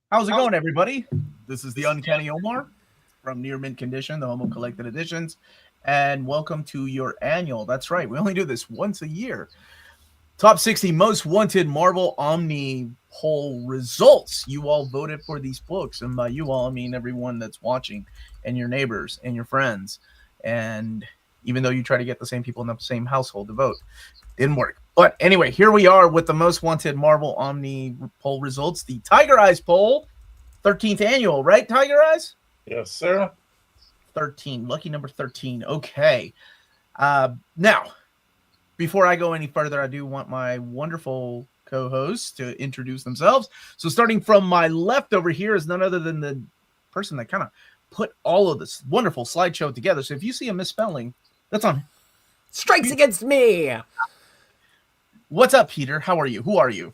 How's it going, everybody? This is the Uncanny Omar from Near Mint Condition, the home of collected editions, and welcome to your annual. That's right, we only do this once a year. Top 60 most wanted Marvel Omni poll results. You all voted for these books, and by you all, I mean everyone that's watching, and your neighbors, and your friends. And even though you try to get the same people in the same household to vote, didn't work. But anyway, here we are with the most wanted Marvel Omni poll results. The Tigereyes poll, 13th annual, right, Tigereyes? Yes, sir. 13, lucky number 13. Okay. Now, before I go any further, I do want my wonderful co-hosts to introduce themselves. So starting from my left over here is none other than the person that kind of put all of this wonderful slideshow together. So if you see a misspelling, that's on Strikes against me. What's up, Peter? How are you? Who are you?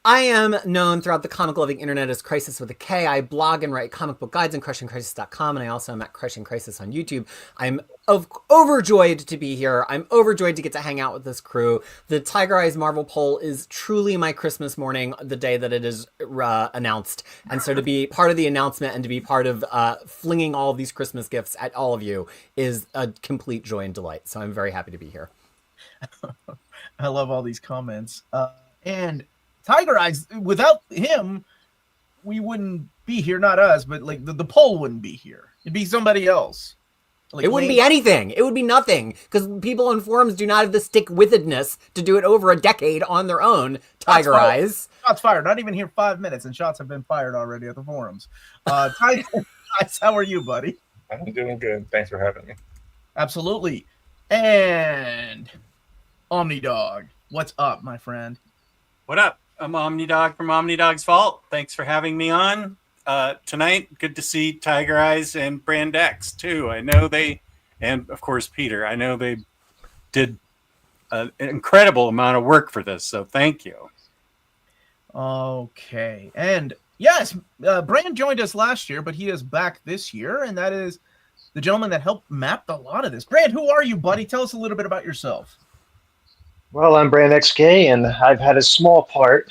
I am known throughout the comic loving internet as Crisis with a K. I blog and write comic book guides on crushingcrisis.com, and I also am at Crushing Crisis on YouTube. I'm overjoyed to be here. I'm overjoyed to get to hang out with this crew. The Tigereyes Marvel poll is truly my Christmas morning, the day that it is announced. And so to be part of the announcement and to be part of flinging all of these Christmas gifts at all of you is a complete joy and delight. So I'm very happy to be here. I love all these comments. And Tigereyes, without him, we wouldn't be here. Not us, but like the poll wouldn't be here. It'd be somebody else. Like it wouldn't be anything. It would be nothing because people on forums do not have the stick-withedness to do it over a decade on their own. Tigereyes. Shots fired. Not even here 5 minutes, and shots have been fired already at the forums. Tigereyes, how are you, buddy? I'm doing good. Thanks for having me. Absolutely. And OmniDog, what's up, my friend? What up? I'm OmniDog from OmniDog's Vault. Thanks for having me on tonight. Good to see Tigereyes and BrandX too. I know they, and of course Peter. I know they did an incredible amount of work for this. So thank you. Okay, and yes, Brand joined us last year, but he is back this year, and that is the gentleman that helped map a lot of this. Brand, who are you, buddy? Tell us a little bit about yourself. Well, I'm BrandXK, and I've had a small part,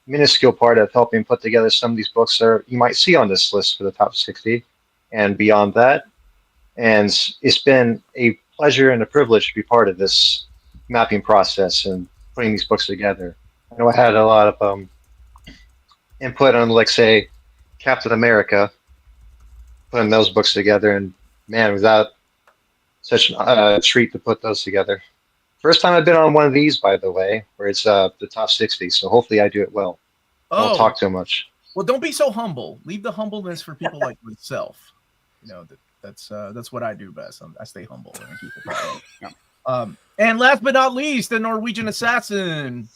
minuscule part of helping put together some of these books that you might see on this list for the top 60 and beyond that. And it's been a pleasure and a privilege to be part of this mapping process and putting these books together. I know I had a lot of input on, like, say, Captain America, putting those books together, and man, was that such a treat to put those together. First time I've been on one of these, by the way, where it's the top 60. So hopefully I do it well. I don't talk too much. Well, don't be so humble. Leave the humbleness for people like myself. You know, that's what I do best. I stay humble and keep it going. And last but not least, the Norwegian assassin.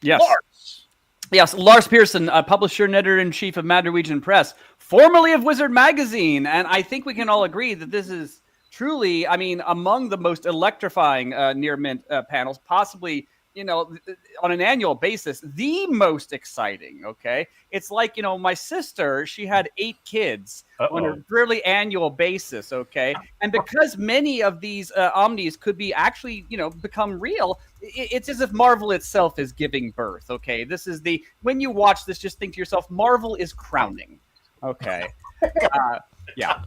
Yes. Lars. Yes, Lars Pearson, publisher and editor-in-chief of Mad Norwegian Press, formerly of Wizard Magazine. And I think we can all agree that this is truly, I mean, among the most electrifying Near Mint panels, possibly, you know, on an annual basis, the most exciting, okay? It's like, you know, my sister, she had 8 kids on a really annual basis, okay? And because many of these omnis could be actually, you know, become real, it's as if Marvel itself is giving birth, okay? This is when you watch this, just think to yourself, Marvel is crowning, okay? Yeah.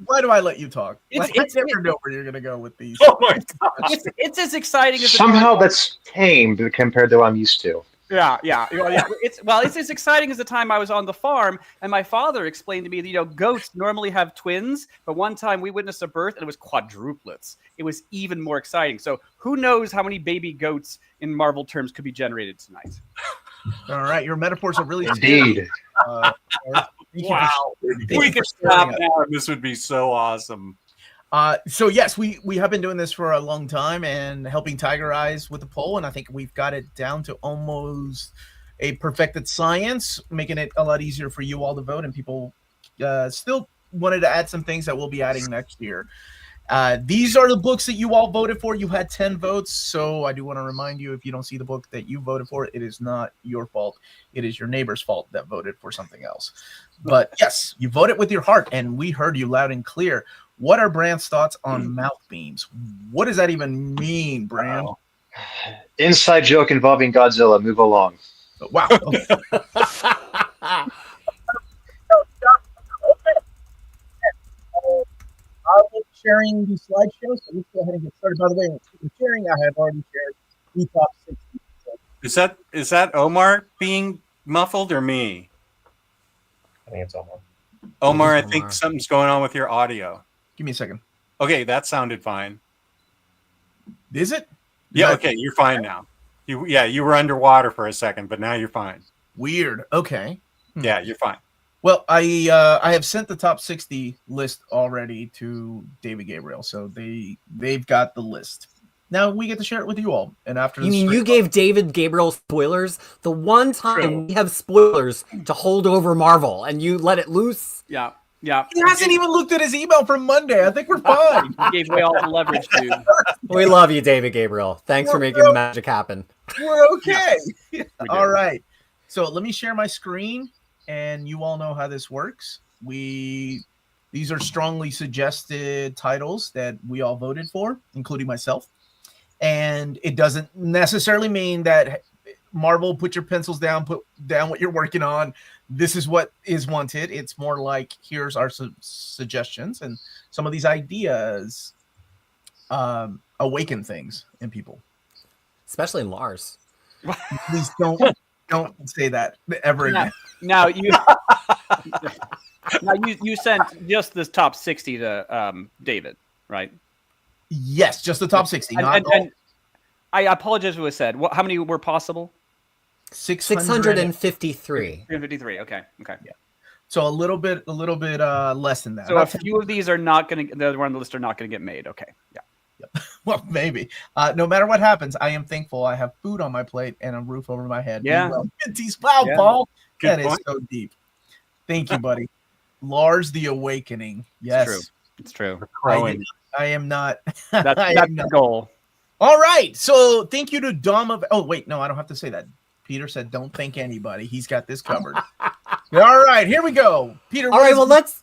Why do I let you talk? I never know where you're gonna go with these. Oh my gosh. It's as exciting as somehow that's tame compared to what I'm used to. Yeah. It's as exciting as the time I was on the farm, and my father explained to me that, you know, goats normally have twins, but one time we witnessed a birth and it was quadruplets. It was even more exciting. So who knows how many baby goats in Marvel terms could be generated tonight? All right, your metaphors are really indeed. Wow. We could stop now and this would be so awesome. So yes, we have been doing this for a long time and helping Tigereyes with the poll, and I think we've got it down to almost a perfected science, making it a lot easier for you all to vote, and people still wanted to add some things that we'll be adding next year. These are the books that you all voted for. You had 10 votes, so I do want to remind you, if you don't see the book that you voted for, it is not your fault. It is your neighbor's fault that voted for something else. But yes, you voted with your heart, and we heard you loud and clear. What are Brand's thoughts on mouth beams? What does that even mean, Brand? Inside joke involving Godzilla. Move along. Wow. I'll be sharing the slideshow, so let's go ahead and get started. By the way, when sharing, I have already shared the top 60. Is that Omar being muffled or me? I think it's almost. Omar, I Omar. think something's going on with your audio. Give me a second. Okay, that sounded fine. Is it? Yeah, That- okay, you're fine now. You were underwater for a second, but now you're fine. Weird. Okay. Yeah, you're fine. Well, I have sent the top 60 list already to David Gabriel, so they've got the list. Now we get to share it with you all. And after You the mean stream- you gave David Gabriel spoilers? The one time True. we have spoilers to hold over Marvel, and you let it loose? Yeah, yeah. He hasn't even looked at his email from Monday. I think we're fine. He gave away all the leverage, dude. We love you, David Gabriel. Thanks for making the magic happen. We're okay. We did. All right. So let me share my screen, and you all know how this works. These are strongly suggested titles that we all voted for, including myself. And it doesn't necessarily mean that Marvel, put your pencils down, put down what you're working on. This is what is wanted. It's more like, here's our suggestions, and some of these ideas awaken things in people. Especially in Lars. Please don't say that ever again. Now you sent just this top 60 to David, right? Yes, just the top 60. Not all. And I apologize for what I said. How many were possible? 653. 353. Okay. So a little bit less than that. So a few of these are not going to, the one on the list are not going to get made. Okay. Yeah. Well, maybe. No matter what happens, I am thankful I have food on my plate and a roof over my head. Yeah. Minties. Wow, Yeah. Paul. Good That is point. so deep. Thank you, buddy. Lars the Awakening. Yes. It's true. Crowing. I am not. That's I the am not. goal. All right. So thank you to Dom of. Oh, wait. No, I don't have to say that. Peter said, don't thank anybody. He's got this covered. All right. Here we go. Peter. All right, well, let's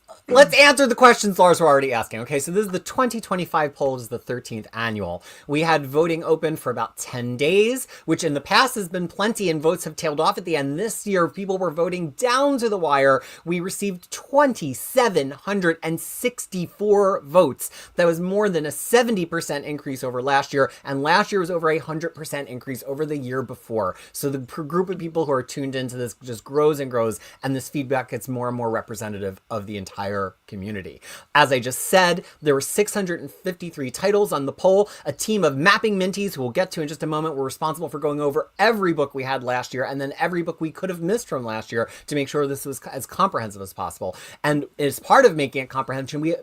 answer the questions Lars were already asking. Okay, so this is the 2025 poll, is the 13th annual. We had voting open for about 10 days, which in the past has been plenty, and votes have tailed off at the end. This year, people were voting down to the wire. We received 2,764 votes. That was more than a 70% increase over last year, and last year was over a 100% increase over the year before. So the group of people who are tuned into this just grows and grows, and this feedback gets more and more representative of the entire community. As I just said, there were 653 titles on the poll. A team of mapping Minties, who we'll get to in just a moment, were responsible for going over every book we had last year, and then every book we could have missed from last year to make sure this was as comprehensive as possible. And as part of making it comprehensive, we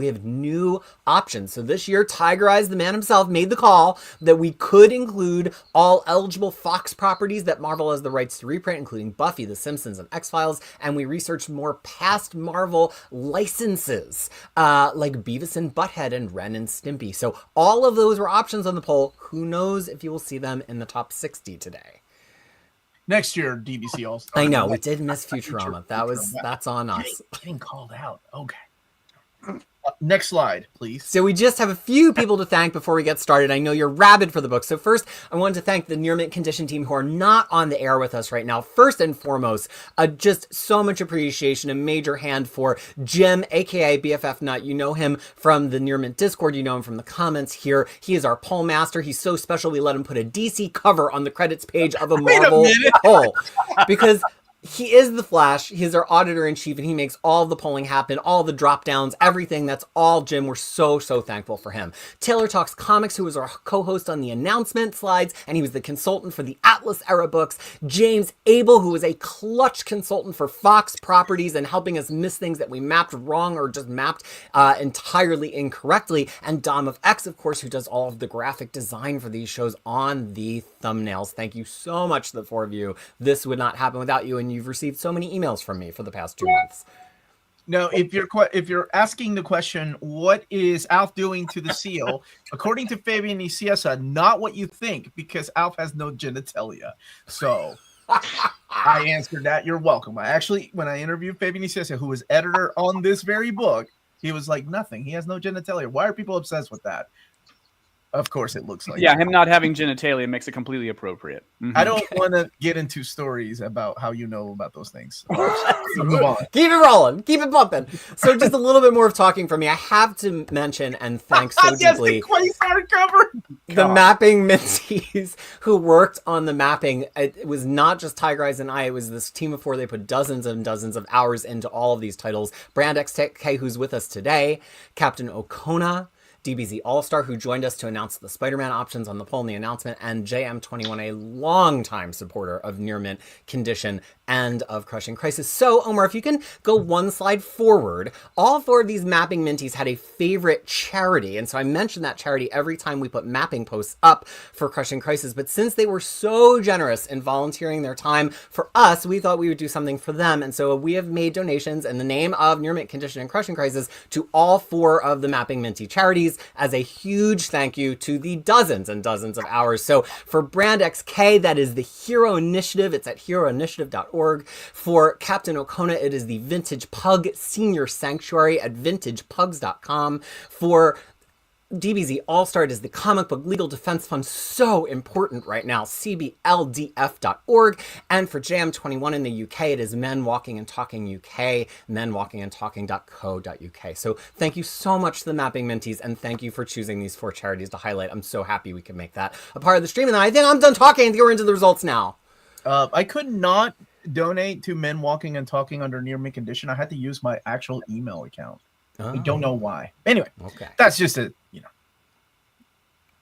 have new options. So this year, Tigereyes, the man himself, made the call that we could include all eligible Fox properties that Marvel has the rights to reprint, including Buffy, The Simpsons, and X-Files, and we researched more past Marvel licenses, like Beavis and Butthead and Ren and Stimpy. So all of those were options on the poll. Who knows if you will see them in the top 60 today. Next year, DBC All-Star. I know, we did miss Futurama. That's on us. Getting called out. Okay. Next slide, please. So we just have a few people to thank before we get started. I know you're rabid for the book. So first, I wanted to thank the Near Mint Condition team who are not on the air with us right now. First and foremost, just so much appreciation. A major hand for Jim, aka BFF Nut. You know him from the Near Mint Discord. You know him from the comments here. He is our poll master. He's so special. We let him put a DC cover on the credits page of a Marvel poll because he is the Flash. He's our auditor-in-chief, and he makes all the polling happen, all the drop-downs, everything. That's all Jim. We're so thankful for him. Taylor Talks Comics, who was our co-host on the announcement slides, and he was the consultant for the Atlas era books. James Abel, who was a clutch consultant for Fox properties and helping us miss things that we mapped wrong or just mapped entirely incorrectly. And Dom of X, of course, who does all of the graphic design for these shows on the thumbnails. Thank you so much to the four of you. This would not happen without you, and you've received so many emails from me for the past 2 months. Now, if you're asking the question, what is Alf doing to the seal? According to Fabian Nicieza, not what you think, because Alf has no genitalia. So I answered that. You're welcome. I actually, when I interviewed Fabian Nicieza, who was editor on this very book, he was like, nothing. He has no genitalia. Why are people obsessed with that? Of course, it looks like. Yeah, him not having genitalia makes it completely appropriate. Mhm. I don't want to get into stories about how you know about those things. So move on. Keep it rolling. Keep it bumping. So just a little bit more of talking from me. I have to mention and thank so Yes, deeply the Quasar cover. the mapping Minties who worked on the mapping. It was not just Tigereyes and I. It was this team of 4. They put dozens and dozens of hours into all of these titles. BrandX, who's with us today. Captain O'Kona. DBZ All-Star, who joined us to announce the Spider-Man options on the poll and the announcement, and JM21, a longtime supporter of Near Mint Condition and of Crushing Crisis. So, Omar, if you can go one slide forward, all 4 of these mapping Minties had a favorite charity, and so I mentioned that charity every time we put mapping posts up for Crushing Crisis, but since they were so generous in volunteering their time for us, we thought we would do something for them, and so we have made donations in the name of Near Mint Condition and Crushing Crisis to all 4 of the mapping Minty charities, as a huge thank you to the dozens and dozens of hours. So for BrandXK, that is the Hero Initiative. It's at heroinitiative.org. For Captain O'Kona, it is the Vintage Pug Senior Sanctuary at vintagepugs.com. For DBZ All-Star is the Comic Book Legal Defense Fund, so important right now, cbldf.org. And for JM21 in the UK, it is Men Walking and Talking UK, menwalkingandtalking.co.uk. So thank you so much to the Mapping Minties, and thank you for choosing these 4 charities to highlight. I'm so happy we can make that a part of the stream, and I think I'm done talking. I think we're into the results now. I could not donate to Men Walking and Talking under Near Mint Condition. I had to use my actual email account. I don't know why. Anyway, Okay. that's just a,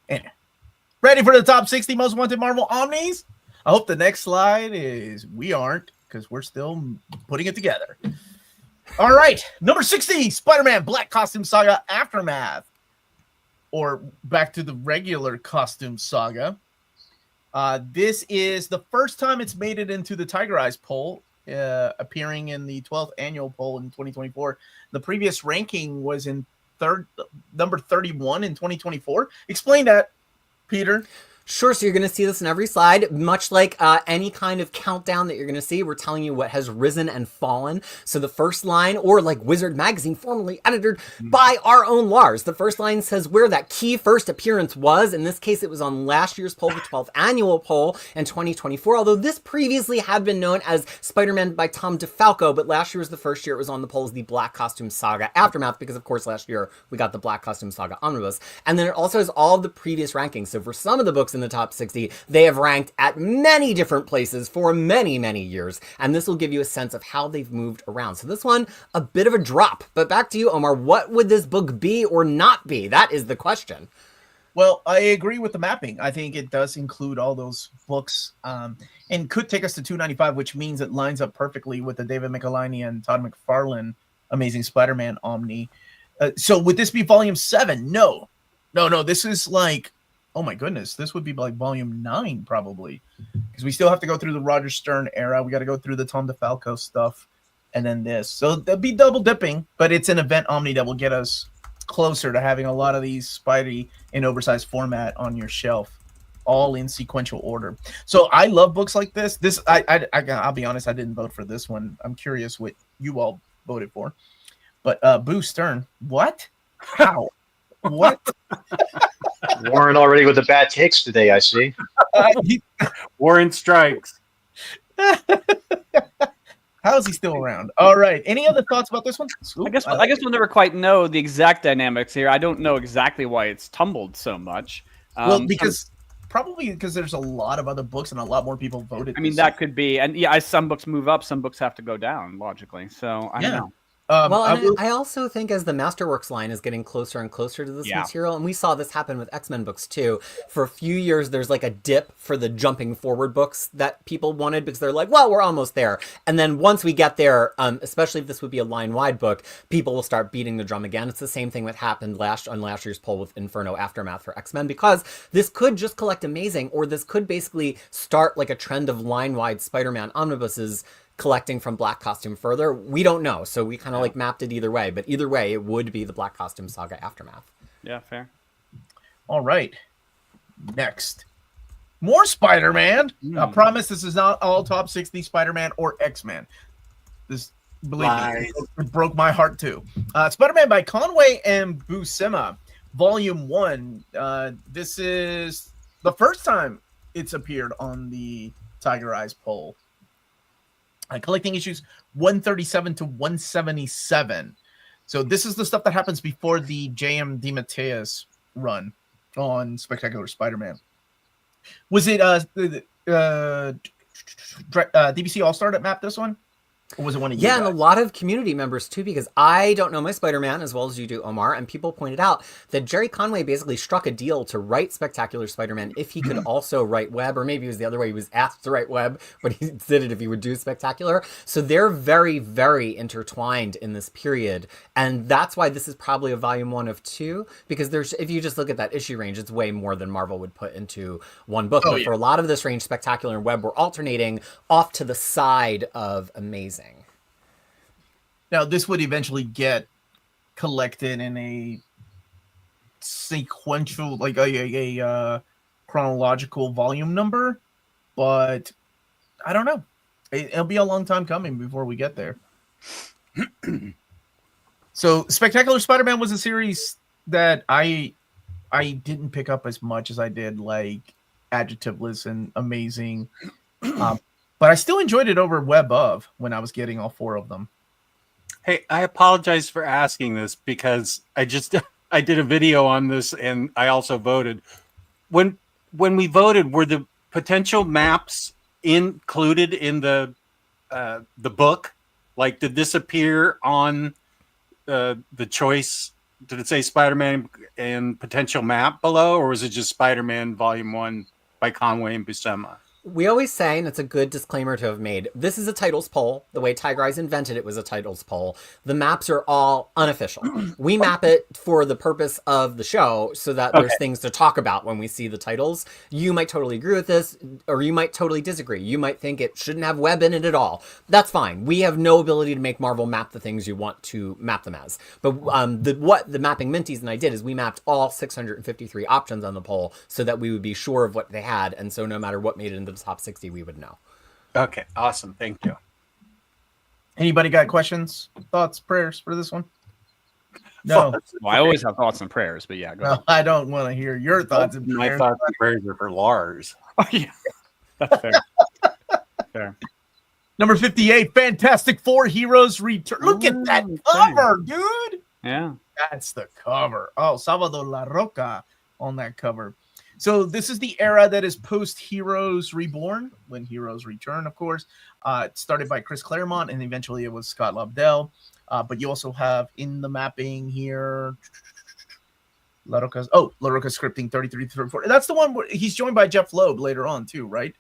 Anyway. Ready for the top 60 most wanted Marvel Omnis? I hope the next slide is, we aren't, because we're still putting it together. All right, number 60, Spider-Man Black Costume Saga Aftermath. Or back to the regular costume saga. This is the first time it's made it into the Tigereyes poll, appearing in the 12th annual poll in 2024. The previous ranking was in number 31 in 2024. Explain that, Peter. Sure, so you're going to see this in every slide, much like any kind of countdown that you're going to see. We're telling you what has risen and fallen. So the first line, or like Wizard Magazine, formerly edited by our own Lars, the first line says where that key first appearance was. In this case, it was on last year's poll, the 12th annual poll in 2024, although this previously had been known as Spider-Man by Tom DeFalco, but last year was the first year it was on the poll as the Black Costume Saga Aftermath, because of course last year we got the Black Costume Saga Omnibus. And then it also has all of the previous rankings. So for some of the books in the top 60, they have ranked at many different places for many, many years. And this will give you a sense of how they've moved around. So this one, a bit of a drop. But back to you, Omar. What would this book be or not be? That is the question. Well, I agree with the mapping. I think it does include all those books, and could take us to 295, which means it lines up perfectly with the David Michelinie and Todd McFarlane Amazing Spider-Man Omni. So would this be volume 7? No. This is like, oh my goodness, this would be like volume 9 probably, because we still have to go through the Roger Stern era. We got to go through the Tom DeFalco stuff, and then this. So that'd be double dipping, but it's an event Omni that will get us closer to having a lot of these Spidey in oversized format on your shelf, all in sequential order. So I love books like this. I'll be honest, I didn't vote for this one. I'm curious what you all voted for. But Boo Stern, what? How? What? Warren already with the bad takes today, I see. Warren strikes. How is he still around? All right. Any other thoughts about this one? I guess we'll never quite know the exact dynamics here. I don't know exactly why it's tumbled so much. Probably because there's a lot of other books and a lot more people voted. I mean, that could be. And yeah, as some books move up, some books have to go down, logically. So I don't know. I also think as the Masterworks line is getting closer and closer to this material, and we saw this happen with X-Men books too, for a few years there's like a dip for the jumping forward books that people wanted because they're like, well, we're almost there. And then once we get there, especially if this would be a line-wide book, people will start beating the drum again. It's the same thing that happened on last year's poll with Inferno Aftermath for X-Men, because this could just collect amazing, or this could basically start like a trend of line-wide Spider-Man omnibuses collecting from Black Costume further. We don't know, so we kind of like mapped it either way, but either way it would be the Black Costume Saga Aftermath. Yeah, fair. All right, next, more Spider-Man. I promise this is not all top 60 Spider-Man or X-Men. This, believe me, it broke my heart too. Spider-Man by Conway and Buscema. Volume 1. This is the first time it's appeared on the Tigereyes poll. Collecting issues 137 to 177. So this is the stuff that happens before the J.M. DeMatteis run on Spectacular Spider-Man. Was it DBC All-Star that mapped this one? Or was it one of you Yeah, and a guys? lot of community members too, because I don't know my Spider-Man as well as you do, Omar, and people pointed out that Jerry Conway basically struck a deal to write Spectacular Spider-Man if he could also write Web, or maybe it was the other way, he was asked to write Web, but he did it if he would do Spectacular. So they're very, very intertwined in this period, and that's why this is probably a volume 1 of 2, because there's, if you just look at that issue range, it's way more than Marvel would put into one book. Oh, but yeah. for a lot of this range, Spectacular and Web were alternating off to the side of Amazing. Now, this would eventually get collected in a sequential, like a chronological volume number, but I don't know. It'll be a long time coming before we get there. So, Spectacular Spider-Man was a series that I didn't pick up as much as I did, like Adjectiveless and Amazing, but I still enjoyed it over Web of when I was getting all 4 of them. Hey, I apologize for asking this because I did a video on this and I also voted. When we voted, were the potential maps included in the book? Like, did this appear on the choice? Did it say Spider-Man and potential map below, or was it just Spider-Man Volume 1 by Conway and Buscema? We always say, and it's a good disclaimer to have made, this is a titles poll. The way Tigereyes invented it was a titles poll. The maps are all unofficial. We map it for the purpose of the show so that there's things to talk about when we see the titles. You might totally agree with this, or you might totally disagree. You might think it shouldn't have Web in it at all. That's fine. We have no ability to make Marvel map the things you want to map them as. But what the mapping Minties and I did is we mapped all 653 options on the poll so that we would be sure of what they had, and so no matter what made it into the top 60, we would know. Okay, awesome. Thank you. Anybody got questions, thoughts, prayers for this one? No. Well, I always have thoughts and prayers, but yeah, go ahead. No, I don't want to hear your thoughts and My prayers. thoughts and prayers are for Lars. Oh, yeah. That's fair. Fair. Number 58, Fantastic Four Heroes Return. Look at that cover, dude. Yeah. That's the cover. Oh, Salvador La Roca on that cover. So this is the era that is post Heroes Reborn, when Heroes Return, of course. It started by Chris Claremont, and eventually it was Scott Lobdell. But you also have in the mapping here, La Roca scripting 33 to 34. That's the one where he's joined by Jeff Loeb later on too, right?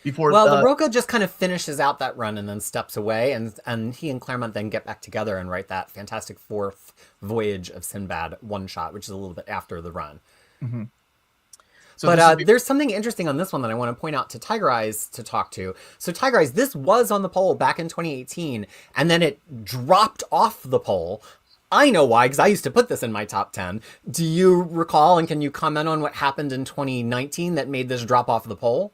Before La Roca just kind of finishes out that run and then steps away, and he and Claremont then get back together and write that Fantastic Fourth Voyage of Sinbad one shot, which is a little bit after the run. Mm-hmm. So but there's something interesting on this one that I want to point out to Tigereyes to talk to. So Tigereyes, this was on the poll back in 2018, and then it dropped off the poll. I know why, because I used to put this in my top 10. Do you recall, and can you comment on what happened in 2019 that made this drop off the poll?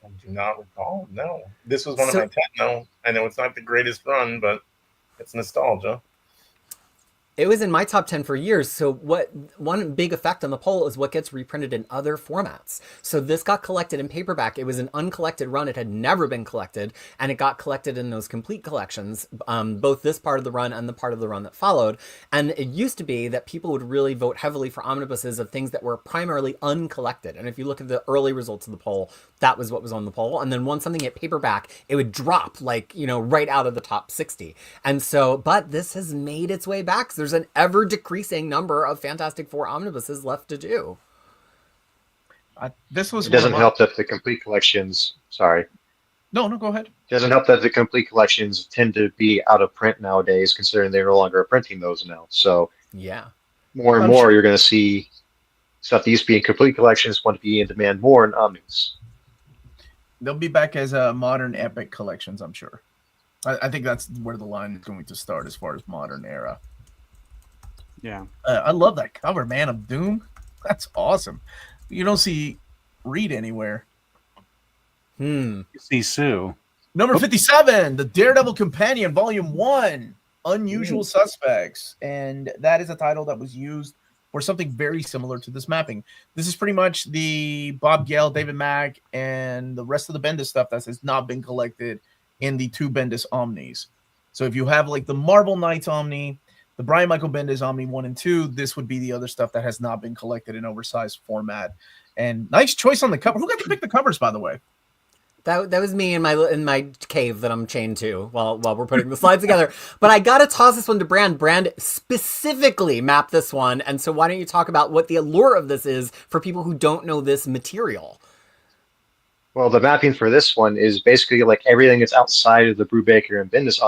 I do not recall. No, this was one of my 10. No, I know it's not the greatest run, but it's nostalgia. It was in my top 10 for years. So one big effect on the poll is what gets reprinted in other formats. So this got collected in paperback. It was an uncollected run. It had never been collected, and it got collected in those complete collections, both this part of the run and the part of the run that followed. And it used to be that people would really vote heavily for omnibuses of things that were primarily uncollected. And if you look at the early results of the poll, that was what was on the poll. And then once something hit paperback, it would drop right out of the top 60. And so, but this has made its way back. So there's an ever decreasing number of Fantastic Four omnibuses left to do. This was It doesn't help that the complete collections. Sorry. No, go ahead. It doesn't help that the complete collections tend to be out of print nowadays, considering they're no longer printing those now. So yeah, more and more you're going to see stuff that used to be in complete collections want to be in demand more in omnibus. They'll be back as modern epic collections, I'm sure. I think that's where the line is going to start as far as modern era. Yeah. I love that cover, man, of Doom. That's awesome. You don't see Reed anywhere. You see Sue. Number 57, The Daredevil Companion, Volume 1, Unusual Suspects. And that is a title that was used or something very similar to this mapping. This is pretty much the Bob Gale, David Mack, and the rest of the Bendis stuff that has not been collected in the 2 Bendis Omnis. So if you have like the Marvel Knights Omni, the Brian Michael Bendis Omni 1 and 2, this would be the other stuff that has not been collected in oversized format. And nice choice on the cover. Who got to pick the covers, by the way? That was me in my cave that I'm chained to while we're putting the slides together. But I gotta toss this one to Brand. Brand specifically mapped this one, and so why don't you talk about what the allure of this is for people who don't know this material? Well, the mapping for this one is basically like everything that's outside of the Brubaker and Bendis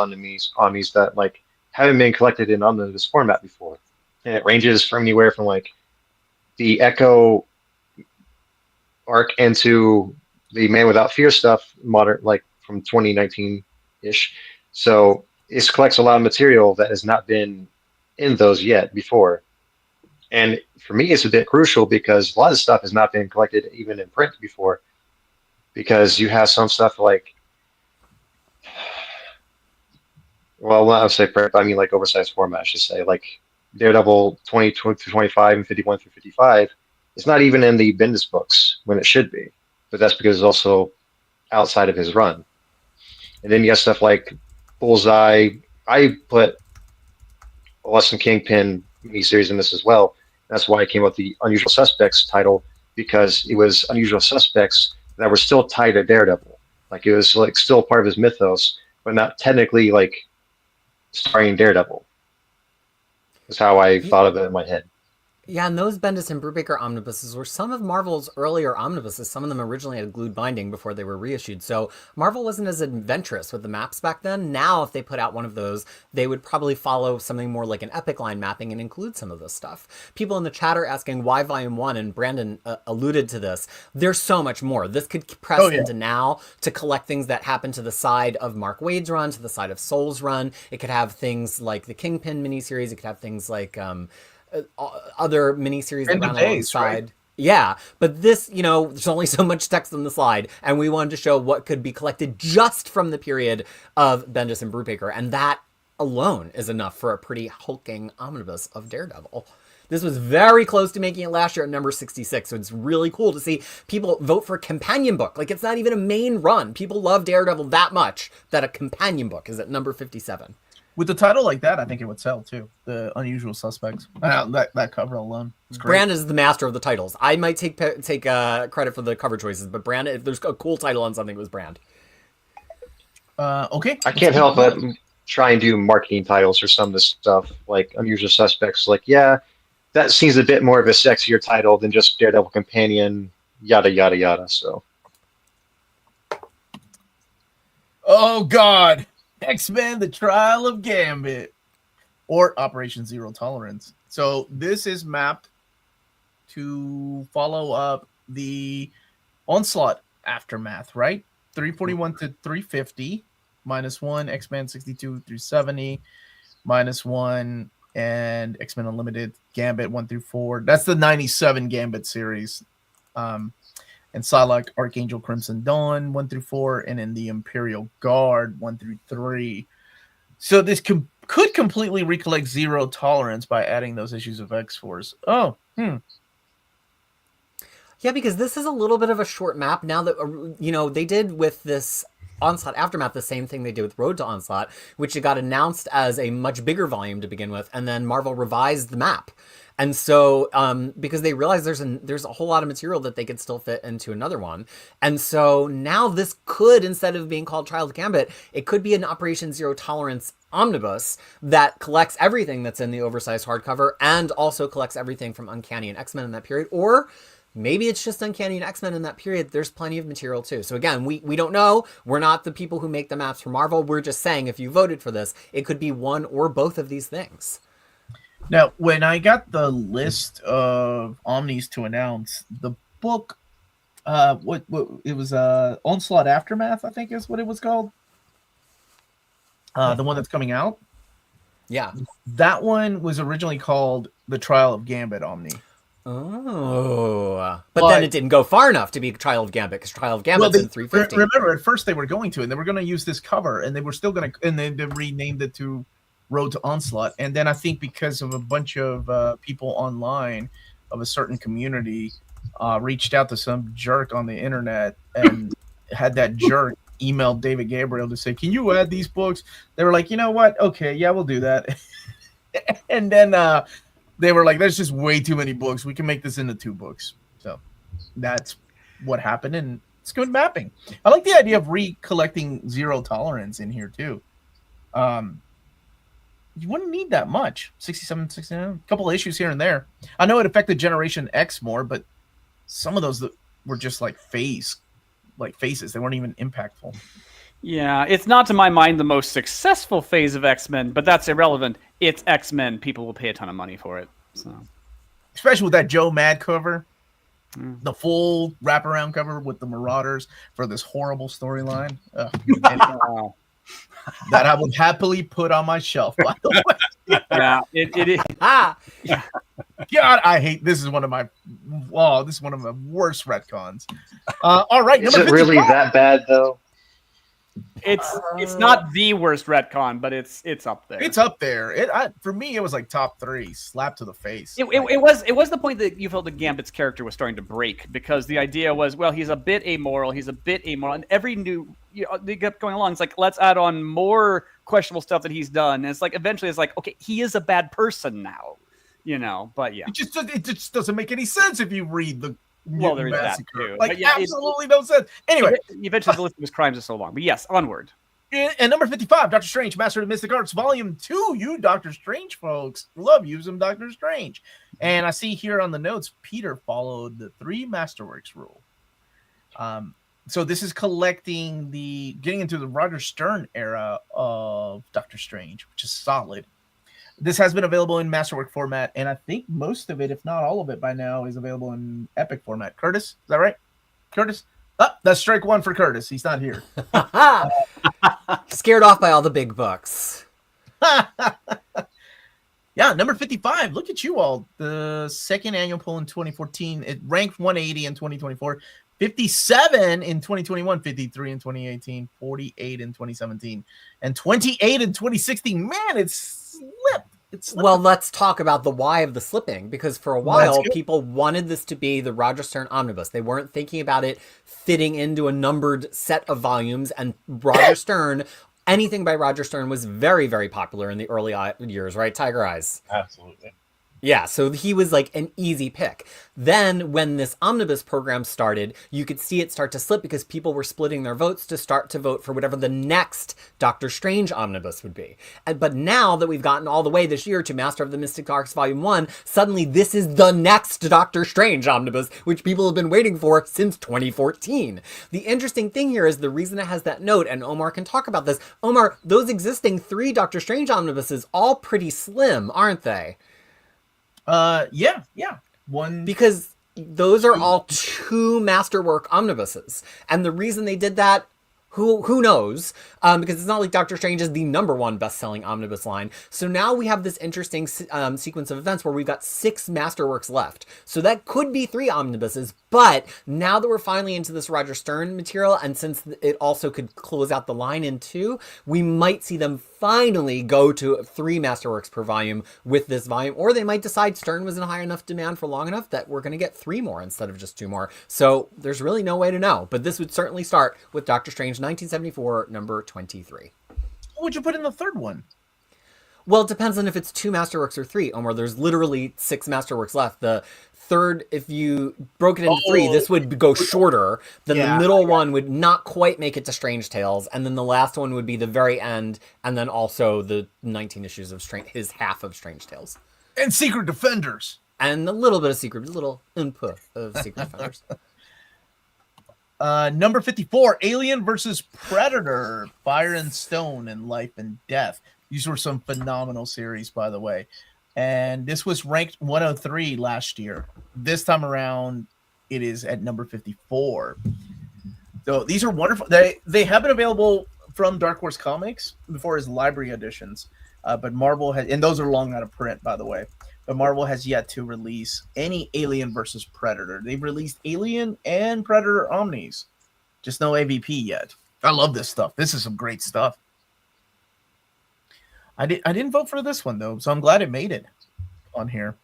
omnis that like haven't been collected in omnibus format before, and it ranges from anywhere from like the Echo arc into the Man Without Fear stuff, modern, like from 2019-ish. So it collects a lot of material that has not been in those yet before. And for me, it's a bit crucial because a lot of stuff has not been collected even in print before. Because you have some stuff like, well, I would say print, but I mean like oversized format, I should say. Like Daredevil 20 through 25 and 51 through 55. It's not even in the Bendis books when it should be. But that's because it's also outside of his run. And then you have stuff like Bullseye. I put a Lesson Kingpin miniseries in this as well. That's why I came up with the Unusual Suspects title, because it was Unusual Suspects that were still tied to Daredevil. Like it was like still part of his mythos, but not technically like starring Daredevil. That's how I thought of it in my head. Yeah, and those Bendis and Brubaker omnibuses were some of Marvel's earlier omnibuses. Some of them originally had glued binding before they were reissued. So Marvel wasn't as adventurous with the maps back then. Now, if they put out one of those, they would probably follow something more like an Epic line mapping and include some of this stuff. People in the chat are asking why Volume 1, and Brandon alluded to this. There's so much more. This could press into now to collect things that happen to the side of Mark Waid's run, to the side of Soul's run. It could have things like the Kingpin miniseries. It could have things like other miniseries that ran alongside. Right? Yeah, but this, you know, there's only so much text on the slide, and we wanted to show what could be collected just from the period of Bendis and Brubaker, and that alone is enough for a pretty hulking omnibus of Daredevil. This was very close to making it last year at number 66, so it's really cool to see people vote for a companion book. Like, it's not even a main run. People love Daredevil that much that a companion book is at number 57. With the title like that, I think it would sell too. The Unusual Suspects. That cover alone. Brand is the master of the titles. I might take credit for the cover choices, but Brand, if there's a cool title on something, it was Brand. Okay. I can't help but try and do marketing titles for some of this stuff, like Unusual Suspects. Like, yeah, that seems a bit more of a sexier title than just Daredevil Companion, yada, yada, yada. So. Oh, God. X-Men, The Trial of Gambit, or Operation Zero Tolerance. So this is mapped to follow up the Onslaught Aftermath, right? 341 to 350, -1, X-Men 62 through 70, -1, and X-Men Unlimited, Gambit 1 through 4. That's the 97 Gambit series. And Psylocke, Archangel Crimson Dawn 1 through 4, and in the Imperial Guard 1 through 3. So this could completely recollect Zero Tolerance by adding those issues of X-Force. Oh, Yeah, because this is a little bit of a short map. Now that, you know, they did with this Onslaught Aftermath the same thing they did with Road to Onslaught, which it got announced as a much bigger volume to begin with, and then Marvel revised the map. And so, because they realized there's a whole lot of material that they could still fit into another one. And so now this could, instead of being called Trial of Gambit, it could be an Operation Zero Tolerance omnibus that collects everything that's in the oversized hardcover and also collects everything from Uncanny and X-Men in that period. Or maybe it's just Uncanny and X-Men in that period. There's plenty of material too. So again, we don't know. We're not the people who make the maps for Marvel. We're just saying if you voted for this, it could be one or both of these things. Now, when I got the list of Omnis to announce, the book, what it was, Onslaught Aftermath, I think is what it was called. The one that's coming out. Yeah. That one was originally called The Trial of Gambit Omni. Oh. But then it didn't go far enough to be Trial of Gambit, because Trial of Gambit's in 350. Remember, at first they were going to, and they were going to use this cover, and they were still going to, and they renamed it to Road to Onslaught. And then I think because of a bunch of people online of a certain community reached out to some jerk on the internet and had that jerk email David Gabriel to say, can you add these books? They were like, you know what? Okay, yeah, we'll do that. And then they were like, there's just way too many books. We can make this into 2 books. So that's what happened. And it's good mapping. I like the idea of recollecting Zero Tolerance in here too. You wouldn't need that much. 67, 69, a couple of issues here and there. I know it affected Generation X more, but some of those that were just like faces. They weren't even impactful. Yeah, it's not to my mind the most successful phase of X-Men, but that's irrelevant. It's X-Men. People will pay a ton of money for it. So, especially with that Joe Mad cover, the full wraparound cover with the Marauders for this horrible storyline. wow. That I would happily put on my shelf, by the way. Yeah, it is. Yeah. God, I hate this. Is one of my worst retcons. All right, is it really that bad though? It's not the worst retcon, but it's up there. It's up there. For me, it was like top 3, slap to the face. It was the point that you felt that Gambit's character was starting to break, because the idea was, well, he's a bit amoral, and every new they kept going along. It's like, let's add on more questionable stuff that he's done. And it's like eventually it's like, okay, he is a bad person now, But yeah, it just doesn't make any sense if you read the. Well, there is that too. Like, absolutely no sense. Anyway, eventually the list of his crimes is so long. But yes, onward. And number 55, Doctor Strange, Master of the Mystic Arts, Volume 2. You Doctor Strange folks love you some Doctor Strange. And I see here on the notes, Peter followed the 3 Masterworks rule. So this is getting into the Roger Stern era of Doctor Strange, which is solid. This has been available in Masterwork format, and I think most of it, if not all of it by now, is available in Epic format. Curtis, is that right? Curtis? That's strike 1 for Curtis. He's not here. Scared off by all the big books. Yeah, number 55. Look at you all. The second annual poll in 2014. It ranked 180 in 2024. 57 in 2021, 53 in 2018, 48 in 2017, and 28 in 2016. Man, it's slipped. Well, let's talk about the why of the slipping, because for a while people wanted this to be the Roger Stern Omnibus. They weren't thinking about it fitting into a numbered set of volumes, and Roger Stern, anything by Roger Stern was very, very popular in the early years, right? Tigereyes. Absolutely. Yeah, so he was like an easy pick. Then when this omnibus program started, you could see it start to slip because people were splitting their votes to start to vote for whatever the next Doctor Strange omnibus would be. But now that we've gotten all the way this year to Master of the Mystic Arts Volume 1, suddenly this is the next Doctor Strange omnibus, which people have been waiting for since 2014. The interesting thing here is the reason it has that note, and Omar can talk about this. Omar, those existing 3 Doctor Strange omnibuses, all pretty slim, aren't they? Yeah. One, because those are all 2 Masterwork omnibuses, and the reason they did that, who knows? Because it's not like Doctor Strange is the #1 best-selling omnibus line. So now we have this interesting sequence of events where we've got 6 Masterworks left. So that could be 3 omnibuses, but now that we're finally into this Roger Stern material, and since it also could close out the line in 2, we might see them finally go to 3 Masterworks per volume with this volume, or they might decide Stern was in high enough demand for long enough that we're going to get 3 more instead of just 2 more. So there's really no way to know, but this would certainly start with Doctor Strange 1974, number 23. What would you put in the 3rd one? Well, it depends on if it's 2 Masterworks or 3, Omar. There's literally 6 Masterworks left. The 3rd, if you broke it into 3, this would go shorter. Then the middle one would not quite make it to Strange Tales, and then the last one would be the very end, and then also the 19 issues of his half of Strange Tales. And Secret Defenders. And a little bit of little input of Secret Defenders. Number 54, Alien versus Predator, Fire and Stone, and Life and Death. These were some phenomenal series, by the way. And this was ranked 103 last year. This time around, it is at number 54. So these are wonderful. They have been available from Dark Horse Comics before as library editions. But Marvel has, and those are long out of print, by the way. But Marvel has yet to release any Alien versus Predator. They've released Alien and Predator Omnis. Just no AVP yet. I love this stuff. This is some great stuff. I didn't vote for this one though, so I'm glad it made it on here.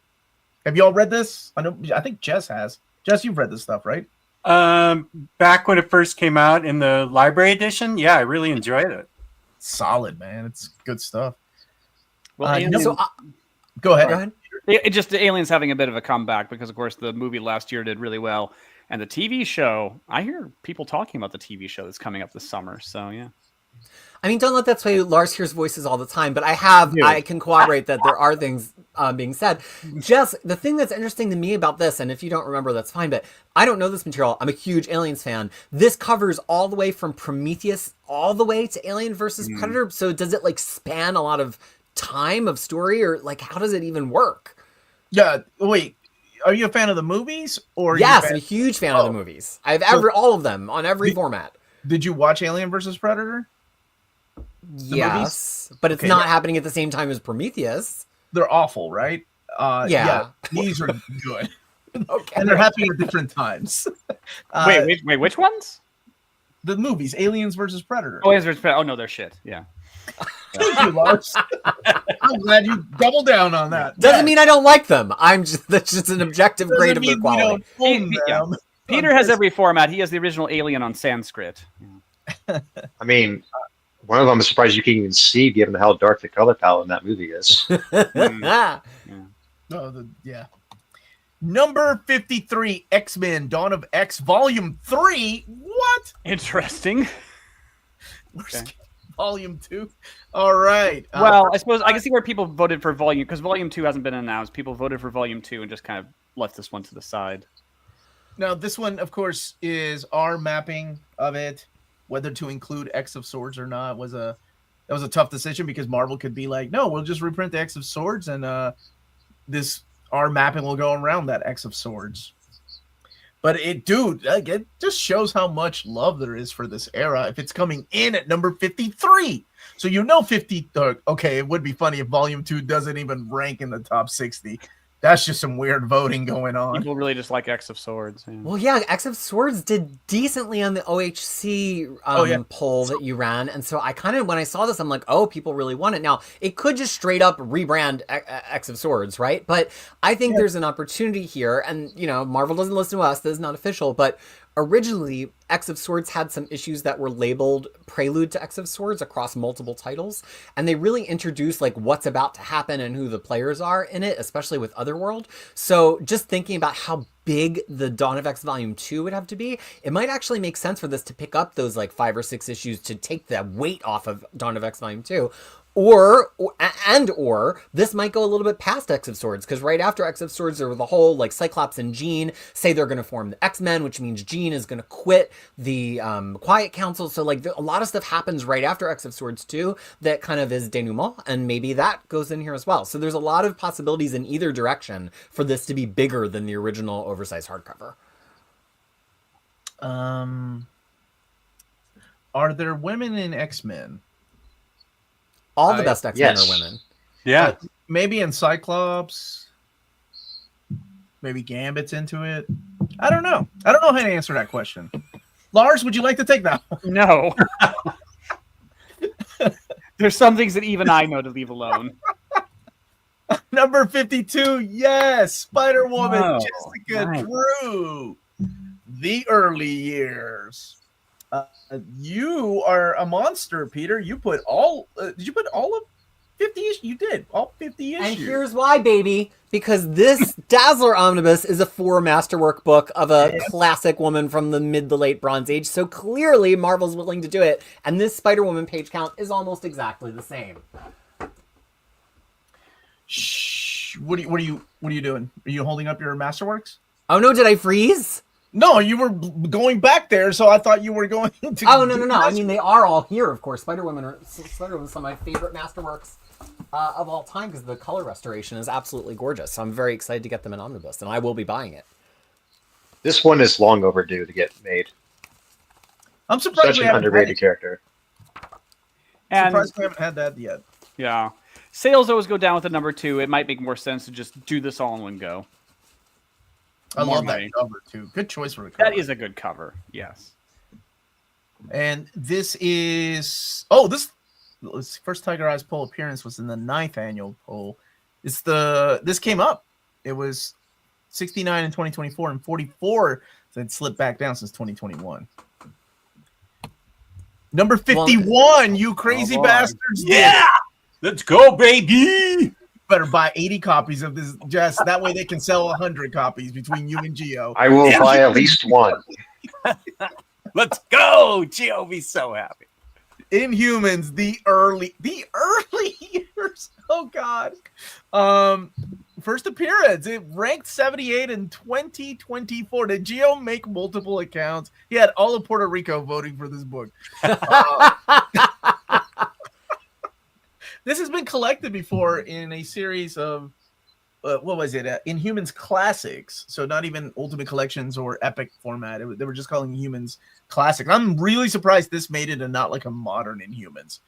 Have you all read this? I think Jess has. Jess, you've read this stuff, right? Back when it first came out in the library edition, yeah, I really enjoyed it. Solid, man. It's good stuff. Well, Aliens, go ahead. Go ahead. it just the Aliens having a bit of a comeback because, of course, the movie last year did really well, and the TV show. I hear people talking about the TV show that's coming up this summer. So yeah. I mean, don't let that sway you. Lars hears voices all the time, but I can corroborate that there are things being said. Jess, the thing that's interesting to me about this, and if you don't remember, that's fine, but I don't know this material. I'm a huge Aliens fan. This covers all the way from Prometheus all the way to Alien versus Predator. So does it like span a lot of time of story, or like how does it even work? Yeah. Wait. Are you a fan of the movies, or Yes, I'm a huge fan of the movies. I've all of them on every format. Did you watch Alien versus Predator? Yes, but it's not happening at the same time as Prometheus. They're awful, right? Yeah. These are good. Okay. And they're happening at different times. Wait, which ones? The movies, Aliens versus Predator. Oh, Aliens versus Predator. Oh no, they're shit. Yeah. Thank you, Lars. I'm glad you doubled down on that. Doesn't mean I don't like them. That's just an objective grade of their quality. Peter has every format. He has the original Alien on Sanskrit. I mean, one of them, I'm surprised you can even see, given how dark the color palette in that movie is. Number 53, X-Men: Dawn of X, Volume 3. What? Interesting. Okay. Volume 2. All right. Well, I suppose I can see where people voted for Volume, because Volume 2 hasn't been announced. People voted for Volume 2 and just kind of left this one to the side. Now, this one, of course, is our mapping of it. Whether to include X of Swords or not was a tough decision, because Marvel could be like, no, we'll just reprint the X of Swords, and our mapping will go around that X of Swords. But it just shows how much love there is for this era if it's coming in at number 53. So 50. Okay, it would be funny if Volume 2 doesn't even rank in the top 60. That's just some weird voting going on. People really just like X of Swords. Yeah. Well, yeah, X of Swords did decently on the OHC poll that you ran. And so I kind of, when I saw this, I'm like, oh, people really want it. Now, it could just straight up rebrand X of Swords, right? But I think there's an opportunity here. And, Marvel doesn't listen to us. This is not official. But originally, X of Swords had some issues that were labeled Prelude to X of Swords across multiple titles. And they really introduced like what's about to happen and who the players are in it, especially with Otherworld. So just thinking about how big the Dawn of X Volume 2 would have to be, it might actually make sense for this to pick up those like 5 or 6 issues to take the weight off of Dawn of X Volume 2. Or this might go a little bit past X of Swords, because right after X of Swords, there were the whole like Cyclops and Jean say they're going to form the X-Men, which means Jean is going to quit the Quiet Council. So like a lot of stuff happens right after X of Swords too that kind of is denouement, and maybe that goes in here as well. So there's a lot of possibilities in either direction for this to be bigger than the original oversized hardcover. Are there women in X-Men? All the best X-Men are women. Yeah. Maybe in Cyclops. Maybe Gambit's into it. I don't know. I don't know how to answer that question. Lars, would you like to take that one? No. There's some things that even I know to leave alone. Number 52, yes, Spider-Woman, Oh, Jessica nice. Drew. The early years. You are a monster, Peter. You put all. Did you put all of 50 issues? You did all 50 issues. And here's why, baby. Because this Dazzler Omnibus is a 4 masterwork book of a classic woman from the mid to late Bronze Age. So clearly, Marvel's willing to do it. And this Spider-Woman page count is almost exactly the same. Shh. What are you doing? Are you holding up your masterworks? Oh no! Did I freeze? No, you were going back there, so I thought you were going to. Oh no! I mean, they are all here, of course. Spider-Woman is some of my favorite masterworks of all time, because the color restoration is absolutely gorgeous. So I'm very excited to get them in Omnibus, and I will be buying it. This one is long overdue to get made. I'm surprised Such we an haven't underrated character. And surprised we haven't had that yet. yeah, sales always go down with the number 2. It might make more sense to just do this all in one go. I More love money. that cover too. Good choice for a cover. That is a good cover. Yes. And this is first Tigereyes poll appearance was in the 9th annual poll. This came up. It was 69 in 2024 and 44 that slipped back down since 2021. Number 51, you crazy bastards! Yeah, let's go, baby. Better buy 80 copies of this, Jess. That way they can sell 100 copies between you and Geo. I will buy at least one. Let's go. Geo be so happy. Inhumans, the early years. Oh God. First appearance. It ranked 78 in 2024. Did Geo make multiple accounts? He had all of Puerto Rico voting for this book. This has been collected before in a series of what was it? Inhumans Classics. So not even Ultimate Collections or Epic format. They were just calling Inhumans Classic. I'm really surprised this made it and not like a modern Inhumans.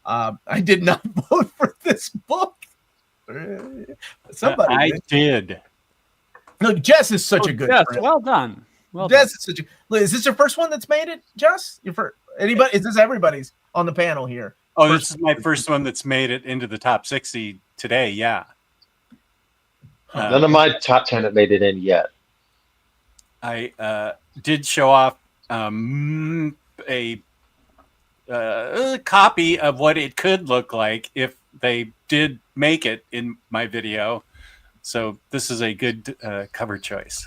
I did not vote for this book. Somebody I did. Look, Jess is such a good Yes, friend. well done. Well Jess is such a. Is this your first one that's made it, Jess? Your first? Anybody? Is this everybody's on the panel here? Oh, this is my first one that's made it into the top 60 today. Yeah. None of my top 10 have made it in yet. I did show off a copy of what it could look like if they did make it in my video. So this is a good cover choice.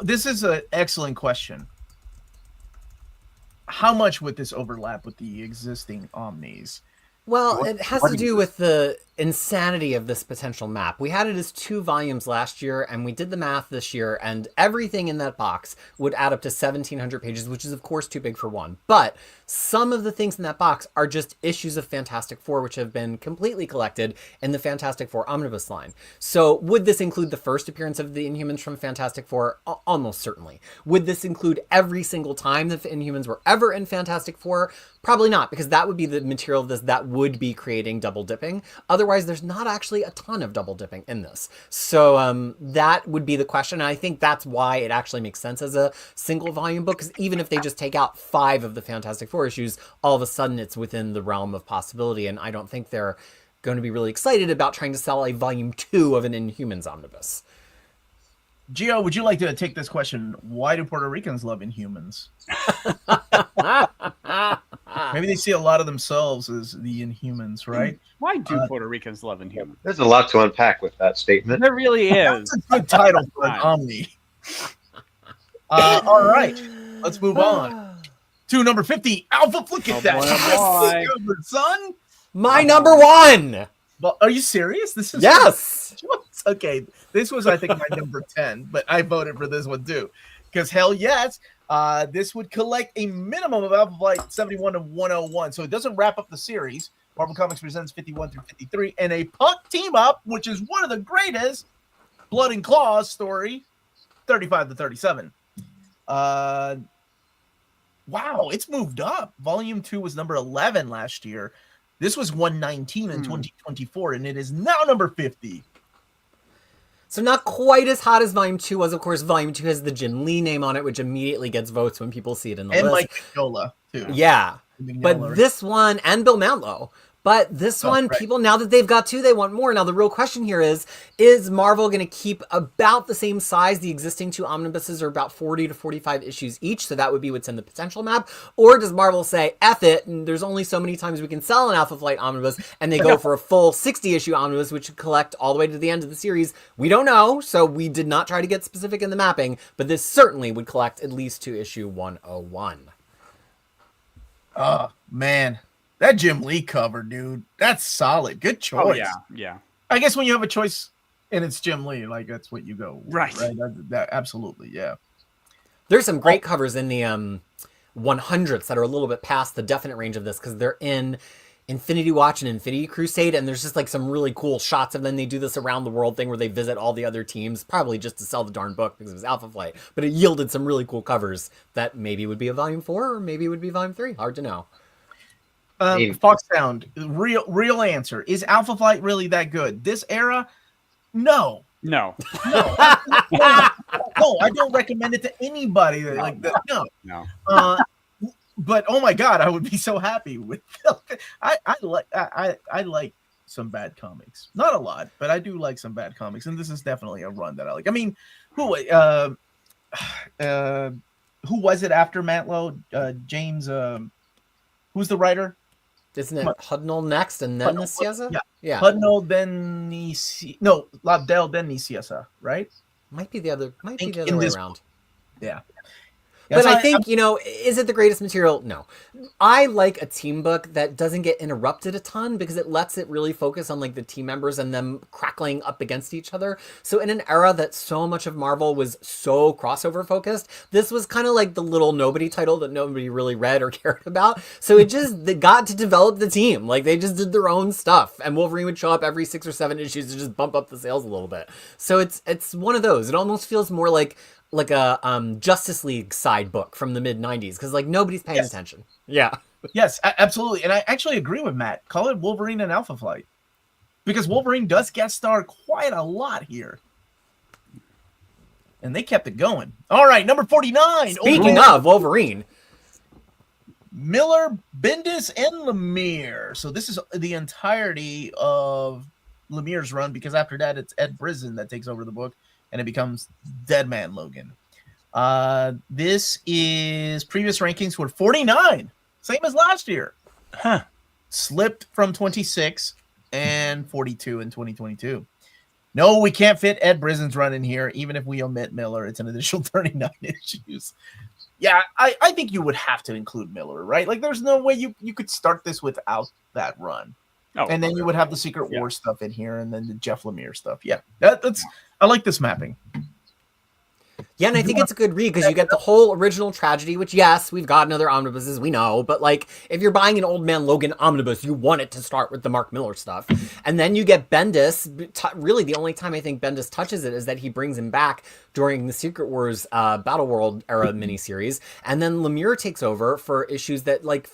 This is an excellent question. How much would this overlap with the existing Omnis? Well, it has to do with the insanity of this potential map. We had it as 2 volumes last year, and we did the math this year, and everything in that box would add up to 1,700 pages, which is, of course, too big for one. But some of the things in that box are just issues of Fantastic Four, which have been completely collected in the Fantastic Four Omnibus line. So would this include the first appearance of the Inhumans from Fantastic Four? Almost certainly. Would this include every single time the Inhumans were ever in Fantastic Four? Probably not, because that would be the material of this that would be creating double dipping. Otherwise, there's not actually a ton of double dipping in this. So that would be the question. And I think that's why it actually makes sense as a single volume book, because even if they just take out 5 of the Fantastic Four issues, all of a sudden it's within the realm of possibility. And I don't think they're going to be really excited about trying to sell a volume 2 of an Inhumans omnibus. Gio, would you like to take this question? Why do Puerto Ricans love Inhumans? Maybe they see a lot of themselves as the Inhumans, right? Why do Puerto Ricans love Inhumans? There's a lot to unpack with that statement. There really is. That's a good title for an Omni. All right, let's move on to number 50. Alpha, look at that. Boy. Yes, son. My number 1! Well, are you serious? This is Yes! Okay, this was, I think, my number 10, but I voted for this one too. Because hell yes, this would collect a minimum of Alpha Flight 71 to 101. So it doesn't wrap up the series. Marvel Comics presents 51 through 53, and a Puck team up, which is one of the greatest Blood and Claws story, 35 to 37. Wow, it's moved up. Volume 2 was number 11 last year. This was 119 in 2024, and it is now number 50. So not quite as hot as Volume 2 was. Of course, Volume 2 has the Jim Lee name on it, which immediately gets votes when people see it in the list. And Mike Mignola, too. Yeah. Mignola, But right? this one, and Bill Mantlo. But this one, right. people, now that they've got 2, they want more. Now, the real question here is Marvel going to keep about the same size? The existing 2 omnibuses are about 40 to 45 issues each, so that would be what's in the potential map. Or does Marvel say, F it, and there's only so many times we can sell an Alpha Flight omnibus, and they go for a full 60-issue omnibus, which would collect all the way to the end of the series? We don't know, so we did not try to get specific in the mapping, but this certainly would collect at least to issue 101. Oh, man. That Jim Lee cover, dude. That's solid. Good choice. Oh, yeah, yeah. I guess when you have a choice and it's Jim Lee, like that's what you go with, Right. That absolutely, yeah. There's some great covers in the 100s that are a little bit past the definite range of this, because they're in Infinity Watch and Infinity Crusade, and there's just like some really cool shots of them. They do this around the world thing where they visit all the other teams, probably just to sell the darn book because it was Alpha Flight, but it yielded some really cool covers that maybe would be a volume 4 or maybe it would be volume 3. Hard to know. Fox Sound, real answer. Is Alpha Flight really that good? This era? No. No. No, I don't recommend it to anybody. No. But oh my god, I would be so happy with. I like some bad comics, not a lot, but I do like some bad comics, and this is definitely a run that I like. I mean, who was it after Matlow? James, who's the writer? Isn't it Hudnall next and then Nicieza? Yeah. Hudnall, then Labdell, then Nicieza, right? Might be the other way around. Yeah. But I think, is it the greatest material? No. I like a team book that doesn't get interrupted a ton because it lets it really focus on like the team members and them crackling up against each other. So in an era that so much of Marvel was so crossover focused, this was kind of like the little nobody title that nobody really read or cared about. So they got to develop the team. Like they just did their own stuff, and Wolverine would show up every 6 or 7 issues to just bump up the sales a little bit. So it's one of those. It almost feels more like a Justice League side book from the mid-90s because like nobody's paying attention. Yeah. Yes, absolutely. And I actually agree with Matt. Call it Wolverine and Alpha Flight. Because Wolverine does guest star quite a lot here. And they kept it going. All right, number 49. Speaking of Wolverine. Miller, Bendis, and Lemire. So this is the entirety of Lemire's run because after that it's Ed Brisson that takes over the book. And it becomes Deadman Logan. This is previous rankings were 49, same as last year. Huh. Slipped from 26 and 42 in 2022. No, we can't fit Ed Brisson's run in here, even if we omit Miller. It's an additional 39 issues. Yeah, I think you would have to include Miller, right? Like, there's no way you could start this without that run. Oh, and then you would have the Secret War stuff in here, and then the Jeff Lemire stuff. Yeah, that's I like this mapping. Yeah, and I think it's a good read because you get the whole original tragedy, which, yes, we've gotten other omnibuses, we know. But, like, if you're buying an Old Man Logan omnibus, you want it to start with the Mark Miller stuff. And then you get Bendis. Really, the only time I think Bendis touches it is that he brings him back during the Secret Wars Battle World era miniseries. And then Lemire takes over for issues that, like,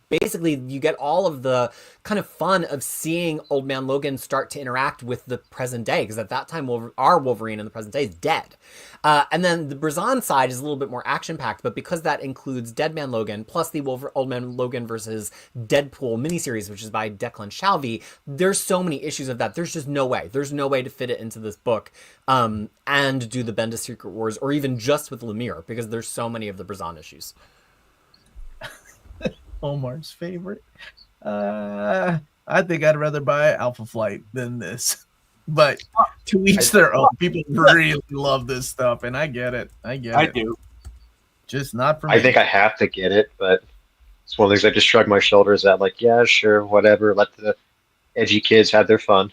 basically you get all of the kind of fun of seeing Old Man Logan start to interact with the present day. Because at that time, our Wolverine in the present day is dead. And then the Brisson side is a little bit more action-packed, but because that includes Dead Man Logan, plus the Old Man Logan versus Deadpool miniseries, which is by Declan Shalvey, there's so many issues of that. There's just no way. There's no way to fit it into this book and do the Bendis Secret Wars, or even just with Lemire, because there's so many of the Brisson issues. Omar's favorite. I think I'd rather buy Alpha Flight than this. But to each their own. People really love this stuff, and I get it. I do. Just not for me. I think I have to get it, but it's one of those I just shrug my shoulders at, like, yeah, sure, whatever. Let the edgy kids have their fun.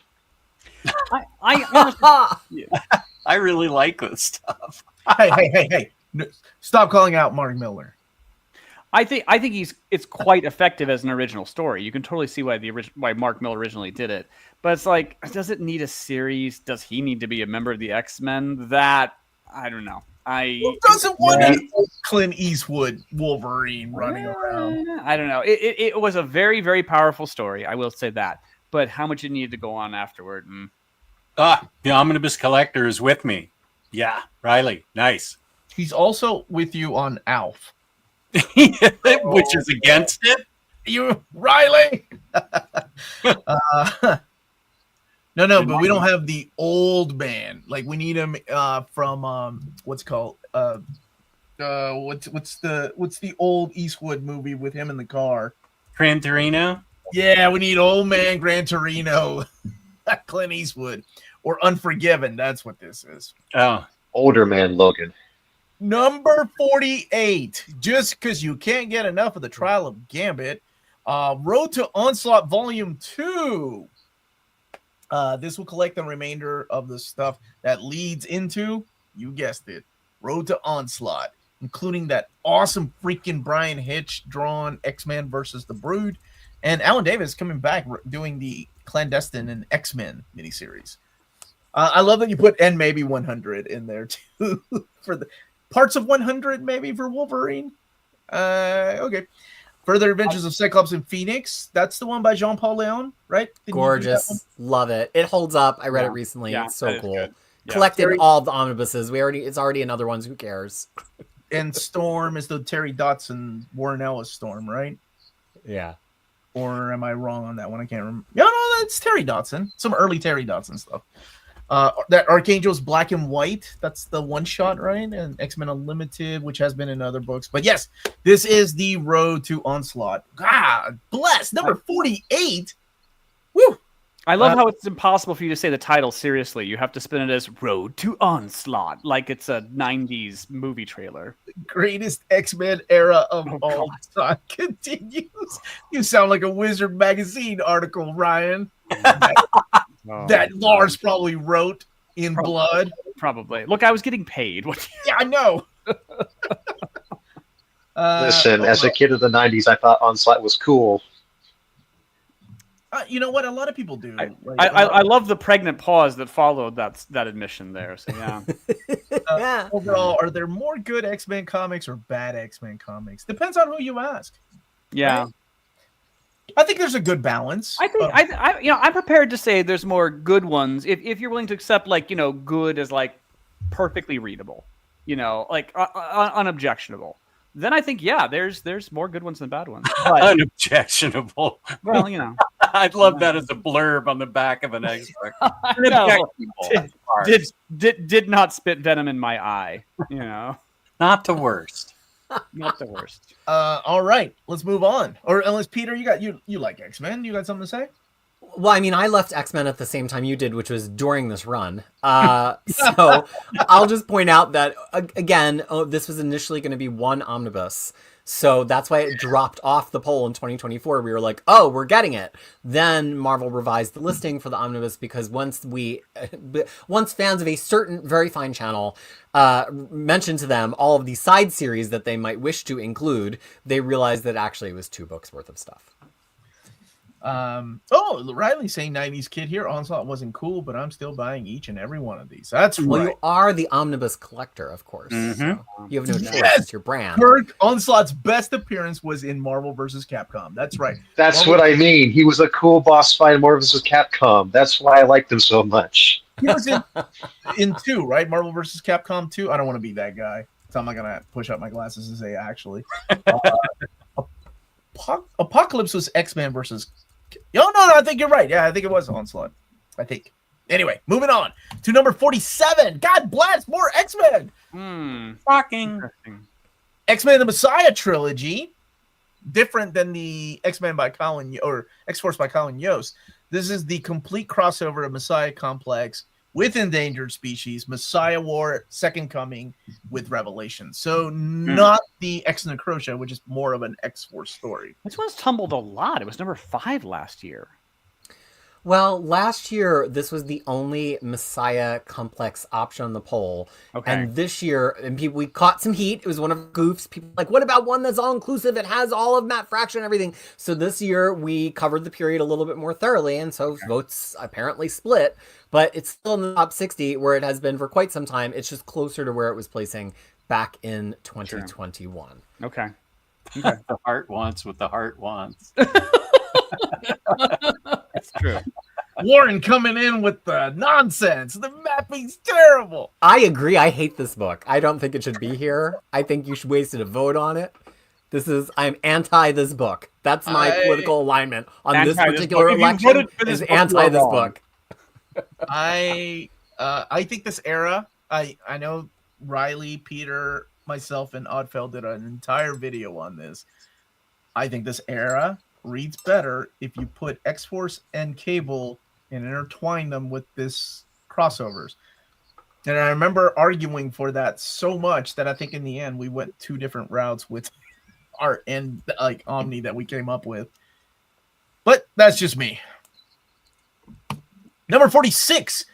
I really like this stuff. Hey. No, stop calling out Mark Miller. I think it's quite effective as an original story. You can totally see why Mark Miller originally did it. But it's like, does it need a series? Does he need to be a member of the X-Men? That, I don't know. Who doesn't want Clint Eastwood Wolverine running around? I don't know. It was a very, very powerful story. I will say that. But how much it needed to go on afterward? The Omnibus Collector is with me. Yeah, Riley. Nice. He's also with you on Alf. Which is against it? You, Riley! No, but we don't have the old man. Like, we need him from what's called what's the old Eastwood movie with him in the car? Gran Torino? Yeah, we need old man Gran Torino. Clint Eastwood. Or Unforgiven, that's what this is. Oh. Older Man Logan. Number 48. Just because you can't get enough of the Trial of Gambit. Road to Onslaught Volume 2. This will collect the remainder of the stuff that leads into, you guessed it, Road to Onslaught, including that awesome freaking Brian Hitch drawn X-Men versus the Brood, and Alan Davis coming back doing the Clandestine and X-Men miniseries. I love that you put N maybe 100 in there too for the parts of 100 maybe for Wolverine. Okay. Further Adventures of Cyclops and Phoenix. That's the one by Jean-Paul Leon, right? Gorgeous. Love it. It holds up. I read it recently. Yeah, it's so cool. Yeah. Collected all the omnibuses. It's already in other ones. Who cares? and Storm is the Terry Dotson, Warren Ellis Storm, right? Yeah. Or am I wrong on that one? I can't remember. No, that's Terry Dotson. Some early Terry Dotson stuff. That Archangel's Black and White. That's the one shot, right? And X-Men Unlimited, which has been in other books. But yes, this is the Road to Onslaught. God bless. Number 48. Woo! I love how it's impossible for you to say the title seriously. You have to spin it as Road to Onslaught, like it's a 90s movie trailer. Greatest X-Men era of all time continues. You sound like a Wizard Magazine article, Ryan. That Lars probably wrote in blood. Probably. Look, I was getting paid. Yeah, I know. Listen, as a kid of the 90s, I thought Onslaught was cool. You know what? A lot of people do. I love the pregnant pause that followed that admission there. So yeah. Overall, are there more good X-Men comics or bad X-Men comics? Depends on who you ask. Yeah. Right? I think there's a good balance. I think I'm prepared to say there's more good ones if you're willing to accept good as like perfectly readable, like unobjectionable. Then I think there's more good ones than bad ones. But, Unobjectionable. Well, I'd love that as a blurb on the back of an X-book. Did not spit venom in my eye. Not the worst. Not the worst. All right, let's move on. Or unless Peter, you like X-Men? You got something to say? Well, I mean, I left X-Men at the same time you did, which was during this run. So I'll just point out that, again, this was initially going to be one omnibus. So that's why it dropped off the poll in 2024. We were like, oh, we're getting it. Then Marvel revised the listing for the omnibus because once fans of a certain very fine channel mentioned to them all of the side series that they might wish to include, they realized that actually it was 2 books worth of stuff. Riley's saying 90s kid here. Onslaught wasn't cool, but I'm still buying each and every one of these. That's right. Well, you are the omnibus collector, of course. Mm-hmm. So you have no choice. Yes! It's your brand. Kirk Onslaught's best appearance was in Marvel vs. Capcom. That's right. That's what I mean. He was a cool boss fight in Marvel vs. Capcom. That's why I liked him so much. He was in 2, right? Marvel vs. Capcom 2. I don't want to be that guy, so I'm not gonna push up my glasses and say actually. Apocalypse was X-Men versus. No, I think you're right. Yeah, I think it was Onslaught. I think. Anyway, moving on to number 47. God bless, more X-Men. Shocking. X-Men the Messiah trilogy, different than the X-Men by Colin or X-Force by Colin Yost. This is the complete crossover of Messiah Complex with Endangered Species, Messiah War, Second Coming with Revelation. So not the X Necrotia, which is more of an X-Force story. This one's tumbled a lot. It was number 5 last year. Well, last year, this was the only Messiah Complex option on the poll. Okay. And this year, we caught some heat. It was one of the goofs. People were like, what about one that's all-inclusive? It has all of Matt Fraction and everything. So this year, we covered the period a little bit more thoroughly, and so votes apparently split. But it's still in the top 60, where it has been for quite some time. It's just closer to where it was placing back in 2021. Sure. Okay. The heart wants what the heart wants. That's true. Warren coming in with the nonsense. The mapping's terrible. I agree. I hate this book. I don't think it should be here. I think you should waste a vote on it. I'm anti this book. That's my political alignment on this particular election. Is anti this book. I think this era. I know Riley, Peter, myself, and Oddfell did an entire video on this. I think this era reads better if you put X-Force and Cable and intertwine them with this crossovers. And I remember arguing for that so much that I think in the end we went 2 different routes with art and like Omni that we came up with. But that's just me. Number 46.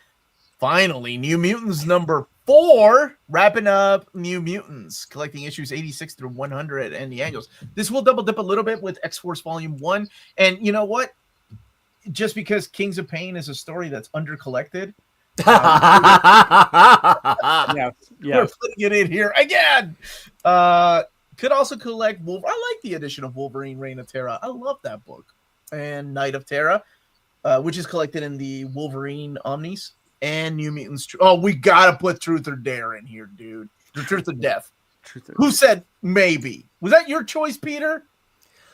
Finally, New Mutants number 4, wrapping up New Mutants, collecting issues 86 through 100 and the angles. This will double dip a little bit with X-Force Volume 1. And you know what? Just because Kings of Pain is a story that's under-collected, we're putting it in here again. Could also collect Wolverine. I like the edition of Wolverine Reign of Terra. I love that book. And Night of Terra, which is collected in the Wolverine Omnis. And New Mutants. Oh, we gotta put Truth or Dare in here, dude. The Truth or Death. Who said maybe? Was that your choice, Peter?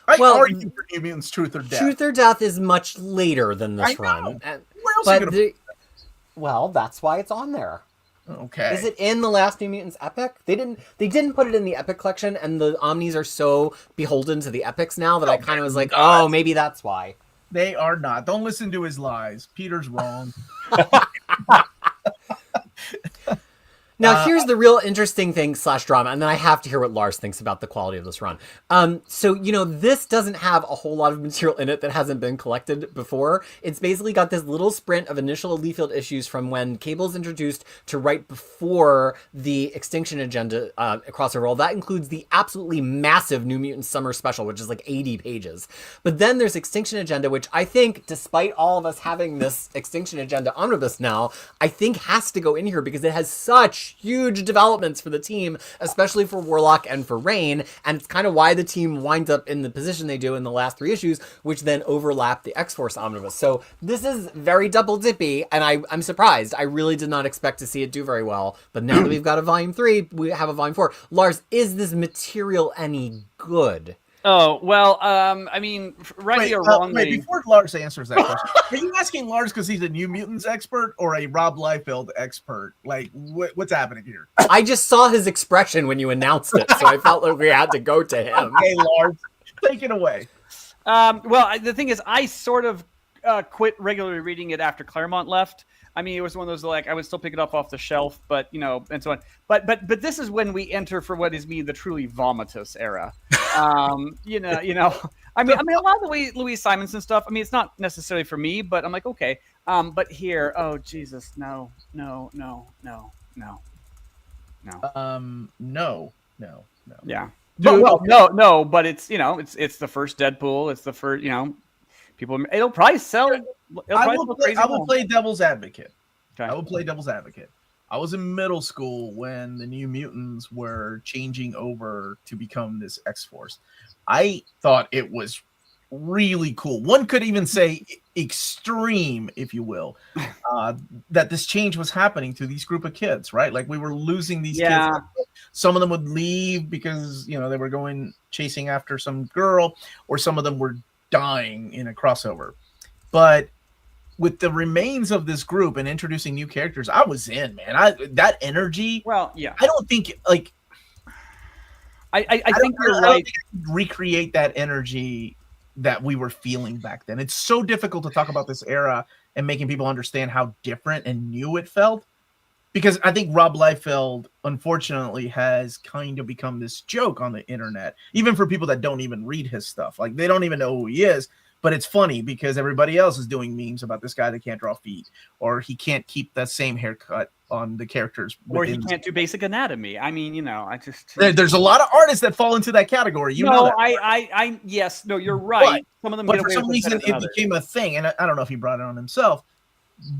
I argue for New Mutants Truth or Death. Truth or Death is much later than this run. Where else are you gonna well, that's why it's on there. Okay. Is it in the last New Mutants epic? They didn't put it in the epic collection, and the Omnis are so beholden to the epics now that I kind of was like, oh, maybe that's why. They are not. Don't listen to his lies. Peter's wrong. Now, here's the real interesting thing / drama, and then I have to hear what Lars thinks about the quality of this run. So, this doesn't have a whole lot of material in it that hasn't been collected before. It's basically got this little sprint of initial Leafield issues from when Cable's introduced to right before the Extinction Agenda crossover. That includes the absolutely massive New Mutants Summer Special, which is like 80 pages. But then there's Extinction Agenda, which I think, despite all of us having this Extinction Agenda omnibus now, I think has to go in here because it has such huge developments for the team, especially for Warlock and for Rain, and it's kind of why the team winds up in the position they do in the last 3 issues, which then overlap the X-Force omnibus. So this is very double dippy, and I'm surprised. I really did not expect to see it do very well, but now that we've got a volume 3, we have a volume 4. Lars, is this material any good? Oh, well, I mean, rightly or wrongly... Wait, before Lars answers that question, are you asking Lars because he's a New Mutants expert or a Rob Liefeld expert? Like, what's happening here? I just saw his expression when you announced it, so I felt like we had to go to him. Okay, Lars, take it away. Well, the thing is, I sort of quit regularly reading it after Claremont left. I mean, it was one of those, like, I would still pick it up off the shelf, but, and so on. But this is when we enter for what is me the truly vomitous era. I mean, a lot of the Louise Simonson stuff, I mean, it's not necessarily for me, but I'm like, okay. But here, oh, Jesus, no. No. Yeah. Dude, But it's, it's the first Deadpool. It's the first, people, it'll probably sell. I will play devil's advocate. Okay. I will play devil's advocate. I was in middle school when the New Mutants were changing over to become this X-Force. I thought it was really cool. One could even say extreme, if you will, that this change was happening to these group of kids, right? Like we were losing these kids. Some of them would leave because, they were going chasing after some girl, or some of them were dying in a crossover. But with the remains of this group and introducing new characters, I was in, man. That energy. Well, yeah. I don't think like. I think you're right. I don't think I could recreate that energy that we were feeling back then. It's so difficult to talk about this era and making people understand how different and new it felt, because I think Rob Liefeld, unfortunately, has kind of become this joke on the internet, even for people that don't even read his stuff. Like they don't even know who he is. But it's funny because everybody else is doing memes about this guy that can't draw feet, or he can't keep that same haircut on the characters, or he can't do basic anatomy. I mean, I just there's a lot of artists that fall into that category. Yes, no, you're right. But, some of them, but for some reason, it became a thing, and I don't know if he brought it on himself,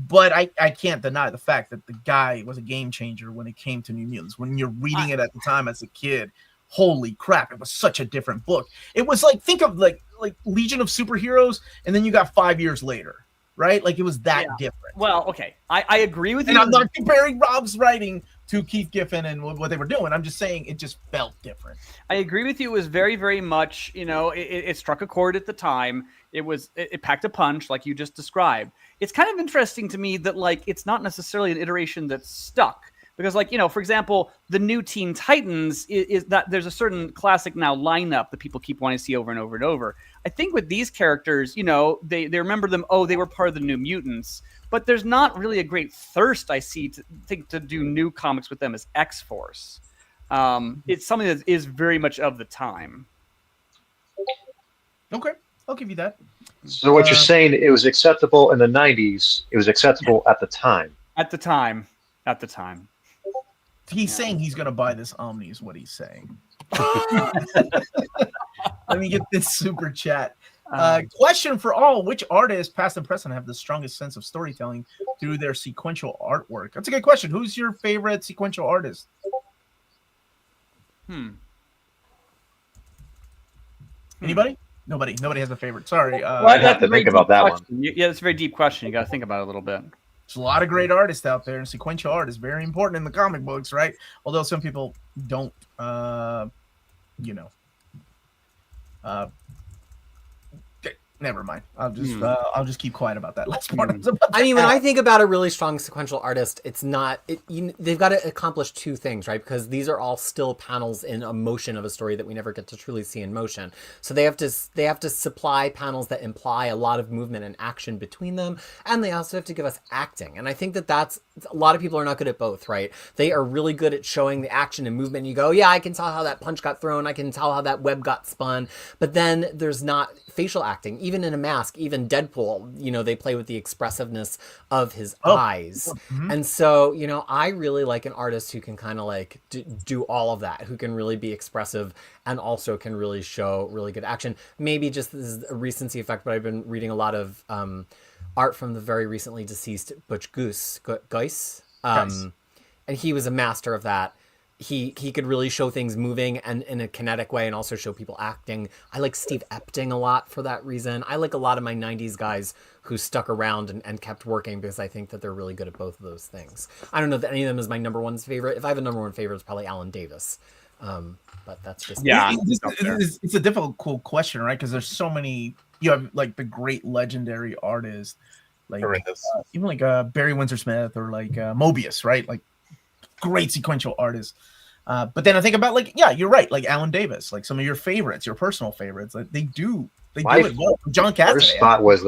but I can't deny the fact that the guy was a game changer when it came to New Mutants. When you're reading it at the time as a kid, holy crap, it was such a different book. It was like, think of like Legion of Superheroes, and then you got 5 years later, right? Like it was that different. Well, okay, I agree with you. And I'm not comparing Rob's writing to Keith Giffen and what they were doing. I'm just saying it just felt different. I agree with you. It was very, very much, it struck a chord at the time. It packed a punch, like you just described. It's kind of interesting to me that, like, it's not necessarily an iteration that's stuck. Because, like, for example, the new Teen Titans is that there's a certain classic now lineup that people keep wanting to see over and over and over. I think with these characters, they remember them. Oh, they were part of the New Mutants, but there's not really a great thirst I see to do new comics with them as X-Force. It's something that is very much of the time. Okay, I'll give you that. So what you're saying, it was acceptable in the 90s. It was acceptable at the time. At the time. He's saying he's going to buy this Omni is what he's saying. Let me get this super chat. Question for all. Which artists, past and present, have the strongest sense of storytelling through their sequential artwork? That's a good question. Who's your favorite sequential artist? Anybody? Nobody has a favorite. Sorry. I'd have to think about that one. Yeah, it's a very deep question. You got to think about it a little bit. There's a lot of great artists out there, and sequential art is very important in the comic books, right? Although some people don't, never mind. I'll just keep quiet about that last part. I mean, when I think about a really strong sequential artist, it's not. They've got to accomplish two things, right? Because these are all still panels in a motion of a story that we never get to truly see in motion. So they have to supply panels that imply a lot of movement and action between them, and they also have to give us acting. And I think that's a lot of people are not good at both, right? They are really good at showing the action and movement. You go, yeah, I can tell how that punch got thrown. I can tell how that web got spun. But then there's not facial acting. Even in a mask, even Deadpool, they play with the expressiveness of his eyes. Mm-hmm. And so, I really like an artist who can kind of like do all of that, who can really be expressive and also can really show really good action. Maybe just this is a recency effect, but I've been reading a lot of art from the very recently deceased Butch Guice. And he was a master of that. He could really show things moving and in a kinetic way and also show people acting. I like Steve Epting a lot for that reason. I like a lot of my 90s guys who stuck around and kept working because I think that they're really good at both of those things. I don't know that any of them is my number one favorite. If I have a number one favorite, it's probably Alan Davis. But that's just... Yeah. It's a difficult question, right? Because there's so many... You have like the great legendary artists, like even like Barry Windsor-Smith or like Mobius, right? Like great sequential artists. But then I think about like, yeah, you're right. Like Alan Davis, like some of your favorites, your personal favorites, like they do it well. John Cassidy. First thought was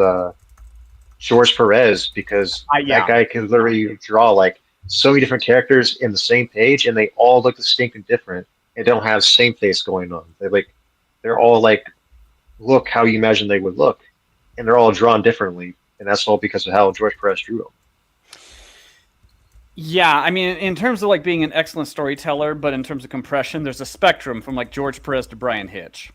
George Perez because that guy can literally draw like so many different characters in the same page, and they all look distinctly different and don't have same face going on. They're all like look how you imagine they would look, and they're all drawn differently, and that's all because of how George Perez drew them. Yeah, I mean, in terms of like being an excellent storyteller, but in terms of compression, there's a spectrum from like George Perez to Brian Hitch.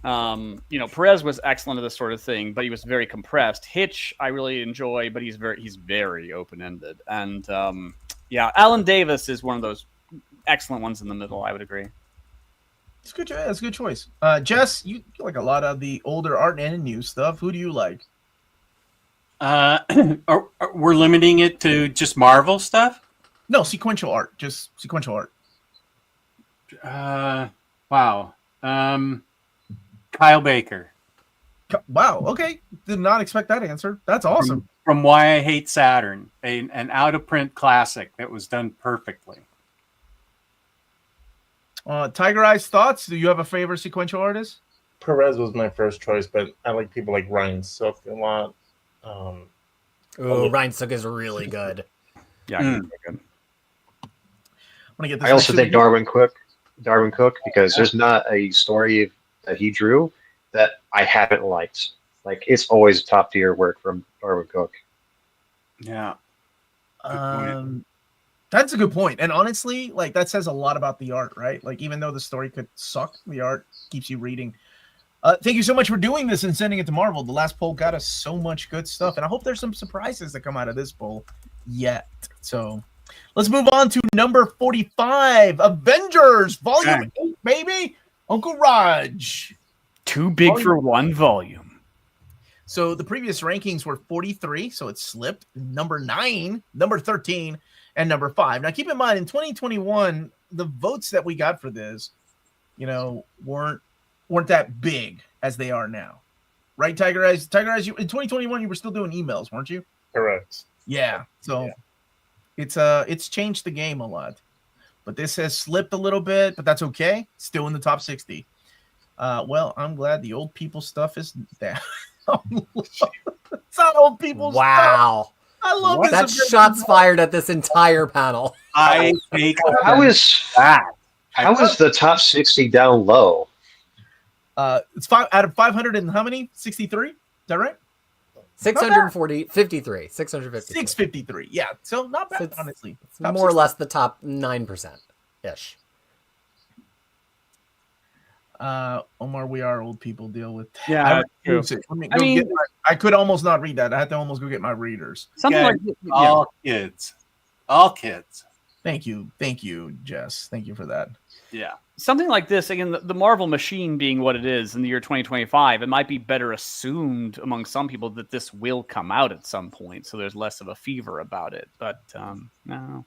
Perez was excellent at this sort of thing, but he was very compressed. Hitch, I really enjoy, but he's very open-ended. And Alan Davis is one of those excellent ones in the middle. I would agree. It's good. That's a good choice. Jess, you like a lot of the older art and new stuff. Who do you like? We're limiting it to just Marvel stuff? No, sequential art. Just sequential art. Wow. Kyle Baker. Wow. Okay. Did not expect that answer. That's awesome. From Why I Hate Saturn, an out-of-print classic that was done perfectly. Tigereyes, thoughts? Do you have a favorite sequential artist? Perez was my first choice, but I like people like Ryan Sook a lot. Ryan Sook is really good. Yeah, good. I also think Darwin Cook, because there's not a story that he drew that I haven't liked. Like it's always top tier work from Darwin Cook. Yeah. That's a good point. And honestly, like that says a lot about the art, right? Like even though the story could suck, the art keeps you reading. Thank you so much for doing this and sending it to Marvel. The last poll got us so much good stuff, and I hope there's some surprises that come out of this poll yet. So let's move on to number 45, Avengers Volume 8, baby. Uncle Raj. Too big for one volume. So the previous rankings were 43, so it slipped. Number 9, number 13, and number 5. Now keep in mind, in 2021, the votes that we got for this, weren't that big as they are now, right? Tigereyes, you in 2021 you were still doing emails, weren't you? Correct. Yeah. So it's changed the game a lot, but this has slipped a little bit, but that's okay. Still in the top 60. Well, I'm glad the old people stuff is down. It's not old people stuff. Wow. I love this. That's shots fired at this entire panel. I take How is the top 60 down low? It's 5 out of 500 and how many? 63? Is that right? 653. 653. Yeah. So not bad, honestly. It's more or less the top 9% ish. Omar, we are old people. Deal with. Yeah. I could almost not read that. I had to almost go get my readers. Something like all kids. Thank you, Jess. Thank you for that. Yeah. Something like this, again, the Marvel machine being what it is in the year 2025, it might be better assumed among some people that this will come out at some point, so there's less of a fever about it. But no.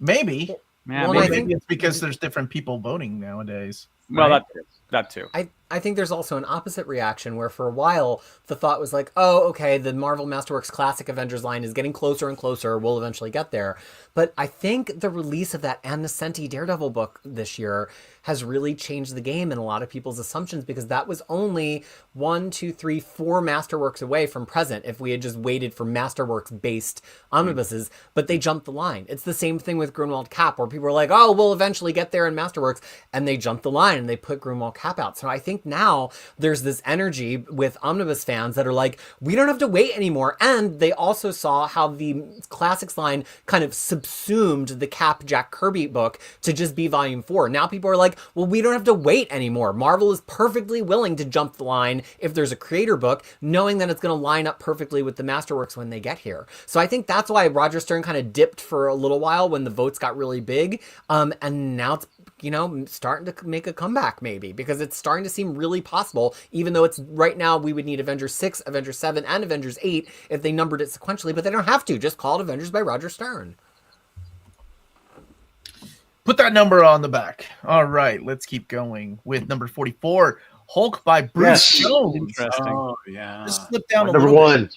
Maybe. Yeah, Well, I Maybe think- it's because there's different people voting nowadays. well, right? that too. I think there's also an opposite reaction where for a while the thought was like, oh, okay, the Marvel Masterworks Classic Avengers line is getting closer and closer. We'll eventually get there. But I think the release of that Ann Nocenti Daredevil book this year has really changed the game in a lot of people's assumptions, because that was only 4 Masterworks away from present if we had just waited for Masterworks-based omnibuses, but they jumped the line. It's the same thing with Grunwald Cap, where people were like, oh, we'll eventually get there in Masterworks, and they jumped the line and they put Grunwald Cap out. So I think now there's this energy with omnibus fans that are like, we don't have to wait anymore. And they also saw how the Classics line kind of subsumed the Cap Jack Kirby book to just be volume 4. Now people are like, well, we don't have to wait anymore. Marvel is perfectly willing to jump the line if there's a creator book, knowing that it's going to line up perfectly with the Masterworks when they get here. So I think that's why Roger Stern kind of dipped for a little while when the votes got really big. And now it's, starting to make a comeback maybe, because it's starting to seem really possible, even though it's right now we would need Avengers 6, Avengers 7, and Avengers 8 if they numbered it sequentially, but they don't have to. Just call it Avengers by Roger Stern. Put that number on the back. All right, let's keep going with number 44, Hulk by Bruce Yes. Jones. Interesting. Oh, yeah. This slipped down a Number little one.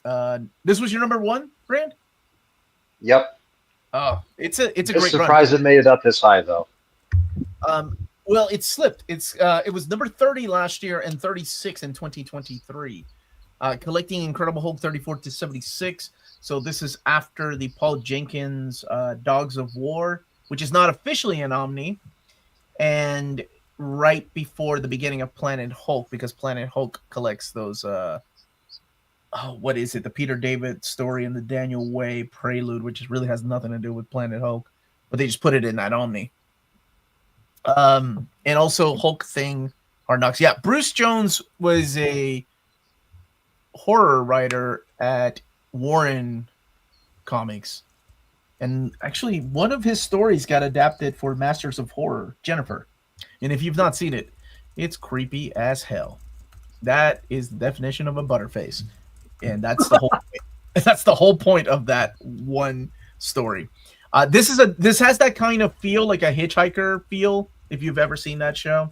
bit. This was your number 1, Brand? Yep. Oh, it's a Just great run. surprised it made it up this high, though. Well, it slipped. It was number 30 last year and 36 in 2023. Collecting Incredible Hulk 34 to 76. So this is after the Paul Jenkins Dogs of War, which is not officially an Omni, and right before the beginning of Planet Hulk, because Planet Hulk collects those. What is it? The Peter David story and the Daniel Way prelude, which really has nothing to do with Planet Hulk, but they just put it in that Omni. And also Hulk Thing Hard Knocks. Yeah, Bruce Jones was a horror writer at Warren Comics. And actually, one of his stories got adapted for Masters of Horror, Jennifer. And if you've not seen it, it's creepy as hell. That is the definition of a butterface. And that's the whole that's the whole point of that one story. This has that kind of feel, like a Hitchhiker feel, if you've ever seen that show.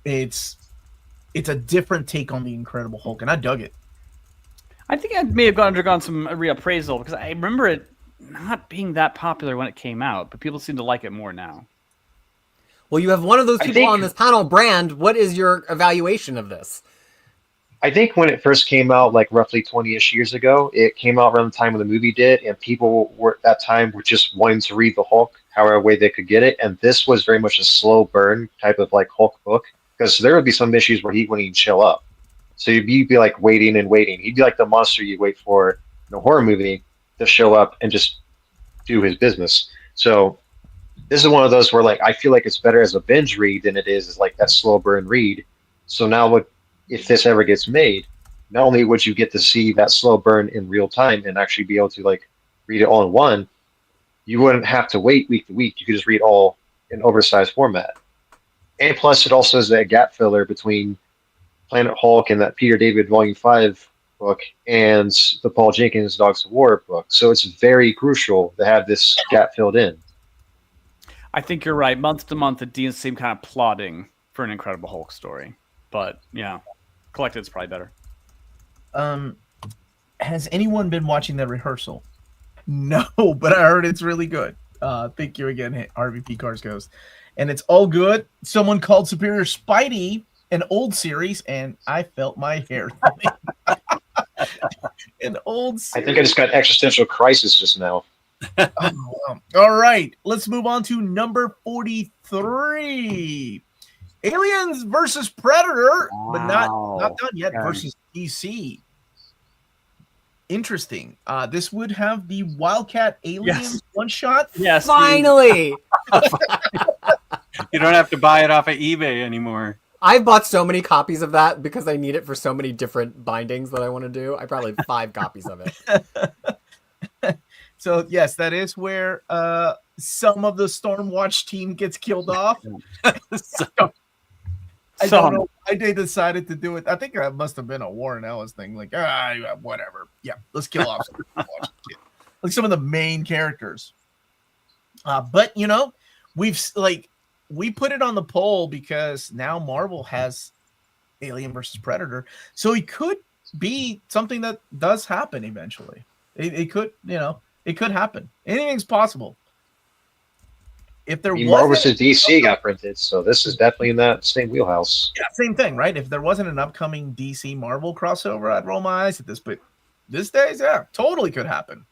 It's a different take on the Incredible Hulk, and I dug it. I think I may have undergone some reappraisal, because I remember it not being that popular when it came out, but people seem to like it more now. Well, you have one of those people on this panel, Brand. What is your evaluation of this? I think when it first came out, like roughly 20-ish years ago, it came out around the time when the movie did, and people were at that time were just wanting to read the Hulk however way they could get it, and this was very much a slow burn type of like Hulk book, because there would be some issues where he wouldn't even show up. So you'd be like waiting and waiting. He'd be like the monster you wait for in a horror movie to show up and just do his business. So this is one of those where like I feel like it's better as a binge read than it is like that slow burn read. So now if this ever gets made, not only would you get to see that slow burn in real time and actually be able to like read it all in one, you wouldn't have to wait week to week. You could just read all in oversized format. And plus it also is a gap filler between Planet Hulk and that Peter David Volume 5 book and the Paul Jenkins Dogs of War book. So it's very crucial to have this gap filled in. I think you're right. Month to month, it does seem kind of plodding for an Incredible Hulk story. But, yeah, collected is probably better. Has anyone been watching the rehearsal? No, but I heard it's really good. Thank you again, RVP Cars Ghost. And it's all good. Someone called Superior Spidey an old series, and I felt my hair. An old series. I think I just got existential crisis just now. Oh, wow. All right, let's move on to number 43. Aliens versus Predator, but not done yet, versus DC. Interesting. This would have the Wildcat Aliens one shot. Yes. Finally! You don't have to buy it off of eBay anymore. I've bought so many copies of that because I need it for so many different bindings that I want to do. I probably have 5 copies of it. So yes, that is where some of the Stormwatch team gets killed off. I don't know why they decided to do it. I think that must have been a Warren Ellis thing. Like, whatever. Yeah, let's kill off some like some of the main characters. But you know, we put it on the poll because now Marvel has Alien versus Predator, so it could be something that does happen eventually. It could, you know, it could happen. Anything's possible. If there was Marvel vs. DC got printed, so this is definitely in that same wheelhouse. Yeah, same thing, right? If there wasn't an upcoming DC Marvel crossover, I'd roll my eyes at this. But these days, yeah, totally could happen.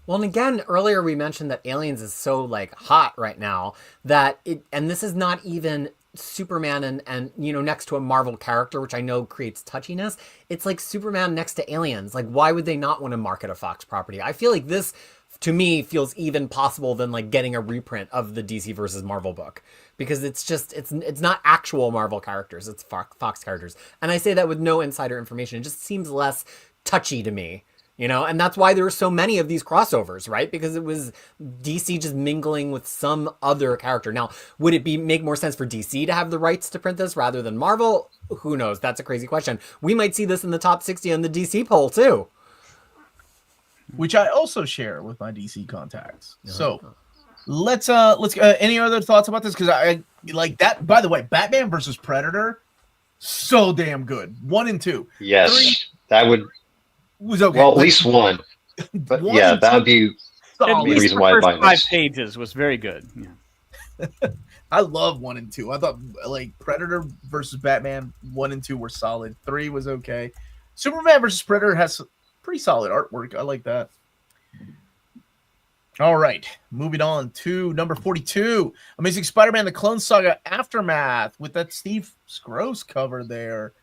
Well, and again, earlier we mentioned that Aliens is so like hot right now that it, and this is not even Superman and you know, next to a Marvel character, which I know creates touchiness. It's like Superman next to Aliens. Like, why would they not want to market a Fox property? I feel like this, to me, feels even possible than like getting a reprint of the DC versus Marvel book, because it's just it's not actual Marvel characters, it's Fox characters, and I say that with no insider information. It just seems less touchy to me, you know, and that's why there were so many of these crossovers, right? Because it was DC just mingling with some other character. Now, would it make more sense for DC to have the rights to print this rather than Marvel? Who knows? That's a crazy question. We might see this in the top 60 on the DC poll too, which I also share with my DC contacts. So let's any other thoughts about this? Because I like that. By the way, Batman versus Predator, so damn good. 1 and 2. Yes, 3 that was okay. Well, at least 1. But yeah, that would be At least reason the why I first buy 5 this. pages was very good. Yeah. I love 1 and 2. I thought like Predator versus Batman 1 and 2 were solid. 3 was okay. Superman versus Predator has pretty solid artwork. I like that. All right, moving on to number 42, Amazing Spider-Man: The Clone Saga Aftermath, with that Steve Skroce cover there.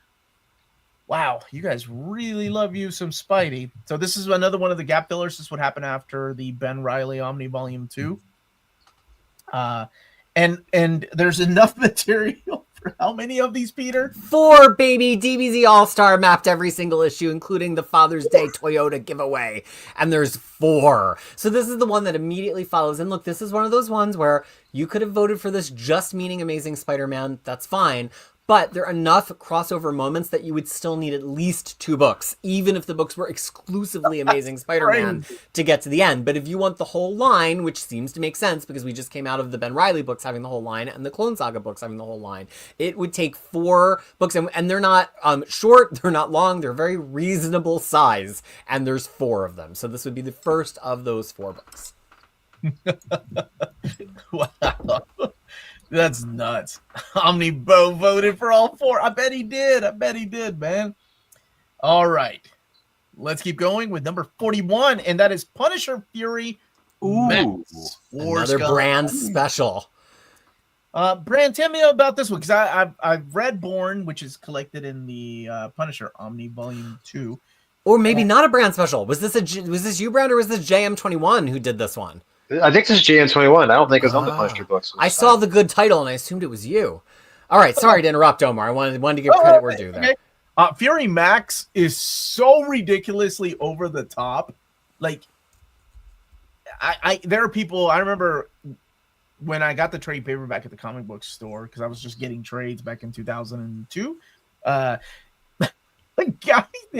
Wow, you guys really love you some Spidey. So this is another one of the gap fillers. This is what happened after the Ben Reilly Omni Volume 2. And there's enough material for how many of these, Peter? 4, baby. DBZ All-Star mapped every single issue, including the Father's Day Toyota giveaway. And there's 4. So this is the one that immediately follows. And look, this is one of those ones where you could have voted for this just meaning Amazing Spider-Man. That's fine. But there are enough crossover moments that you would still need at least 2 books, even if the books were exclusively Amazing Spider-Man to get to the end. But if you want the whole line, which seems to make sense because we just came out of the Ben Reilly books having the whole line and the Clone Saga books having the whole line, it would take 4 books. And they're not short, they're not long, they're very reasonable size. And there's 4 of them. So this would be the first of those 4 books. Wow. That's nuts. Omnibo voted for all 4. I bet he did, man. All right. Let's keep going with number 41, and that is Punisher Fury. Max Another brand special. Brand, tell me about this one, because I've read Born, which is collected in the Punisher Omni Volume 2. Or maybe not a brand special. Was this you, Brand, or was this JM21 who did this one? I think this is JM21. I don't think it's on the Punisher books. I saw the good title and I assumed it was you. All right, sorry to interrupt, Omar. I wanted to give credit where due there. Okay. Fury Max is so ridiculously over the top. Like, there are people. I remember when I got the trade paperback at the comic book store, because I was just getting trades back in 2002. The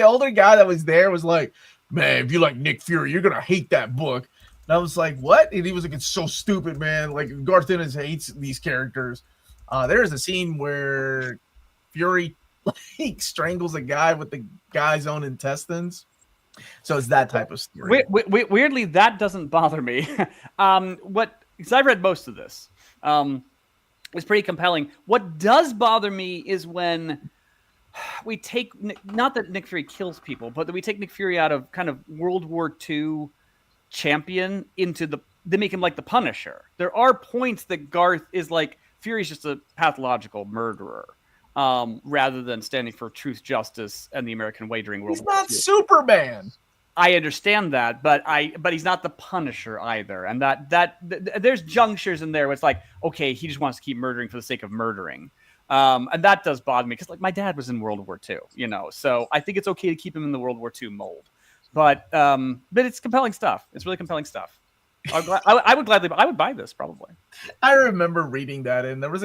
older guy that was there was like, "Man, if you like Nick Fury, you're gonna hate that book." And I was like, what? And he was like, it's so stupid, man. Like, Garth Ennis hates these characters. There's a scene where Fury like strangles a guy with the guy's own intestines. So it's that type of story. Weirdly, that doesn't bother me. Because I've read most of this. It's pretty compelling. What does bother me is when we take, not that Nick Fury kills people, but that we take Nick Fury out of kind of World War II champion into they make him like the Punisher. There are points that Garth is like, Fury's just a pathological murderer, rather than standing for truth, justice, and the American wagering world. He's not Superman. I understand that, but he's not the Punisher either. And that there's junctures in there where it's like, okay, he just wants to keep murdering for the sake of murdering. And that does bother me because, like, my dad was in World War II, you know, so I think it's okay to keep him in the World War II mold. But it's compelling stuff. It's really compelling stuff. I would buy this probably. I remember reading that, and I was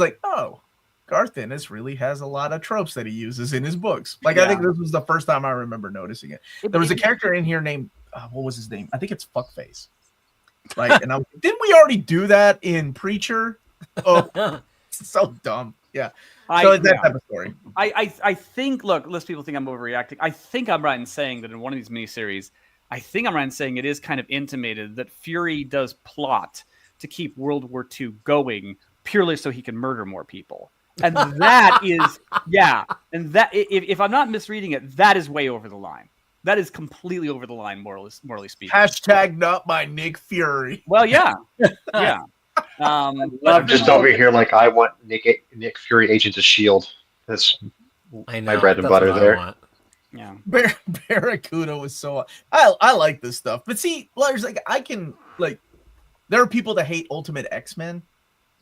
like, oh, Garth Ennis really has a lot of tropes that he uses in his books. Like, I think this was the first time I remember noticing it. There was a character in here named, what was his name? I think it's Fuckface. Like, and didn't we already do that in Preacher? Oh, so dumb. Yeah. So it's that type of story. I think, look, lest people think I'm overreacting, I think I'm right in saying that in one of these miniseries, I think I'm right in saying it is kind of intimated that Fury does plot to keep World War II going purely so he can murder more people. And that is, and that, if I'm not misreading it, that is way over the line. That is completely over the line, morally speaking. Hashtag not by Nick Fury. Well, yeah. I'm just over here like I want Nick Fury, Agents of S.H.I.E.L.D. That's my bread and butter there. Yeah. Barracuda was so... I like this stuff. But see, Lars, like, I can... Like, there are people that hate Ultimate X-Men.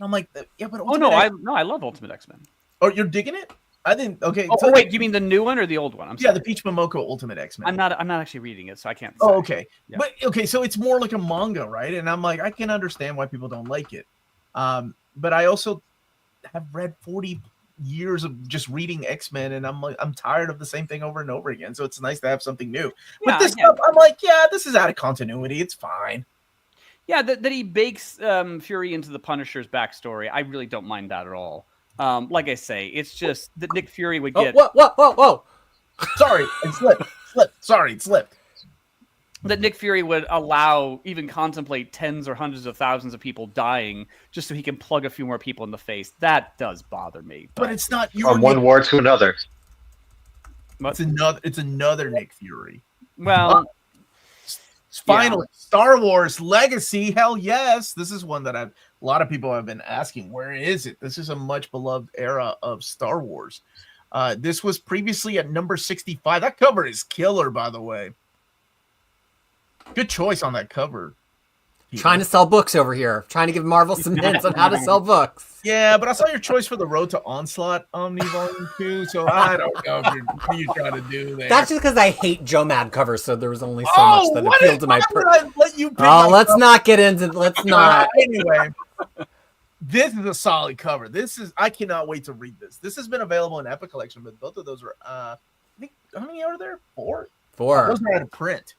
I'm like, yeah, but I love Ultimate X-Men. Oh, you're digging it? I didn't. Okay. Oh, wait, you mean the new one or the old one? I'm sorry. Yeah, the Peach Momoko Ultimate X-Men. I'm not actually reading it, so I can't say. Oh, okay. Yeah. But okay, so it's more like a manga, right? And I'm like, I can understand why people don't like it. But I also have read 40 years of just reading X-Men, and I'm like, I'm tired of the same thing over and over again. So it's nice to have something new. But this stuff, I'm like, yeah, this is out of continuity. It's fine. Yeah, that he bakes Fury into the Punisher's backstory. I really don't mind that at all. Like I say, it's just that Nick Fury would get... Whoa. Sorry, it slipped. Sorry, it slipped. That Nick Fury would even contemplate tens or hundreds of thousands of people dying just so he can plug a few more people in the face. That does bother me. But it's not your from one war to another. It's another Nick Fury. Well... Finally, Star Wars Legacy. Hell yes. This is one that a lot of people have been asking. Where is it? This is a much beloved era of Star Wars. This was previously at number 65. That cover is killer, by the way. Good choice on that cover. Trying to sell books over here. Trying to give Marvel some hints on how to sell books. Yeah, but I saw your choice for the Road to Onslaught Omni Volume 2, so I don't know what you're trying to do there. That's just because I hate Joe Mad covers, so there was only so much that appealed to my let's not get into... Let's not. Anyway, this is a solid cover. I cannot wait to read this. This has been available in Epic Collection, but both of those are, I think, how many are there? Four. Those are out of print.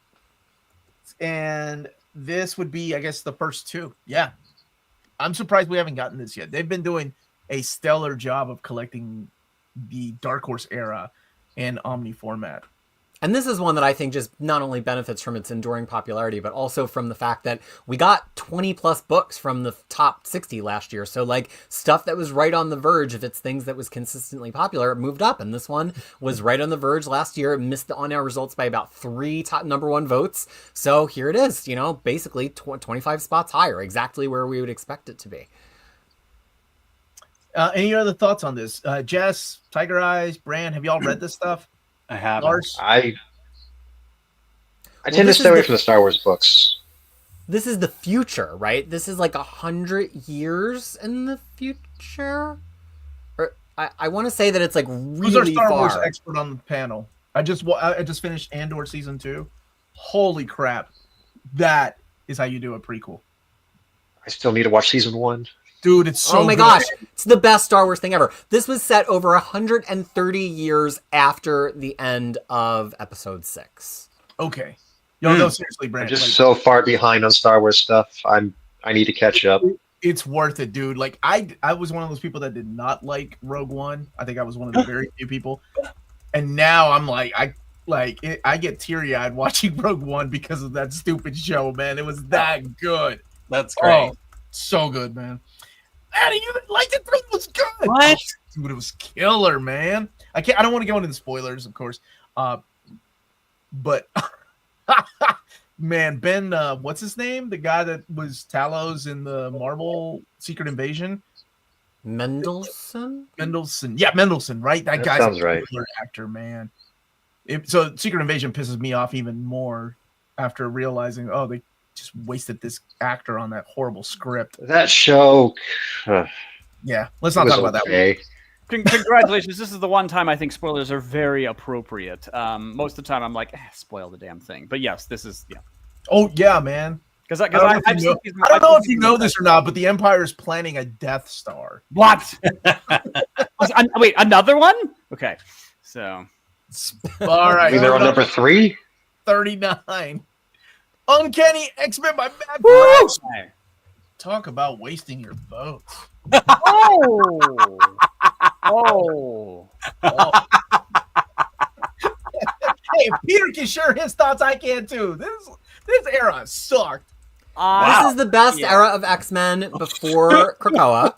And... this would be, I guess, the first two. Yeah. I'm surprised we haven't gotten this yet. They've been doing a stellar job of collecting the Dark Horse era in Omni format. And this is one that I think just not only benefits from its enduring popularity, but also from the fact that we got 20 plus books from the top 60 last year. So like stuff that was right on the verge of its things that was consistently popular moved up. And this one was right on the verge last year. It missed the on-air results by about 3 top number 1 votes. So here it is, basically 25 spots higher, exactly where we would expect it to be. Any other thoughts on this? Jess, Tigereyes, Brand, have y'all read this stuff? I have. Lars? I tend to stay away from the Star Wars books. This is the future, right? This is like 100 years in the future? Or I want to say that it's like really Who's our Star far. Wars expert on the panel? I just finished Andor Season 2. Holy crap. That is how you do a prequel. I still need to watch Season 1. Dude, it's so oh my good. gosh, it's the best Star Wars thing ever. This was set over 130 years after the end of Episode 6. Okay. No, seriously, I'm Brand. just so far behind on Star Wars stuff. I need to catch up. It's worth it, dude. Like I was one of those people that did not like Rogue One. I think I was one of the very few people. And now I'm like, I get teary-eyed watching Rogue One because of that stupid show, man. It was that good. That's great. Oh, so good, man. Maddie, you liked it? It was good. What? Dude, it was killer, man. I don't want to go into the spoilers, of course. But man, Ben, what's his name? The guy that was Talos in the Marvel Secret Invasion? Mendelsohn? Yeah, Mendelsohn, right? That guy's sounds a right. killer actor, man. So Secret Invasion pisses me off even more after realizing, they just wasted this actor on that horrible script. That show... yeah, let's not talk about that one. Congratulations. This is the one time I think spoilers are very appropriate. Most of the time I'm like, spoil the damn thing. But yes, this is, yeah. Oh, yeah, man. Because I don't know if you know this or not, but the Empire is planning a Death Star. What? Wait, another one? Okay, so. All right. They're on number 3? 39. Uncanny X-Men by Matt Woo! Fraction. Talk about wasting your votes. Oh. Hey, if Peter can share his thoughts, I can too. This era sucked. This is the best era of X-Men before Krakoa.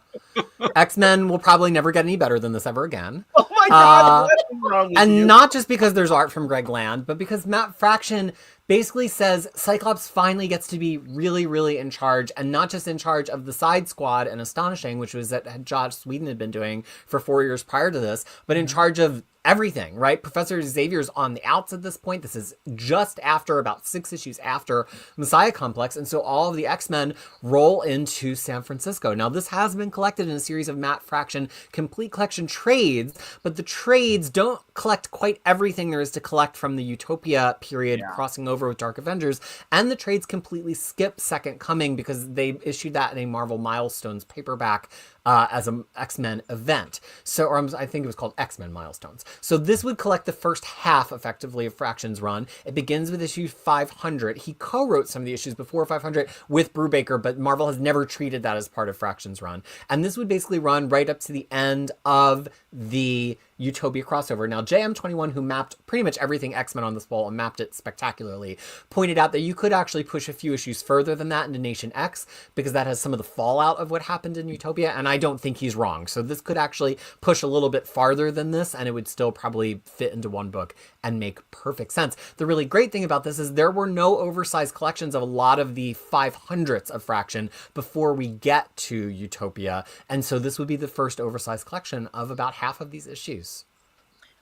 X-Men will probably never get any better than this ever again. Oh my god, what's wrong with you? Not just because there's art from Greg Land, but because Matt Fraction basically says Cyclops finally gets to be really, really in charge, and not just in charge of the side squad and Astonishing, which was that Joss Whedon had been doing for 4 years prior to this, but in charge of everything, right? Professor Xavier's on the outs at this point. This is just after, about 6 issues after Messiah Complex, and so all of the X-Men roll into San Francisco. Now, this has been collected in a series of Matt Fraction complete collection trades, but the trades don't collect quite everything there is to collect from the Utopia period crossing over with Dark Avengers, and the trades completely skip Second Coming because they issued that in a Marvel Milestones paperback as an X-Men event. So, or I think it was called X-Men Milestones. So this would collect the first half, effectively, of Fraction's run. It begins with issue 500. He co-wrote some of the issues before 500 with Brubaker, but Marvel has never treated that as part of Fraction's run. And this would basically run right up to the end of the Utopia crossover. Now, JM21, who mapped pretty much everything X-Men on this wall and mapped it spectacularly, pointed out that you could actually push a few issues further than that into Nation X, because that has some of the fallout of what happened in Utopia, and I don't think he's wrong. So this could actually push a little bit farther than this, and it would still probably fit into one book and make perfect sense. The really great thing about this is there were no oversized collections of a lot of the 500s of Fraction before we get to Utopia, and so this would be the first oversized collection of about half of these issues.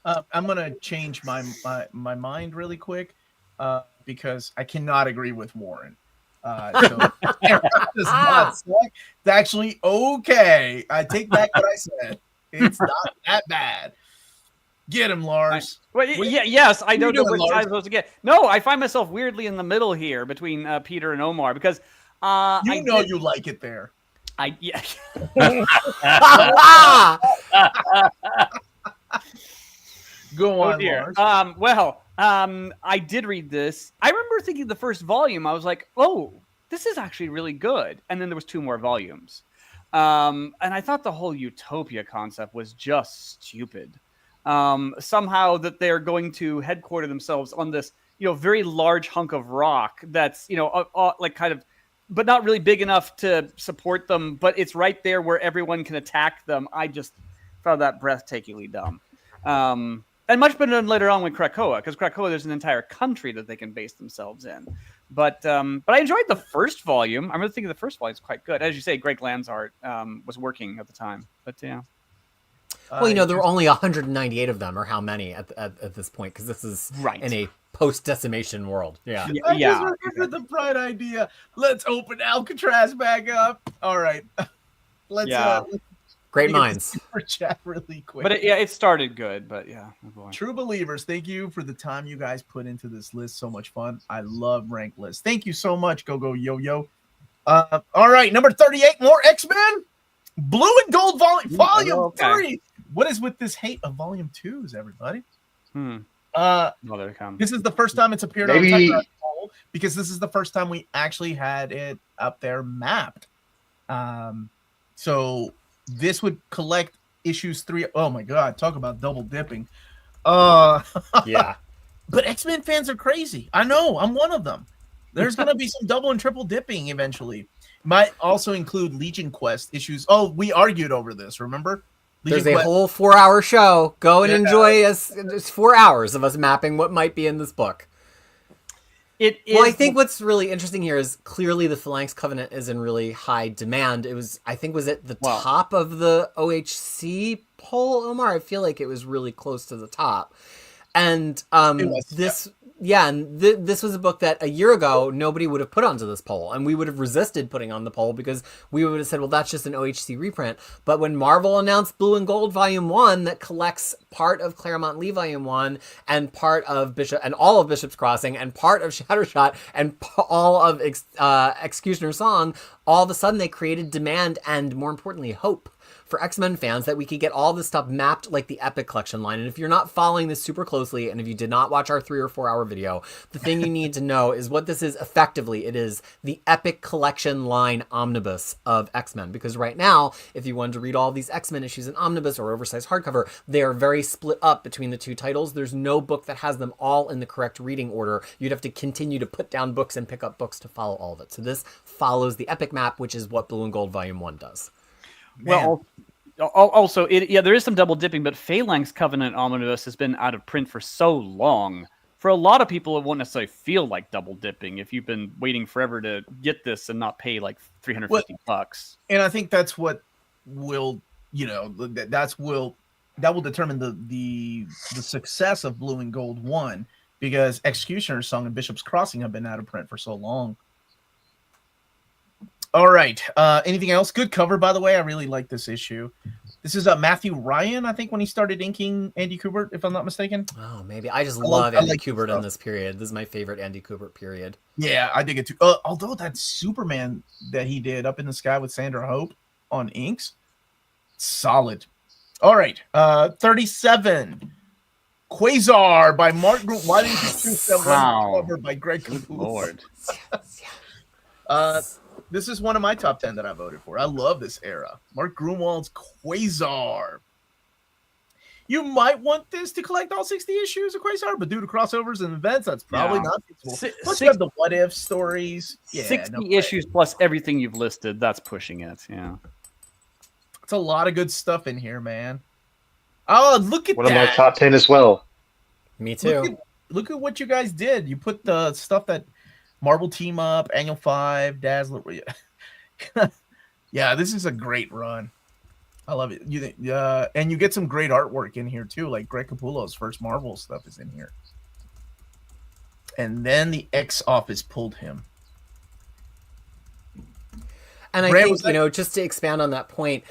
I'm gonna change my mind really quick because I cannot agree with Warren. So does not suck. It's actually okay. I take back what I said. It's not that bad. Get him, Lars. Yes, I don't know doing, which side Lars? I'm supposed to get. No, I find myself weirdly in the middle here between Peter and Omar because you like it there. Go on, Lars. I did read this. I remember thinking the first volume, I was like, oh, this is actually really good. And then there was 2 more volumes. And I thought the whole Utopia concept was just stupid. Somehow that they're going to headquarter themselves on this, very large hunk of rock that's, like kind of, but not really big enough to support them, but it's right there where everyone can attack them. I just found that breathtakingly dumb. And much better than later on with Krakoa, because Krakoa, there's an entire country that they can base themselves in. But I enjoyed the first volume. I remember thinking the first volume is quite good. As you say, Greg Land's art was working at the time. But yeah. Well, there were only 198 of them, or how many at this point, because this is in a post-decimation world. Yeah. I just remembered the bright idea. Let's open Alcatraz back up. All right. Let's Great minds. Super chat really quick. But it started good, but yeah. Oh boy. True believers, thank you for the time you guys put into this list. So much fun. I love ranked lists. Thank you so much. Go yo yo. All right, number 38. More X-Men. Blue and Gold volume 3. What is with this hate of volume 2s, everybody? This is the first time it's appeared on Tigereyes because this is the first time we actually had it up there mapped. So this would collect issues 3. Oh my god, talk about double dipping. Yeah. But X-Men fans are crazy. I know, I'm one of them. There's gonna be some double and triple dipping eventually. Might also include Legion Quest issues. Oh, we argued over this, remember? There's a whole 4-hour show. Go and enjoy us. It's 4 hours of us mapping what might be in this book. Well, I think what's really interesting here is clearly the Phalanx Covenant is in really high demand. It was, I think, was at the top of the OHC poll, Omar? I feel like it was really close to the top. And Yeah, and this was a book that a year ago nobody would have put onto this poll, and we would have resisted putting on the poll because we would have said, well, that's just an OHC reprint. But when Marvel announced Blue and Gold Volume 1 that collects part of Claremont Lee Volume 1 and part of all of Bishop's Crossing and part of Shattershot and all of Executioner's Song, all of a sudden they created demand and, more importantly, hope for X-Men fans that we could get all this stuff mapped like the Epic Collection line. And if you're not following this super closely, and if you did not watch our 3 or 4 hour video, the thing you need to know is what this is effectively. It is the Epic Collection line omnibus of X-Men. Because right now, if you wanted to read all these X-Men issues in omnibus or oversized hardcover, they are very split up between the 2 titles. There's no book that has them all in the correct reading order. You'd have to continue to put down books and pick up books to follow all of it. So this follows the Epic map, which is what Blue and Gold Volume 1 does. Well, also, there is some double dipping, but Phalanx Covenant Omnibus has been out of print for so long. For a lot of people, it won't necessarily feel like double dipping if you've been waiting forever to get this and not pay like $350. And I think that's what will, that will determine the success of Blue and Gold 1, because Executioner's Song and Bishop's Crossing have been out of print for so long. All right. Anything else? Good cover, by the way. I really like this issue. This is Matthew Ryan, I think, when he started inking Andy Kubert, if I'm not mistaken. Oh, maybe. I love Andy Kubert in this period. This is my favorite Andy Kubert period. Yeah, I dig it too. Although that Superman that he did Up in the Sky with Sandra Hope on inks, solid. All right. 37. Quasar by Mark Group. Why didn't you choose that one cover by Greg Capullo? Lord. This is one of my top 10 that I voted for. I love this era. Mark Grunwald's Quasar. You might want this to collect all 60 issues of Quasar, but due to crossovers and events, that's probably not feasible. Plus, you have the what if stories. Yeah, 60 issues plus everything you've listed. That's pushing it. Yeah. It's a lot of good stuff in here, man. Oh, look at one that. of my top 10 as well. Me too. Look at what you guys did. You put the stuff that Marvel Team Up, Annual 5, Dazzler. Yeah, this is a great run. I love it. And you get some great artwork in here too, like Greg Capullo's first Marvel stuff is in here. And then the X Office pulled him. And I think, just to expand on that point,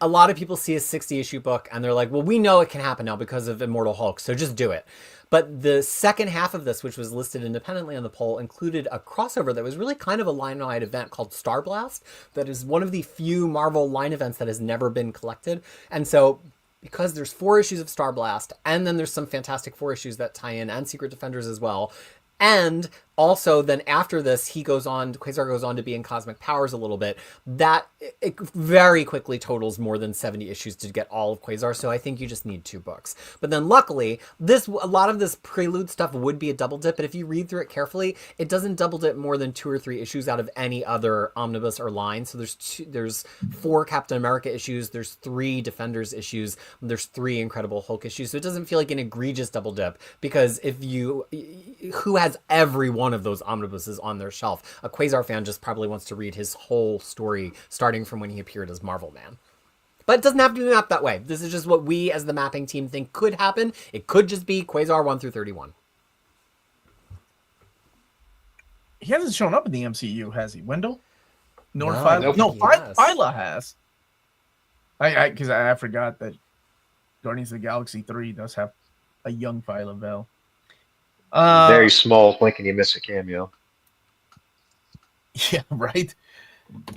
a lot of people see a 60-issue book and they're like, well, we know it can happen now because of Immortal Hulk, so just do it. But the second half of this, which was listed independently on the poll, included a crossover that was really kind of a line-wide event called Star Blast. That is one of the few Marvel line events that has never been collected. And so, because there's 4 issues of Star Blast, and then there's some Fantastic Four issues that tie in, and Secret Defenders as well. And also, then after this, Quasar goes on to be in Cosmic Powers a little bit. That it very quickly totals more than 70 issues to get all of Quasar, so I think you just need 2 books. But then luckily, a lot of this prelude stuff would be a double dip, but if you read through it carefully, it doesn't double dip more than 2 or 3 issues out of any other omnibus or line. So there's 4 Captain America issues, there's 3 Defenders issues, there's 3 Incredible Hulk issues, so it doesn't feel like an egregious double dip, because who has every one of those omnibuses on their shelf? A Quasar fan just probably wants to read his whole story starting from when he appeared as Marvel Man. But it doesn't have to be mapped that way. This is just what we as the mapping team think could happen. It could just be Quasar 1 through 31. He hasn't shown up in the MCU, has he? Wendell? No, Phyla? No, yes. Phyla has. Because I forgot that Guardians of the Galaxy 3 does have a young Phyla Vell. Very small, blink and you miss a cameo. Yeah, right.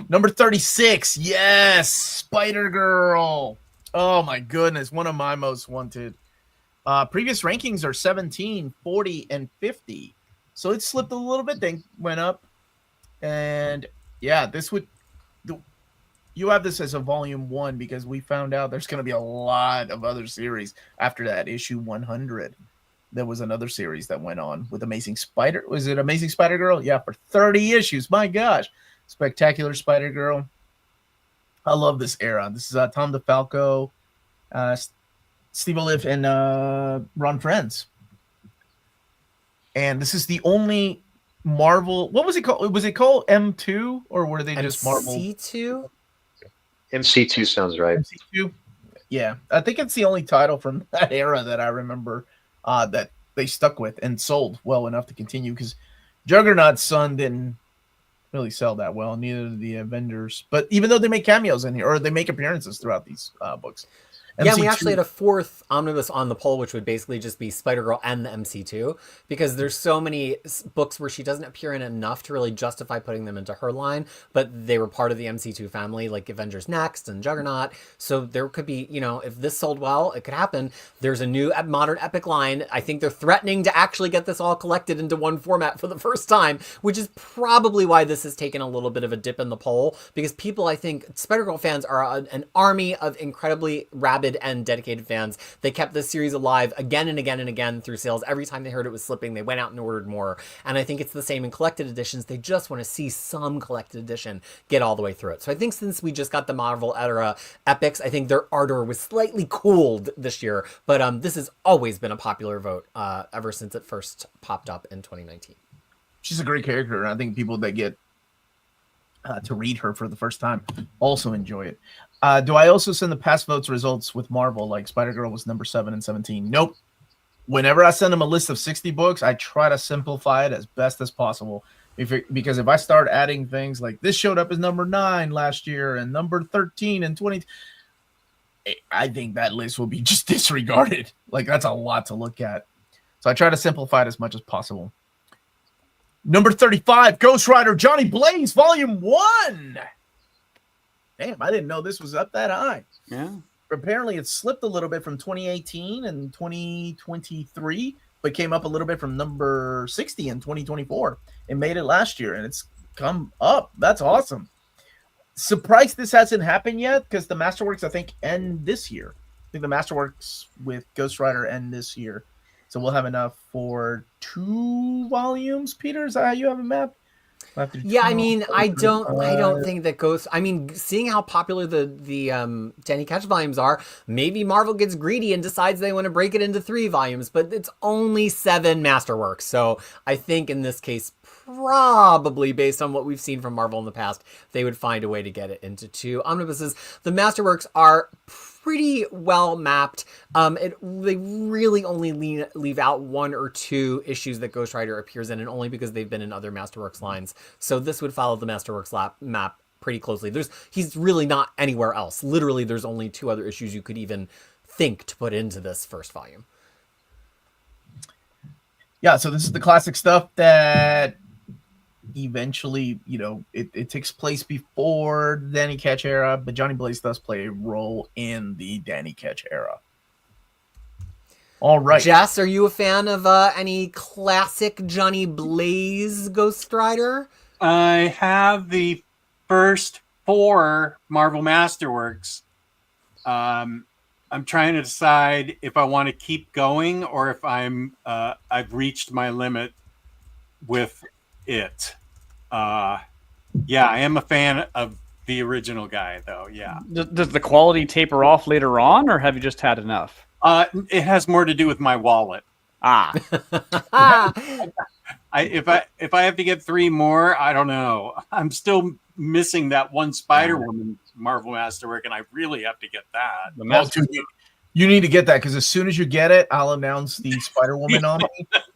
Number 36, yes, Spider-Girl. Oh my goodness, one of my most wanted. Previous rankings are 17, 40, and 50. So it slipped a little bit, then went up. And yeah, you have this as a volume 1 because we found out there's going to be a lot of other series after that, issue 100. There was another series that went on with Amazing Spider. Was it Amazing Spider-Girl? Yeah, for 30 issues. My gosh. Spectacular Spider-Girl. I love this era. This is Tom DeFalco, Steve Olive, and Ron Frenz. And this is the only Marvel... What was it called? Was it called M2? Or were they just Marvel? MC2? MC2 sounds right. MC2? Yeah. I think it's the only title from that era that I remember that they stuck with and sold well enough to continue, because Juggernaut's son didn't really sell that well, neither did the Avengers. But even though they make cameos in here, or they make appearances throughout these books. Yeah, we MC2 actually had a fourth omnibus on the poll, which would basically just be Spider-Girl and the MC2, because there's so many books where she doesn't appear in enough to really justify putting them into her line, but they were part of the MC2 family, like Avengers Next and Juggernaut. So there could be, you know, if this sold well, it could happen. There's a new modern epic line. I think they're threatening to actually get this all collected into one format for the first time, which is probably why this has taken a little bit of a dip in the poll, because people, I think, Spider-Girl fans are an army of incredibly rabid and dedicated fans. They kept this series alive again and again and again through sales. Every time they heard it was slipping, they went out and ordered more. And I think it's the same in collected editions. They just want to see some collected edition get all the way through it. So I think since we just got the Marvel era epics, I think their ardor was slightly cooled this year. But this has always been a popular vote ever since it first popped up in 2019. She's a great character, and I think people that get to read her for the first time also enjoy it. Do I also send the past votes results with Marvel, like Spider-Girl was number 7 and 17? Nope. Whenever I send them a list of 60 books, I try to simplify it as best as possible. Because if I start adding things like this showed up as number 9 last year and number 13 and 20, I think that list will be just disregarded. Like, that's a lot to look at. So I try to simplify it as much as possible. Number 35, Ghost Rider Johnny Blaze, Volume 1. Damn, I didn't know this was up that high. Yeah. Apparently, it slipped a little bit from 2018 and 2023, but came up a little bit from number 60 in 2024. It made it last year, and it's come up. That's awesome. Surprised this hasn't happened yet, because the Masterworks, I think, end this year. I think the Masterworks with Ghost Rider end this year. So we'll have enough for 2 volumes, Peter? Is that how you have it mapped? Yeah, I mean, I don't think that Ghost. I mean, seeing how popular the Danny Ketch volumes are, maybe Marvel gets greedy and decides they want to break it into 3 volumes. But it's only 7 Masterworks, so I think in this case, probably based on what we've seen from Marvel in the past, they would find a way to get it into 2 omnibuses. The Masterworks are pretty well mapped. They really only leave out 1 or 2 issues that Ghost Rider appears in, and only because they've been in other Masterworks lines. So this would follow the Masterworks map pretty closely. He's really not anywhere else. Literally, there's only 2 other issues you could even think to put into this first volume. Yeah, so this is the classic stuff that eventually, you know, it takes place before the Danny Ketch era, but Johnny Blaze does play a role in the Danny Ketch era. All right. Jess, are you a fan of any classic Johnny Blaze Ghost Rider? I have the first 4 Marvel Masterworks. I'm trying to decide if I want to keep going or if I've reached my limit with it. Yeah, I am a fan of the original guy, though. Yeah. Does the quality taper off later on, or have you just had enough? It has more to do with my wallet. If I have to get 3 more, I don't know. I'm still missing that one Spider-Woman Marvel Masterwork, and I really have to get that. Well, dude, you need to get that, because as soon as you get it, I'll announce the Spider-Woman on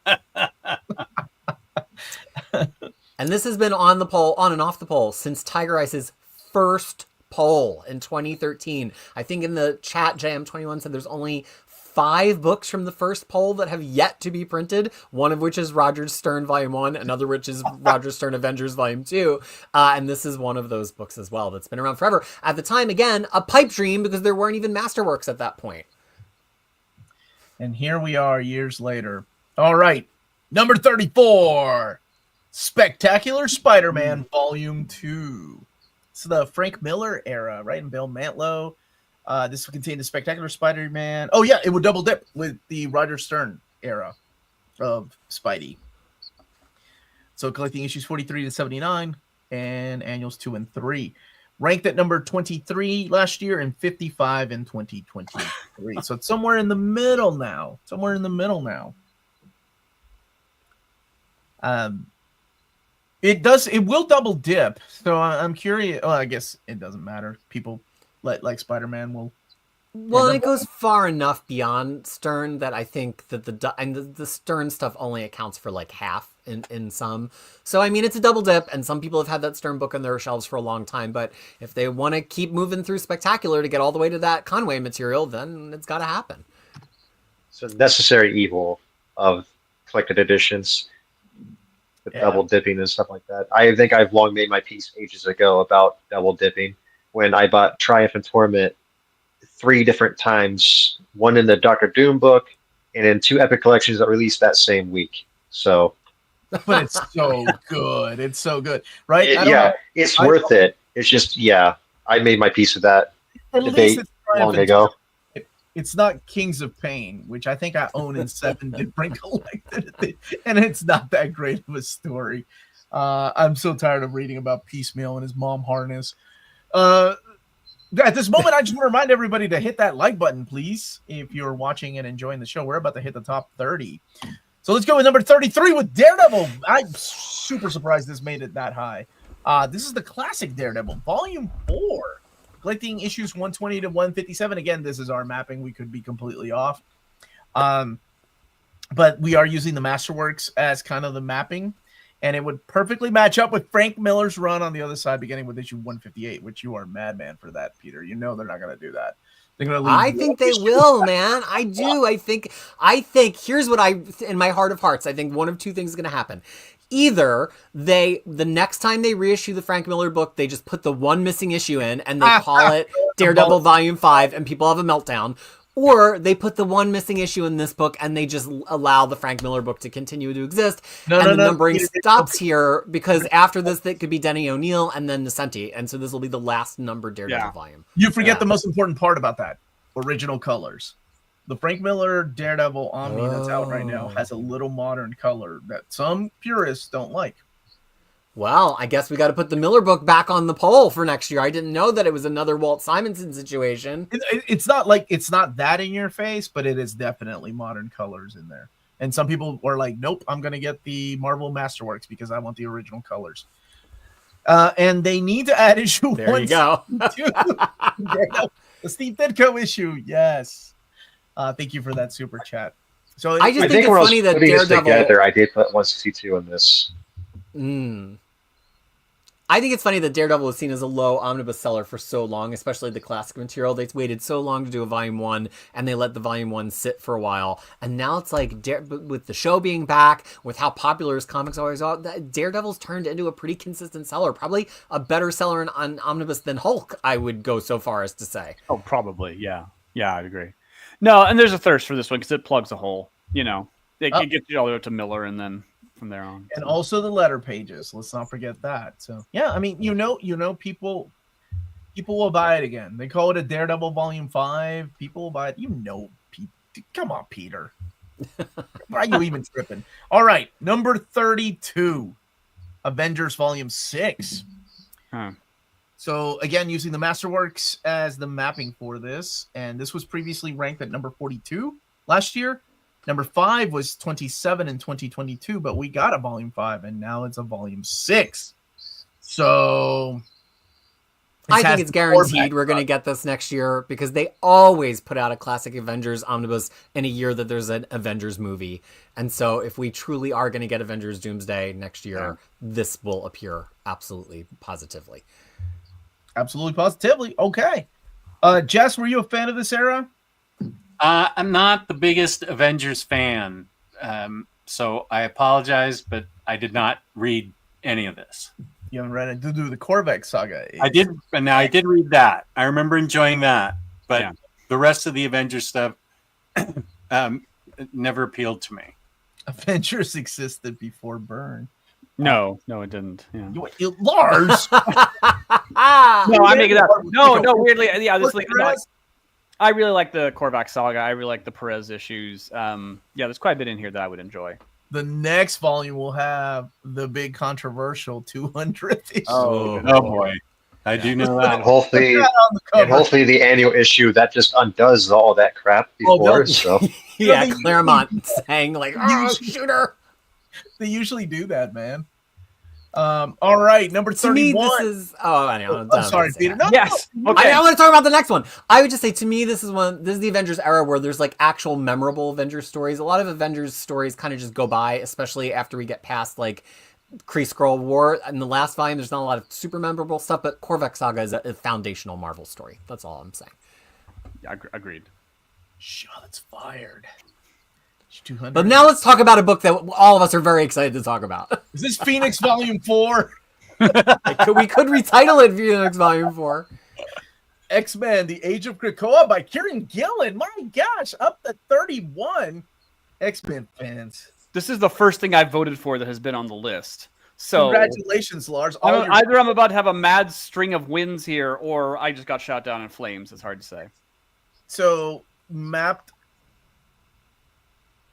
it. And this has been on the poll, on and off the poll, since Tigereyes' first poll in 2013. I think in the chat, JM21 said there's only 5 books from the first poll that have yet to be printed, one of which is Roger Stern Volume 1, another which is Roger Stern Avengers Volume 2, and this is one of those books as well that's been around forever. At the time, again, a pipe dream, because there weren't even Masterworks at that point. And here we are years later. All right, number 34. Spectacular Spider-Man Volume 2. It's the Frank Miller era, right? And Bill Mantlo. This will contain the Spectacular Spider-Man. Oh, yeah, it would double dip with the Roger Stern era of Spidey. So collecting issues 43 to 79 and annuals 2 and 3. Ranked at number 23 last year and 55 in 2023. So it's somewhere in the middle now. It will double dip. So I'm curious. Well, I guess it doesn't matter. People like Spider-Man will Well, and it goes far enough beyond Stern that I think that the Stern stuff only accounts for like half in some. So I mean, it's a double dip, and some people have had that Stern book on their shelves for a long time. But if they want to keep moving through Spectacular to get all the way to that Conway material, then it's got to happen. It's a necessary evil of collected editions, with double dipping and stuff like that. I think I've long made my peace ages ago about double dipping when I bought Triumph and Torment 3 different times, one in the Doctor Doom book and in 2 Epic collections that released that same week. So, but it's so good. It's so good, right? It's worth it. It's just, I made my peace of that debate long ago. It's not Kings of Pain, which I think I own in 7 different collected, and it's not that great of a story. I'm so tired of reading about Piecemeal and his mom harness. At this moment, I just want to remind everybody to hit that like button, please. If you're watching and enjoying the show, we're about to hit the top 30. So let's go with number 33 with Daredevil. I'm super surprised this made it that high. This is the classic Daredevil, Volume 4, collecting issues 120 to 157. Again, this is our mapping. We could be completely off. But we are using the Masterworks as kind of the mapping. And it would perfectly match up with Frank Miller's run on the other side, beginning with issue 158, which you are madman for that, Peter. You know they're not going to do that. They're going to leave. I think they will, man. I do. I think. Here's what in my heart of hearts, I think one of 2 things is going to happen. Either the next time they reissue the Frank Miller book, they just put the one missing issue in and they call it Daredevil Volume 5, and people have a meltdown. Or they put the one missing issue in this book and they just allow the Frank Miller book to continue to exist. The numbering stops here because after this, it could be Denny O'Neil and then Nesenti. And so this will be the last numbered Daredevil volume. You forget the most important part about that. Original colors. The Frank Miller Daredevil Omni that's out right now has a little modern color that some purists don't like. Well, I guess we got to put the Miller book back on the poll for next year. I didn't know that it was another Walt Simonson situation. It's not that in your face, but it is definitely modern colors in there. And some people were like, nope, I'm going to get the Marvel Masterworks because I want the original colors. And they need to add issue there 1. There you go. The Steve Ditko issue. Yes. Thank you for that super chat. So I think it's funny that Daredevil... together, I did put 162 in this. I think it's funny that Daredevil was seen as a low omnibus seller for so long, especially the classic material. They waited so long to do a volume 1, and they let the volume 1 sit for a while. And now it's like, with the show being back, with how popular his comics always are, Daredevil's turned into a pretty consistent seller. Probably a better seller on omnibus than Hulk, I would go so far as to say. Oh, probably, yeah. Yeah, I'd agree. No, and there's a thirst for this one because it plugs a hole. You know, it gets you all the way up to Miller, and then from there on. And also the letter pages. Let's not forget that. So yeah, I mean, you know, people will buy it again. They call it a Daredevil Volume 5. People will buy it. Come on, Peter. Why are you even tripping? All right, number 32, Avengers Volume 6. So again, using the Masterworks as the mapping for this, and this was previously ranked at number 42 last year. Number 5 was 27 in 2022, but we got a Volume 5, and now it's a Volume 6. So I think it's guaranteed we're going to get this next year because they always put out a classic Avengers omnibus in a year that there's an Avengers movie. And so if we truly are going to get Avengers Doomsday next year, this will appear absolutely positively. Absolutely positively. Okay. Jess, were you a fan of this era? I'm not the biggest Avengers fan, so I apologize, but I did not read any of this. You haven't read it? The Korvac saga. I did, and now I did read that. I remember enjoying that, but the rest of the Avengers stuff never appealed to me. Avengers existed before Byrne. No, it didn't. Yeah. Lars. No, I'm making that. No, weirdly, yeah, this like. No, I really like the Korvac saga. I really like the Perez issues. There's quite a bit in here that I would enjoy. The next volume will have the big controversial 200th issue. Oh boy. I do know that. And hopefully the annual issue that just undoes all that crap before. Claremont saying like, "Oh, shooter." They usually do that, man. All right, number To me, 31. this is. Oh, I know. I'm sorry, Peter. No, Yes. no. Okay. I want to talk about the next one. I would just say, to me, this is the Avengers era where there's like actual memorable Avengers stories. A lot of Avengers stories kind of just go by, especially after we get past like Kree Skrull War. In the last volume, there's not a lot of super memorable stuff, but Korvac Saga is a foundational Marvel story. That's all I'm saying. Yeah, agreed. Shots fired. 200. But now let's talk about a book that all of us are very excited to talk about. Is this Phoenix Volume 4? We could retitle it Phoenix Volume 4. X-Men: The Age of Krakoa by Kieran Gillen. My gosh, up to 31. X-Men fans. This is the first thing I voted for that has been on the list. So Congratulations, Lars. All your- either I'm about to have a mad string of wins here, or I just got shot down in flames. It's hard to say. So mapped.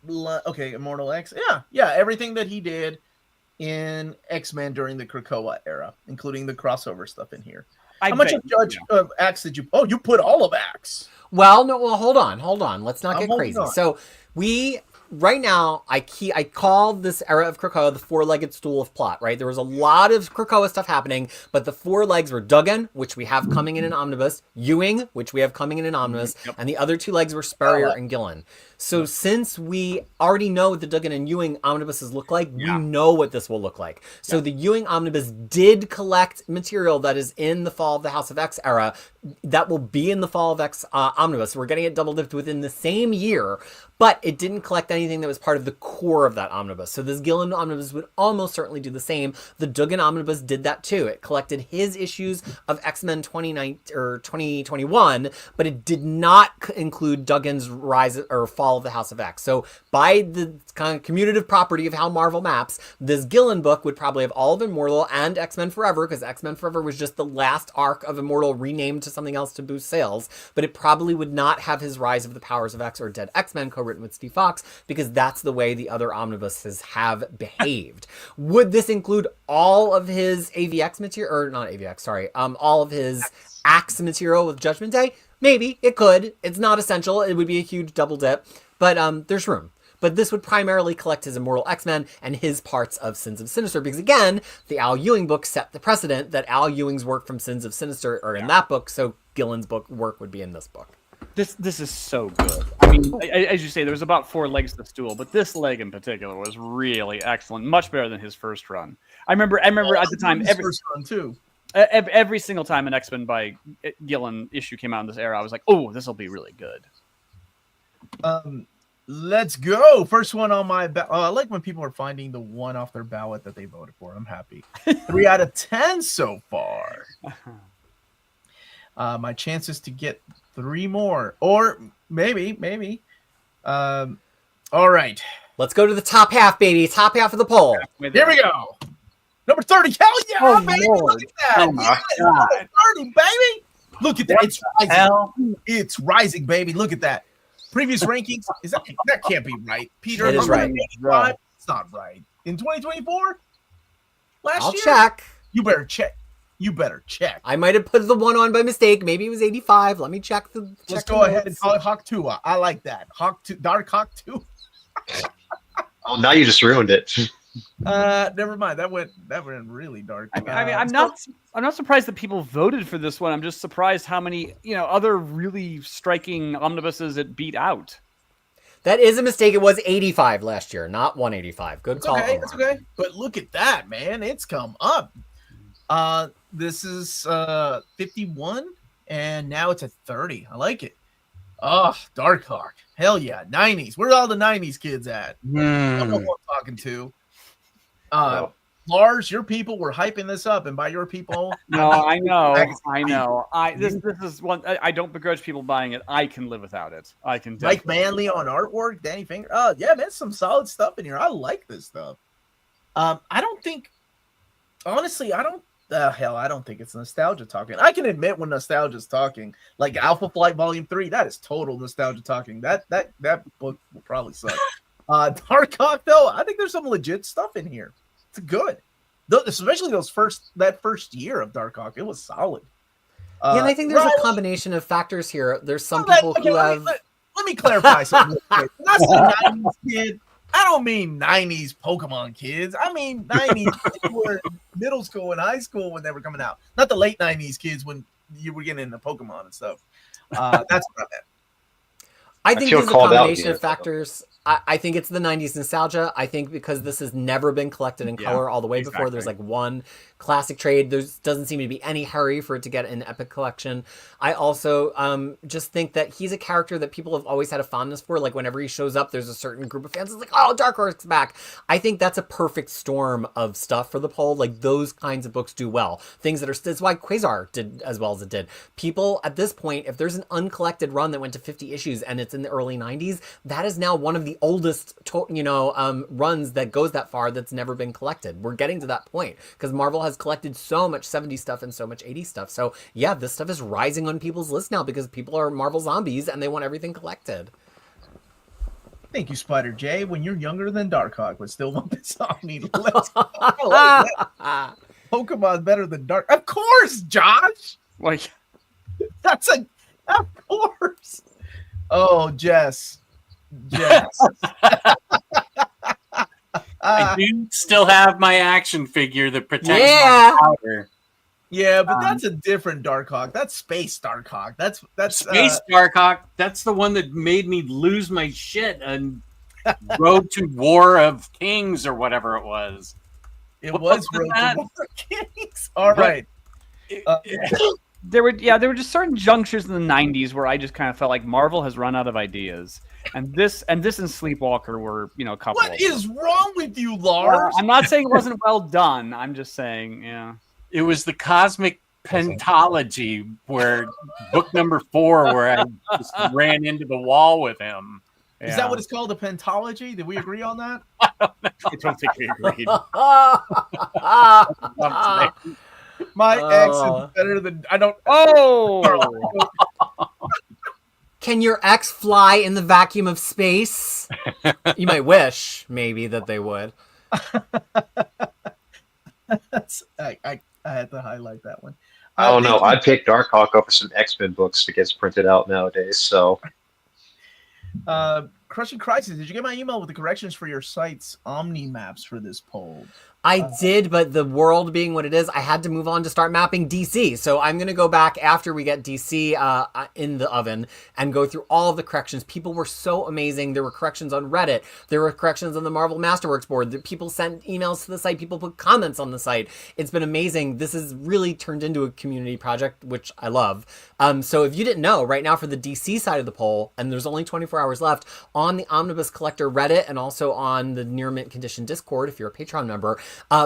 Okay, Immortal X. Yeah, everything that he did in X-Men during the Krakoa era, including the crossover stuff in here. How much of Judge Axe did you? Oh, you put all of Axe. Well, no. Well, hold on. Let's not get crazy. on. So right now, I call this era of Krakoa the four-legged stool of plot, right? There was a lot of Krakoa stuff happening, but the four legs were Duggan, which we have coming in an omnibus, Ewing, which we have coming in an omnibus, and the other two legs were Spurrier and Gillen. So since we already know what the Duggan and Ewing omnibuses look like, we know what this will look like. So the Ewing omnibus did collect material that is in the Fall of the House of X era that will be in the Fall of X omnibus. We're getting it double-dipped within the same year, but it didn't collect anything that was part of the core of that omnibus. So this Gillen omnibus would almost certainly do the same. The Duggan omnibus did that too. It collected his issues of X-Men 2021, but it did not include Duggan's rise or fall of the House of X. So by the kind of commutative property of how Marvel maps, this Gillen book would probably have all of Immortal and X-Men Forever, because X-Men Forever was just the last arc of Immortal renamed to something else to boost sales, but it probably would not have his Rise of the Powers of X or Dead X-Men co-written with Steve Fox, because that's the way the other omnibuses have behaved. Would this include all of his AVX material, or not AVX, sorry, all of his Axe material with Judgment Day? Maybe, it could. It's not essential. It would be a huge double dip, but there's room. But this would primarily collect his Immortal X-Men and his parts of Sins of Sinister, because again, the Al Ewing book set the precedent that Al Ewing's work from Sins of Sinister are in that book, so Gillen's work would be in this book. This is so good. I mean, as you say, there's about four legs to the stool, but this leg in particular was really excellent, much better than his first run. I remember at the time, first run too. Every single time an X-Men by Gillen issue came out in this era, I was like, oh, this will be really good. Let's go. First one on my I like when people are finding the one off their ballot that they voted for. I'm happy. 3 out of 10 so far. My chances to get 3 more, or maybe. All right. Let's go to the top half, baby. Top half of the poll. Here we go. Number 30. Hell yeah, Oh, baby. Lord. Look at that. Oh, my Number 30, baby. Look at that. It's rising. It's rising, baby. Look at that. Previous rankings. That can't be right, Peter? It is right. 185? It's not right. In 2024? I'll year? check. You better check. I might have put the one on by mistake. Maybe it was 85. Let me check the. Let's go ahead and call it Hawk 2. I like that. Hawk 2, Dark Hawk 2. Oh, now you just ruined it. Never mind. That went really dark. I mean, I'm not surprised that people voted for this one. I'm just surprised how many other really striking omnibuses it beat out. That is a mistake. It was 85 last year, not 185. Good call. Okay, that's okay. But look at that, man. It's come up. This is 51, and now it's at 30. I like it. Oh, Dark Hawk. Hell yeah. 90s. Where are all the 90s kids at? I don't know who I'm talking to. Lars, your people were hyping this up, and by your people, No, I know. This is one. I don't begrudge people buying it. I can live without it. I can. Mike Manley on artwork, Danny Finger. Oh yeah, man, some solid stuff in here. I like this stuff. I don't think, honestly, I don't think it's nostalgia talking. I can admit when nostalgia's talking, like Alpha Flight Volume 3, that is total nostalgia talking. That book will probably suck. Dark Hawk, though, I think there's some legit stuff in here. It's good. Especially that first year of Dark Hawk, it was solid. Yeah, and I think there's a combination of factors here. There's some people who have. Let me clarify something. That's the 90s kid. I don't mean 90s Pokemon kids. I mean 90s kids who were in middle school and high school when they were coming out. Not the late 90s kids when you were getting into Pokemon and stuff. That's what I meant. I think feel there's a called out combination here. of factors. I think it's the 90s nostalgia. I think because this has never been collected in color all the way before. There's like one classic trade. There doesn't seem to be any hurry for it to get an epic collection. I also just think that he's a character that people have always had a fondness for. Like whenever he shows up, there's a certain group of fans that's like, oh, Dark Horse's back. I think that's a perfect storm of stuff for the poll. Like those kinds of books do well. Things that are, that's why Quasar did as well as it did. People at this point, if there's an uncollected run that went to 50 issues and it's in the early 90s, that is now one of the oldest, runs that goes that far that's never been collected. We're getting to that point because Marvel has collected so much 70s stuff and so much 80s stuff. So yeah, this stuff is rising on people's list now because people are Marvel zombies and they want everything collected. Thank you, Spider J. When you're younger than Darkhawk, but still want this Omni. Let's go. I like that. Pokemon better than Dark. Of course, Josh. Like, That's a. Of course. Oh, Jess. I do still have my action figure that protects Yeah. my powder. Yeah, but that's a different Darkhawk. That's Space Darkhawk. That's Space Darkhawk. That's the one that made me lose my shit and Road to War of Kings or whatever it was. It What was was Road that? to War Kings. All right. there were just certain junctures in the 90s where I just kind of felt like Marvel has run out of ideas. And this and Sleepwalker were, a couple of What them. is wrong with you, Lars? I'm not saying it wasn't well done. I'm just saying, yeah. It was the Cosmic Pentology where book number 4 where I just ran into the wall with him. Is that what it's called? A pentology? Did we agree on that? I don't think we agreed. My ex is better than I don't. Oh! Can your ex fly in the vacuum of space? You might wish, maybe, that they would. I had to highlight that one. I don't know. thank I'd pick Darkhawk over some X-Men books that gets printed out nowadays. So you. Crushing Crisis. Did you get my email with the corrections for your site's Omni maps for this poll? I did, but the world being what it is, I had to move on to start mapping DC. So I'm going to go back after we get DC in the oven and go through all of the corrections. People were so amazing. There were corrections on Reddit. There were corrections on the Marvel Masterworks board. People sent emails to the site. People put comments on the site. It's been amazing. This has really turned into a community project, which I love. So if you didn't know, right now for the DC side of the poll, and there's only 24 hours left, on the Omnibus Collector Reddit and also on the Near Mint Condition Discord, if you're a Patreon member,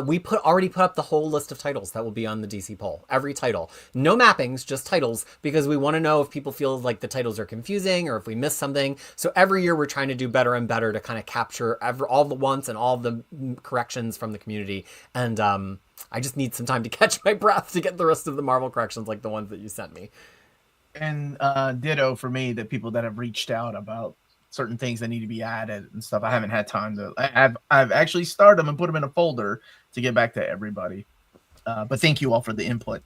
we already put up the whole list of titles that will be on the DC poll. Every title. No mappings, just titles, because we want to know if people feel like the titles are confusing or if we missed something. So every year we're trying to do better and better to kind of capture all the wants and all the corrections from the community. And I just need some time to catch my breath to get the rest of the Marvel corrections like the ones that you sent me. And ditto for me, the people that have reached out about certain things that need to be added and stuff. I haven't had time to. I've actually started them and put them in a folder to get back to everybody. But thank you all for the input.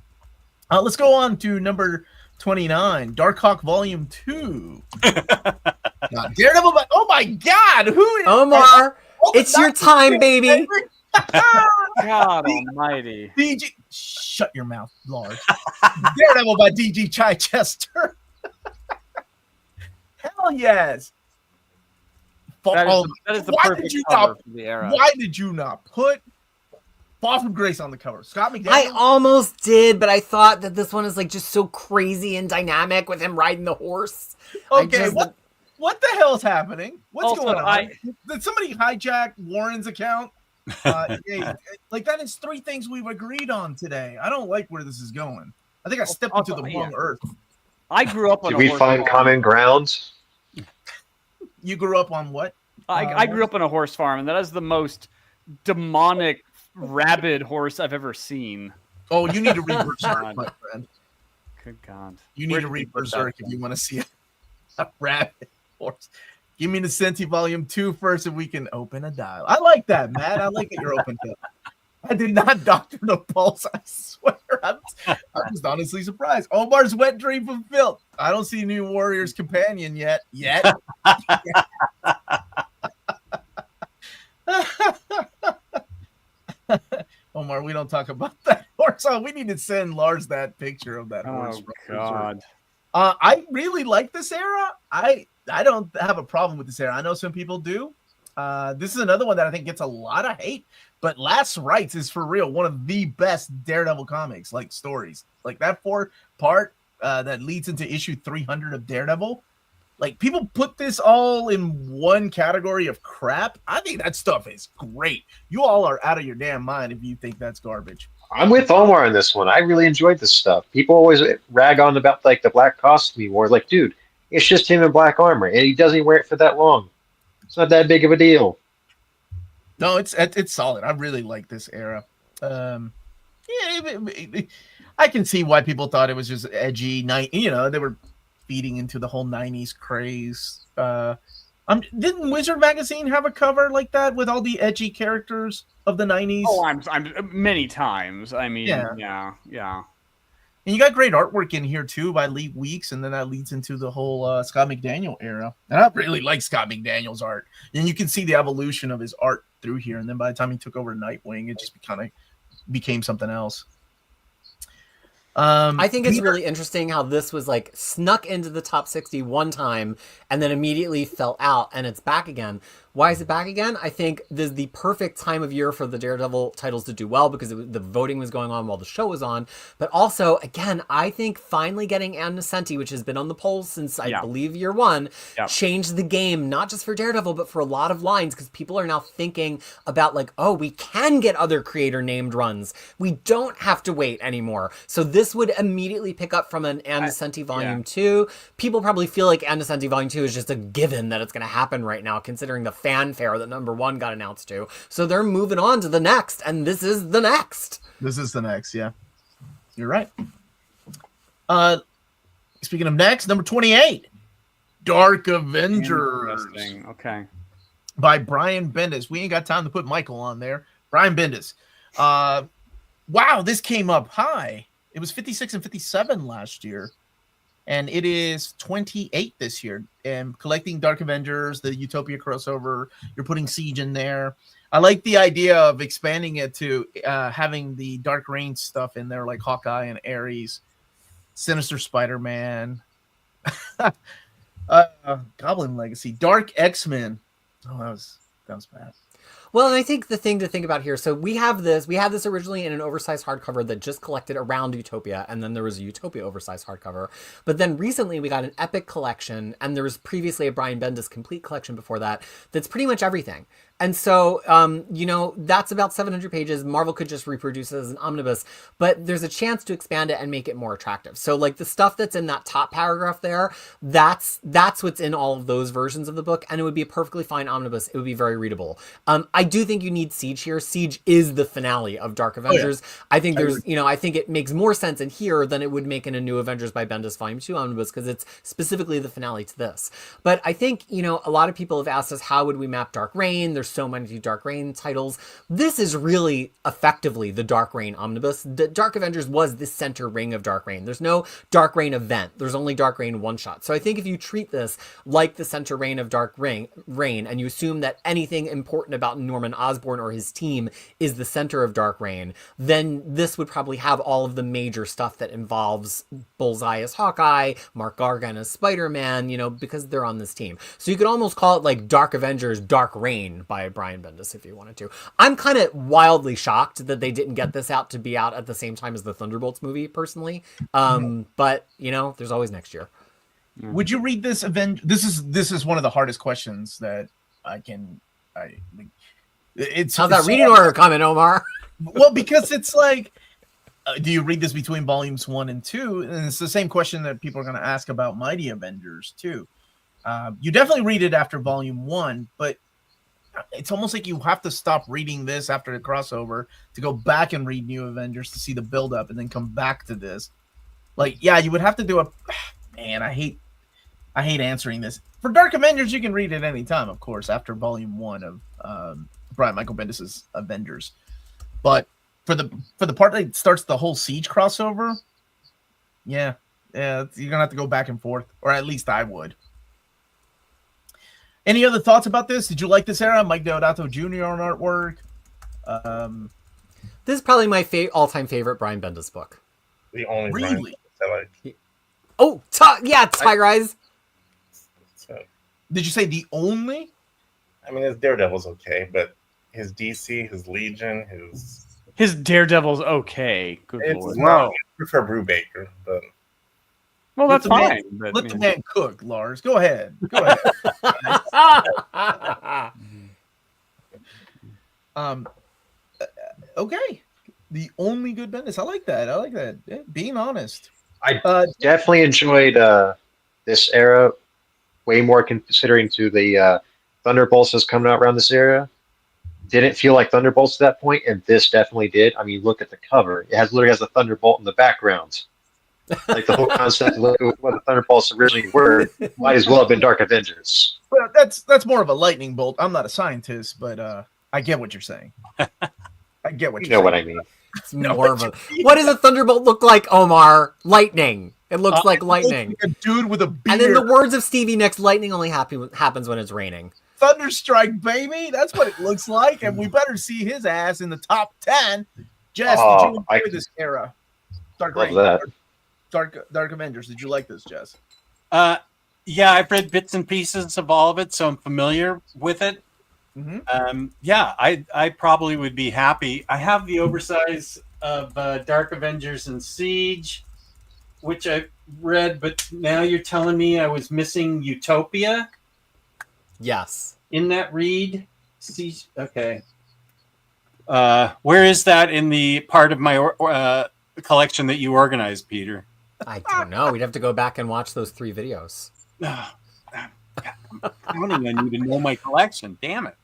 Let's go on to number 29, Darkhawk Volume 2. Daredevil. Oh my God! Who? Omar, it's your time, baby. God almighty. DG, shut your mouth, Lars. Daredevil by DG Chichester. Hell yes. That is the perfect cover for the era. Why did you not put Fall from Grace on the cover? Scott McDaniel? I almost did, but I thought that this one is like just so crazy and dynamic with him riding the horse. Okay, what the hell's happening? What's Also, going on? Did somebody hijack Warren's account? Like that is 3 things we've agreed on today. I don't like where this is going. I think I stepped into the wrong earth. I grew up on did a we horse find farm. common ground? You grew up on what? I grew up on a horse farm, and that is the most demonic, rabid horse I've ever seen. Oh, you need to read Berserk, my friend. Good God. You need to read Berserk if you want to see a rabbit horse. Give me the Senti Volume 2 first, and we can open a dial. I like that, Matt. I like that you're open to it. I did not doctor the pulse, I swear. I'm just honestly surprised. Omar's wet dream fulfilled. I don't see New Warrior's Companion yet. don't talk about that horse. Oh, we need to send Lars that picture of that horse. Oh God. I really like this era. I don't have a problem with this era. I know some people do. This is another one that I think gets a lot of hate, but Last Rites is for real one of the best Daredevil comics, like stories. Like that 4-part that leads into issue 300 of Daredevil. Like, people put this all in one category of crap. I think that stuff is great. You all are out of your damn mind if you think that's garbage. I'm with Omar on this one. I really enjoyed this stuff. People always rag on about like the black costume he wore. Like, dude, it's just him in black armor, and he doesn't wear it for that long. It's not that big of a deal. No, it's solid. I really like this era. I can see why people thought it was just edgy. They were feeding into the whole 90s craze. Didn't Wizard Magazine have a cover like that with all the edgy characters of the 90s? Oh, I'm many times. I mean, yeah. And you got great artwork in here too by Lee Weeks, and then that leads into the whole Scott McDaniel era. And I really like Scott McDaniel's art, and you can see the evolution of his art through here. And then by the time he took over Nightwing, it just kind of became something else. I think it's really interesting how this was like snuck into the top 60 one time and then immediately fell out, and it's back again. Why is it back again? I think this is the perfect time of year for the Daredevil titles to do well because the voting was going on while the show was on. But also, again, I think finally getting Ann Nocenti, which has been on the polls since I believe year one, changed the game, not just for Daredevil, but for a lot of lines, because people are now thinking about like, oh, we can get other creator named runs. We don't have to wait anymore. So this would immediately pick up from an Ann Nocenti Volume 2. People probably feel like Ann Nocenti Volume 2 is just a given that it's going to happen right now, considering the fanfare that number 1 got announced to. So they're moving on to the next, and this is the next. This is the next, yeah. You're right. Speaking of next, number 28, Dark Avengers. Okay. By Brian Bendis. We ain't got time to put Michael on there. Brian Bendis. Wow, this came up high. It was 56 and 57 last year. And it is 28 this year. And collecting Dark Avengers, the Utopia crossover, you're putting Siege in there. I like the idea of expanding it to having the Dark Reign stuff in there, like Hawkeye and Ares, Sinister Spider-Man, Goblin Legacy, Dark X-Men. Oh, that was bad. Well, and I think the thing to think about here, so we have this originally in an oversized hardcover that just collected around Utopia, and then there was a Utopia oversized hardcover. But then recently we got an Epic collection, and there was previously a Brian Bendis complete collection before that, that's pretty much everything. And so, that's about 700 pages. Marvel could just reproduce it as an omnibus, but there's a chance to expand it and make it more attractive. So like the stuff that's in that top paragraph there, that's what's in all of those versions of the book, and it would be a perfectly fine omnibus. It would be very readable. I do think you need Siege here. Siege is the finale of Dark Avengers. Oh, yeah. I think I think it makes more sense in here than it would make in a New Avengers by Bendis Volume 2 omnibus, because it's specifically the finale to this. But I think, a lot of people have asked us, how would we map Dark Reign? There's so many Dark Reign titles. This is really effectively the Dark Reign omnibus. The Dark Avengers was the center ring of Dark Reign. There's no Dark Reign event. There's only Dark Reign one-shot. So I think if you treat this like the center reign of Dark Reign, and you assume that anything important about Norman Osborn or his team is the center of Dark Reign, then this would probably have all of the major stuff that involves Bullseye as Hawkeye, Mark Gargan as Spider-Man, because they're on this team. So you could almost call it like Dark Avengers, Dark Reign by Brian Bendis if you wanted to. I'm kind of wildly shocked that they didn't get this out to be out at the same time as the Thunderbolts movie, personally. But, there's always next year. Would you read this event? This is one of the hardest questions that it's how's that reading order coming, Omar? Well, because it's like, do you read this between volumes 1 and 2? And it's the same question that people are going to ask about Mighty Avengers too. You definitely read it after volume 1, but it's almost like you have to stop reading this after the crossover to go back and read New Avengers to see the build-up and then come back to this. Like, yeah, you would have to do a... Man, I hate answering this. For Dark Avengers, you can read it any time, of course, after volume 1 of Brian Michael Bendis' Avengers. But for the part that starts the whole Siege crossover, yeah, you're going to have to go back and forth, or at least I would. Any other thoughts about this? Did you like this era? Mike Deodato Jr. on artwork. This is probably my all-time favorite Brian Bendis book. The only Really? Brian I like. Oh, Tigereyes. So, Did you say the only? I mean, his Daredevil's okay, but his DC, his Legion, His Daredevil's okay. Good it's lord. not. I prefer Brubaker, but Well, Let that's the man- fine. But, Let the man cook, Lars. Go ahead. Go ahead. Okay. The only good Bendis. I like that. Yeah, being honest. I definitely enjoyed this era way more considering to the Thunderbolts that's coming out around this era. Didn't feel like Thunderbolts at that point, and this definitely did. I mean, look at the cover. It literally has a Thunderbolt in the background. Like the whole concept of what the Thunderbolts originally were might as well have been Dark Avengers. Well, that's more of a lightning bolt. I'm not a scientist, but I get what you're saying. I get what You you're know saying. what I mean. It's more of a. What does a thunderbolt look like, Omar? Lightning. It looks like lightning. Like a dude with a beard. And in the words of Stevie Nicks, lightning only happens when it's raining. Thunderstrike, baby. That's what it looks like, and we better see his ass in the top 10. Jess, Oh, did you enjoy this era? Dark Love Reign, that. Dark Avengers. Did you like this, Jess? Yeah, I've read bits and pieces of all of it, so I'm familiar with it. Mm-hmm. Yeah, I probably would be happy. I have the oversize of Dark Avengers and Siege, which I read, but now you're telling me I was missing Utopia Yes. in that read. Siege, okay. Where is that in the part of my collection that you organized, Peter? I don't know. We'd have to go back and watch those 3 videos. I'm counting on you to know my collection. Damn it.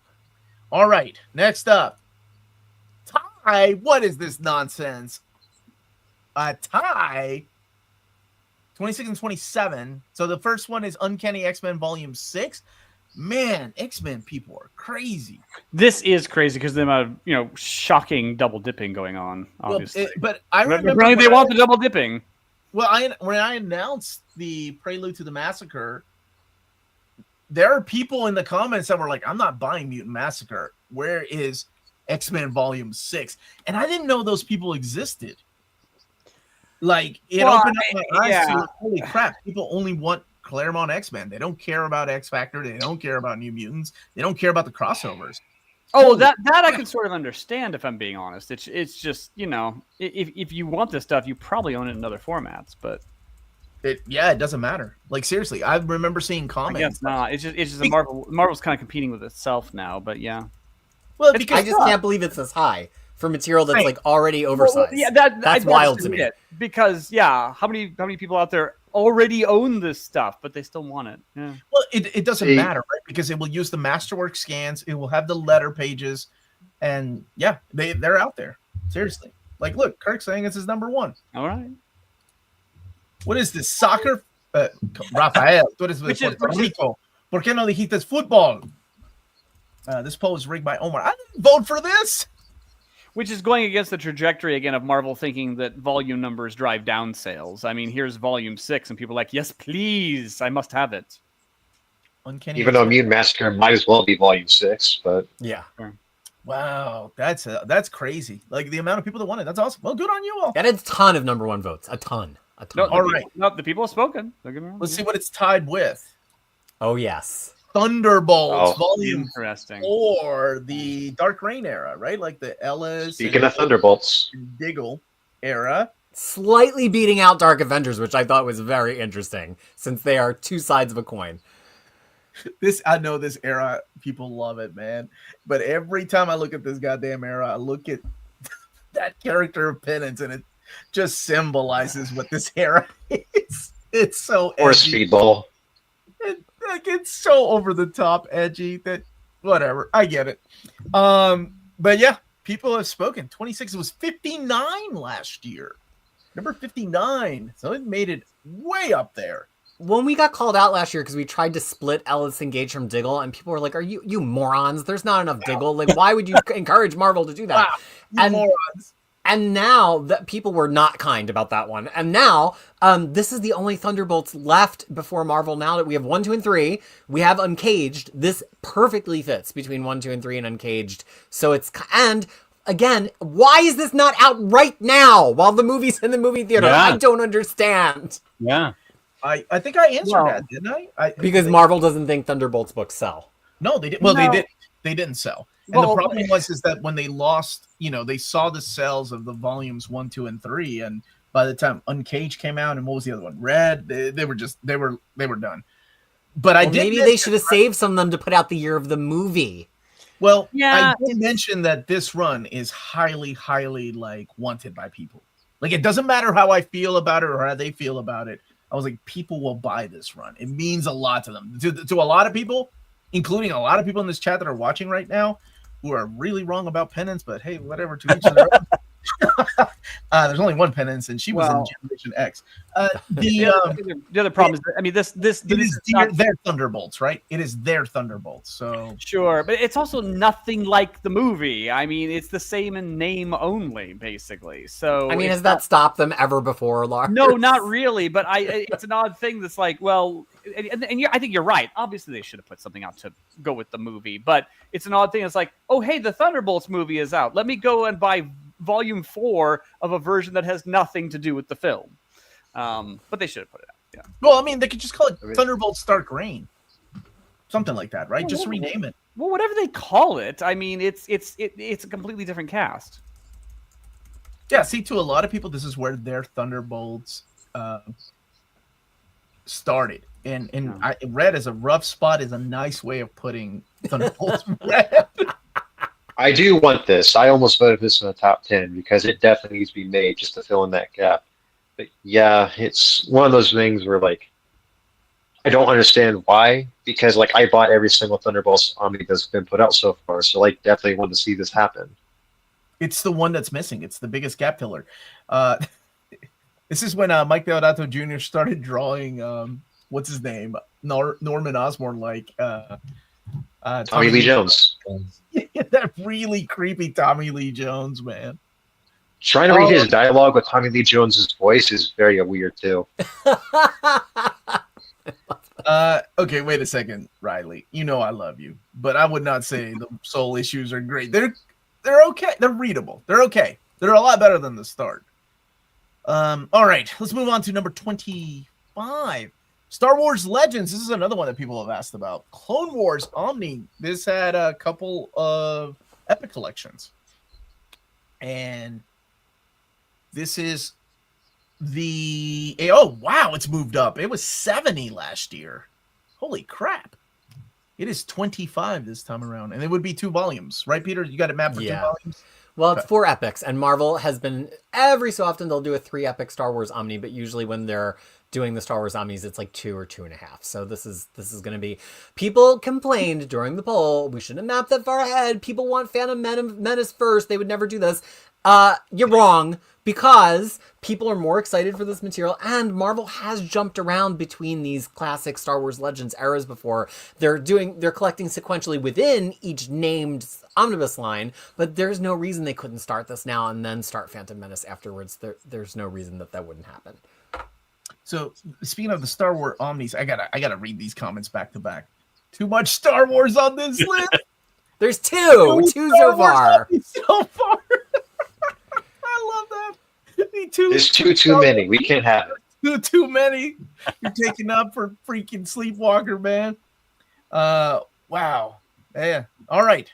All right. Next up, tie. What is this nonsense? A tie. 26 and 27. So the first one is Uncanny X-Men Volume 6. Man, X-Men people are crazy. This is crazy because the amount of shocking double dipping going on. Obviously, But I remember apparently they want the double dipping. Well, when I announced the Prelude to the Massacre, there are people in the comments that were like, I'm not buying Mutant Massacre. Where is X-Men Volume 6? And I didn't know those people existed. Like, it opened up my eyes to, holy crap, people only want Claremont X-Men. They don't care about X-Factor. They don't care about New Mutants. They don't care about the crossovers. Oh, that I can sort of understand if I'm being honest. It's just, if you want this stuff, you probably own it in other formats, but it doesn't matter. Like, seriously, I remember seeing I comments. guess not. It's just a Marvel's kind of competing with itself now, but yeah. Well, It's because I just can't believe it's this high for material that's like already oversized. Well, yeah, that's wild to me. Because how many people out there already own this stuff, but they still want it? Yeah. Well, it doesn't matter, right? Because it will use the Masterwork scans. It will have the letter pages, and yeah, they're out there. Seriously, like, look, Kirk's saying it's his number 1. All right. What is this soccer? Rafael, tú eres de Puerto Rico. ¿Por qué no dijiste fútbol? This poll is rigged by Omar. I didn't vote for this. Which is going against the trajectory again of Marvel thinking that volume numbers drive down sales. I mean, here's volume 6, and people are like, yes, please, I must have it. Uncanny Even though X-Men. Mutant Massacre might as well be Volume 6, but Yeah. Wow, that's crazy. Like, the amount of people that want it. That's awesome. Well, good on you all. That is a ton of number 1 votes. A ton. No, All right. the people have spoken. Don't get me wrong. Let's see what it's tied with. Oh, yes. Thunderbolts, Oh. Volume Interesting. 4, the Dark Reign era, right? Like the Ellis speaking of Thunderbolts, and Diggle era. Slightly beating out Dark Avengers, which I thought was very interesting, since they are 2 sides of a coin. I know this era, people love it, man. But every time I look at this goddamn era, I look at that character of Penance, and it just symbolizes what this era is. It's so or edgy. Speedball. It's so over the top edgy that whatever. I get it. But yeah, people have spoken. 26 was 59 last year. Number 59. So it made it way up there. When we got called out last year because we tried to split Ellis and Gage from Diggle, and people were like, "Are you morons? There's not enough Diggle. Like, why would you encourage Marvel to do that?" Wow, you morons. And now that people were not kind about that one. And now, this is the only Thunderbolts left before Marvel. Now that we have 1, 2, and 3, we have Uncaged. This perfectly fits between 1, 2, and 3 and Uncaged. So and again, why is this not out right now while the movie's in the movie theater? Yeah. I don't understand. Yeah. I think I answered that, didn't I? Because Marvel doesn't think Thunderbolts books sell. No, they did. Well, No. they didn't sell. And Well, the problem was that when they lost, they saw the sales of the volumes 1, 2, and 3, and by the time Uncaged came out, and what was the other one? Red, they were done. But I did Maybe they should have saved some of them to put out the year of the movie. Well, Yeah, I did mention that this run is highly, highly wanted by people. Like, it doesn't matter how I feel about it or how they feel about it. I was like, people will buy this run. It means a lot to them. To a lot of people, including a lot of people in this chat that are watching right now, who are really wrong about penance, but hey, whatever, to each their own. There's only one penance, and she was in Generation X. the other problem is that, I mean, this is their Thunderbolts, right? It is their Thunderbolts. So sure, but it's also nothing like the movie. I mean, it's the same in name only, basically. So I mean, has that stopped them ever before, Lars? No, not really. But it's an odd thing that's like, well, and I think you're right. Obviously, they should have put something out to go with the movie. But it's an odd thing. It's like, oh, hey, the Thunderbolts movie is out. Let me go and buy Volume 4 of a version that has nothing to do with the film. But they should have put it out. Yeah. Well, I mean, they could just call it Thunderbolts Dark Reign, something like that, right? Just rename it. Well, whatever they call it. I mean, it's a completely different cast. Yeah, see, to a lot of people, this is where their Thunderbolts started. And red as a rough spot is a nice way of putting Thunderbolts red. I do want this. I almost voted this in the top 10 because it definitely needs to be made just to fill in that gap. But yeah, it's one of those things where I don't understand why, because I bought every single Thunderbolts Omni that's been put out so far, so definitely want to see this happen. It's the one that's missing. It's the biggest gap filler. This is when Mike Deodato Jr. started drawing what's his name? Norman Osborn Tommy Lee Jones. That really creepy Tommy Lee Jones, man. Trying to read his dialogue with Tommy Lee Jones's voice is very weird too. Okay, wait a second, Riley. You know I love you, but I would not say the soul issues are great. They're okay. They're readable. They're okay. They're a lot better than the start. All right, let's move on to number 25. Star Wars Legends. This is another one that people have asked about. Clone Wars Omni. This had a couple of epic collections. And this is oh, wow, it's moved up. It was 70 last year. Holy crap. It is 25 this time around. And it would be 2 volumes. Right, Peter? You got it mapped for 2 volumes? Well, it's 4 epics. And Marvel has been, every so often, they'll do a 3 epic Star Wars Omni. But usually when they're doing the Star Wars Omnis, it's 2 or 2.5. So this is going to be, people complained during the poll, we shouldn't have mapped that far ahead. People want Phantom Menace first. They would never do this. You're wrong, because people are more excited for this material, and Marvel has jumped around between these classic Star Wars Legends eras before. They're collecting sequentially within each named omnibus line, but there's no reason they couldn't start this now and then start Phantom Menace afterwards. There's no reason that wouldn't happen. So speaking of the Star Wars Omnis, I gotta read these comments back to back. Too much Star Wars on this list. There's two so far. So far. I love that. There's too many. We can't have it. Too many. You're taking up for freaking Sleepwalker, man. Wow. Yeah. All right.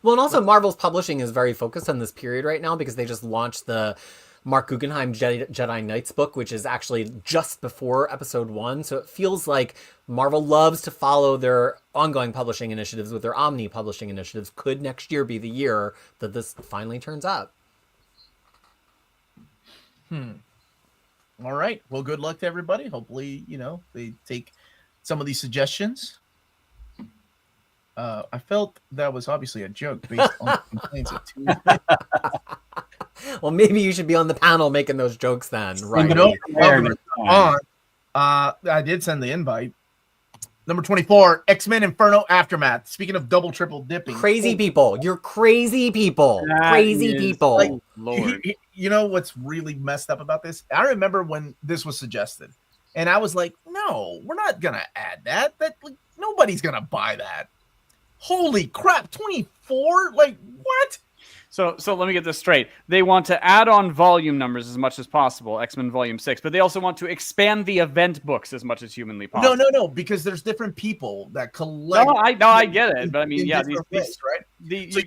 Well, and also Marvel's publishing is very focused on this period right now because they just launched the Mark Guggenheim Jedi Knights book, which is actually just before episode 1. So it feels like Marvel loves to follow their ongoing publishing initiatives with their Omni publishing initiatives. Could next year be the year that this finally turns up? All right. Well, good luck to everybody. Hopefully, they take some of these suggestions. I felt that was obviously a joke based on the complaints of Tuesday. Well, maybe you should be on the panel making those jokes then, right? I did send the invite. Number 24, X-Men Inferno Aftermath. Speaking of double, triple dipping. Crazy people. You're crazy people. Crazy people. Lord. You know what's really messed up about this? I remember when this was suggested, and I was like, no, we're not going to add that. Nobody's going to buy that. Holy crap, 24? What? So let me get this straight. They want to add on volume numbers as much as possible, X-Men Volume 6, but they also want to expand the event books as much as humanly possible. No, because there's different people that collect. I get it, but I mean, in yeah, different these ways, right? So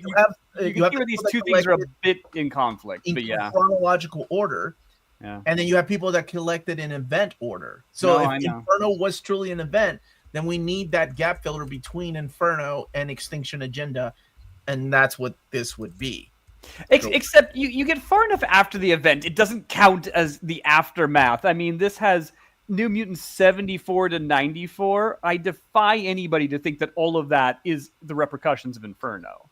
you can see where these two things are a bit in conflict, but yeah, chronological order. yeah. And then you have people that collect it in event order. So if Inferno was truly an event, then we need that gap filler between Inferno and Extinction Agenda, and that's what this would be. Except you get far enough after the event, it doesn't count as the aftermath. I mean, this has New Mutants 74 to 94. I defy anybody to think that all of that is the repercussions of Inferno.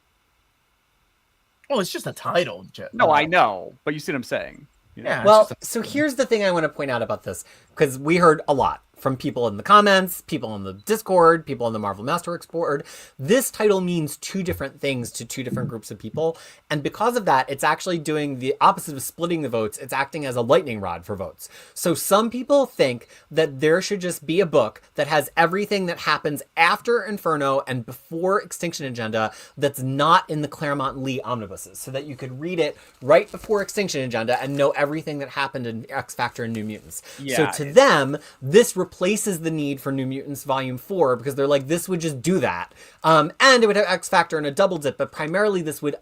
Oh, it's just a title. No, I know, but you see what I'm saying. Yeah. Well, so here's the thing I want to point out about this, because we heard a lot from people in the comments, people in the Discord, people in the Marvel Masterworks board. This title means two different things to two different groups of people. And because of that, it's actually doing the opposite of splitting the votes. It's acting as a lightning rod for votes. So some people think that there should just be a book that has everything that happens after Inferno and before Extinction Agenda that's not in the Claremont and Lee omnibuses, so that you could read it right before Extinction Agenda and know everything that happened in X Factor and New Mutants. Yeah. So to them, this replaces the need for New Mutants Volume 4, because they're like, this would just do that. And it would have X Factor and a double dip, but primarily this would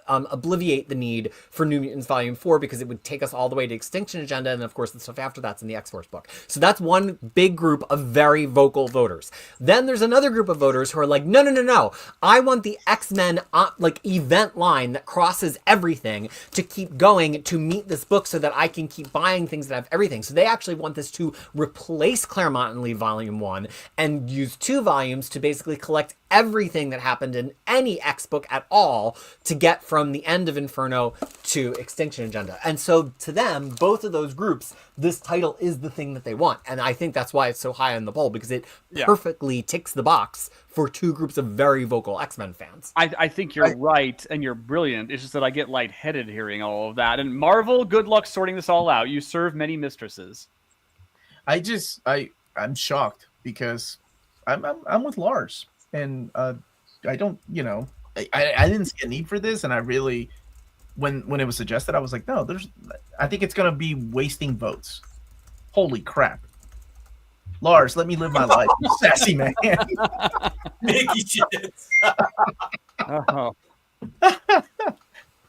obliviate the need for New Mutants Volume 4, because it would take us all the way to Extinction Agenda, and of course the stuff after that's in the X-Force book. So that's one big group of very vocal voters. Then there's another group of voters who are like, no. I want the X-Men event line that crosses everything to keep going to meet this book so that I can keep buying things that have everything. So they actually want this to replace Claremont and Lee Volume 1 and use 2 volumes to basically collect everything that happened in any X book at all to get from the end of Inferno to Extinction Agenda. And so to them, both of those groups, this title is the thing that they want. And I think that's why it's so high on the poll, because it perfectly ticks the box for two groups of very vocal X-Men fans. I think you're right, and you're brilliant. It's just that I get lightheaded hearing all of that. And Marvel, good luck sorting this all out. You serve many mistresses. I'm shocked, because I'm with Lars, and I don't, I didn't see a need for this, and I really, when it was suggested, I was like, no, I think it's gonna be wasting votes. Holy crap. Lars, let me live my life, you sassy man. Mickey shits. Oh.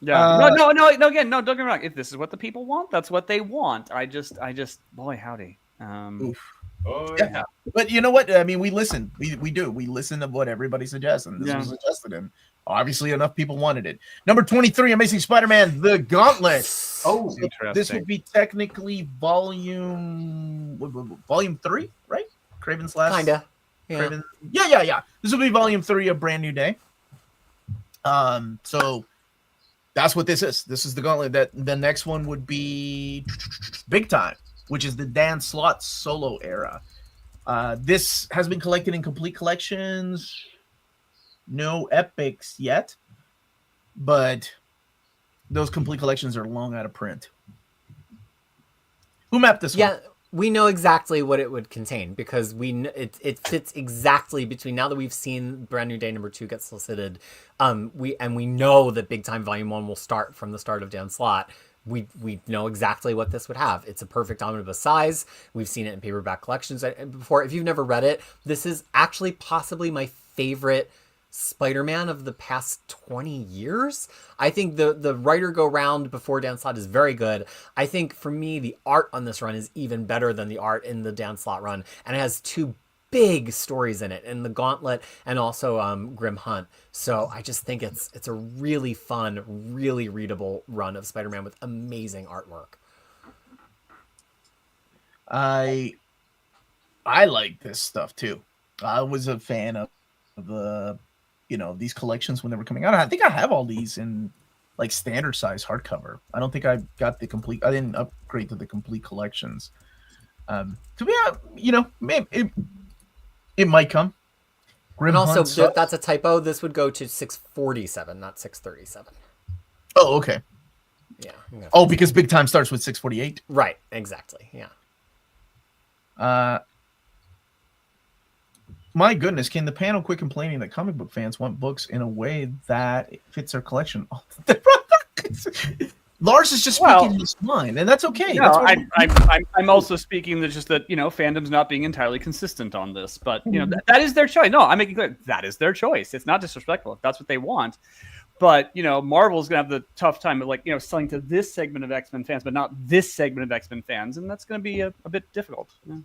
Yeah. No. Again, no. Don't get me wrong. If this is what the people want, that's what they want. I just, boy, howdy. Oof. Oh, Yeah. But you know what? I mean, we listen. We do. We listen to what everybody suggests, and this was suggested, and obviously enough people wanted it. Number 23, Amazing Spider-Man: The Gauntlet. Oh, This would be technically volume 3, right? Craven's last. Kinda. Yeah. Craven. Yeah. This will be volume 3 of Brand New Day. So that's what this is. This is the Gauntlet. That the next one would be Big Time, which is the Dan Slott solo era. This has been collected in complete collections. No epics yet, but those complete collections are long out of print. Who mapped this one? Yeah, we know exactly what it would contain, because it fits exactly between, now that we've seen Brand New Day number 2 get solicited, we know that Big Time Volume 1 will start from the start of Dan Slott. We know exactly what this would have. It's a perfect omnibus size. We've seen it in paperback collections before. If you've never read it, this is actually possibly my favorite Spider-Man of the past 20 years. I think the writer go round before Dan Slott is very good. I think for me, the art on this run is even better than the art in the Dan Slott run, and it has 2 big stories in it, in the Gauntlet and also Grim Hunt. So I just think it's a really fun, really readable run of Spider-Man with amazing artwork. I like this stuff too. I was a fan of the these collections when they were coming out. I think I have all these in like standard size hardcover. I don't think I got the complete. I didn't upgrade to the complete collections. To be, maybe it might come. And also, that's a typo. This would go to 647, not 637. Oh, okay. Yeah. Oh, because Big Time starts with 648. Right. Exactly. Yeah. My goodness, can the panel quit complaining that comic book fans want books in a way that it fits their collection? Lars is just speaking his mind, and that's okay. No, That's what I'm also speaking that just that fandom's not being entirely consistent on this, but that is their choice. No, I'm making clear that is their choice. It's not disrespectful if that's what they want. But Marvel's gonna have the tough time of selling to this segment of X-Men fans, but not this segment of X-Men fans, and that's gonna be a bit difficult. Yeah.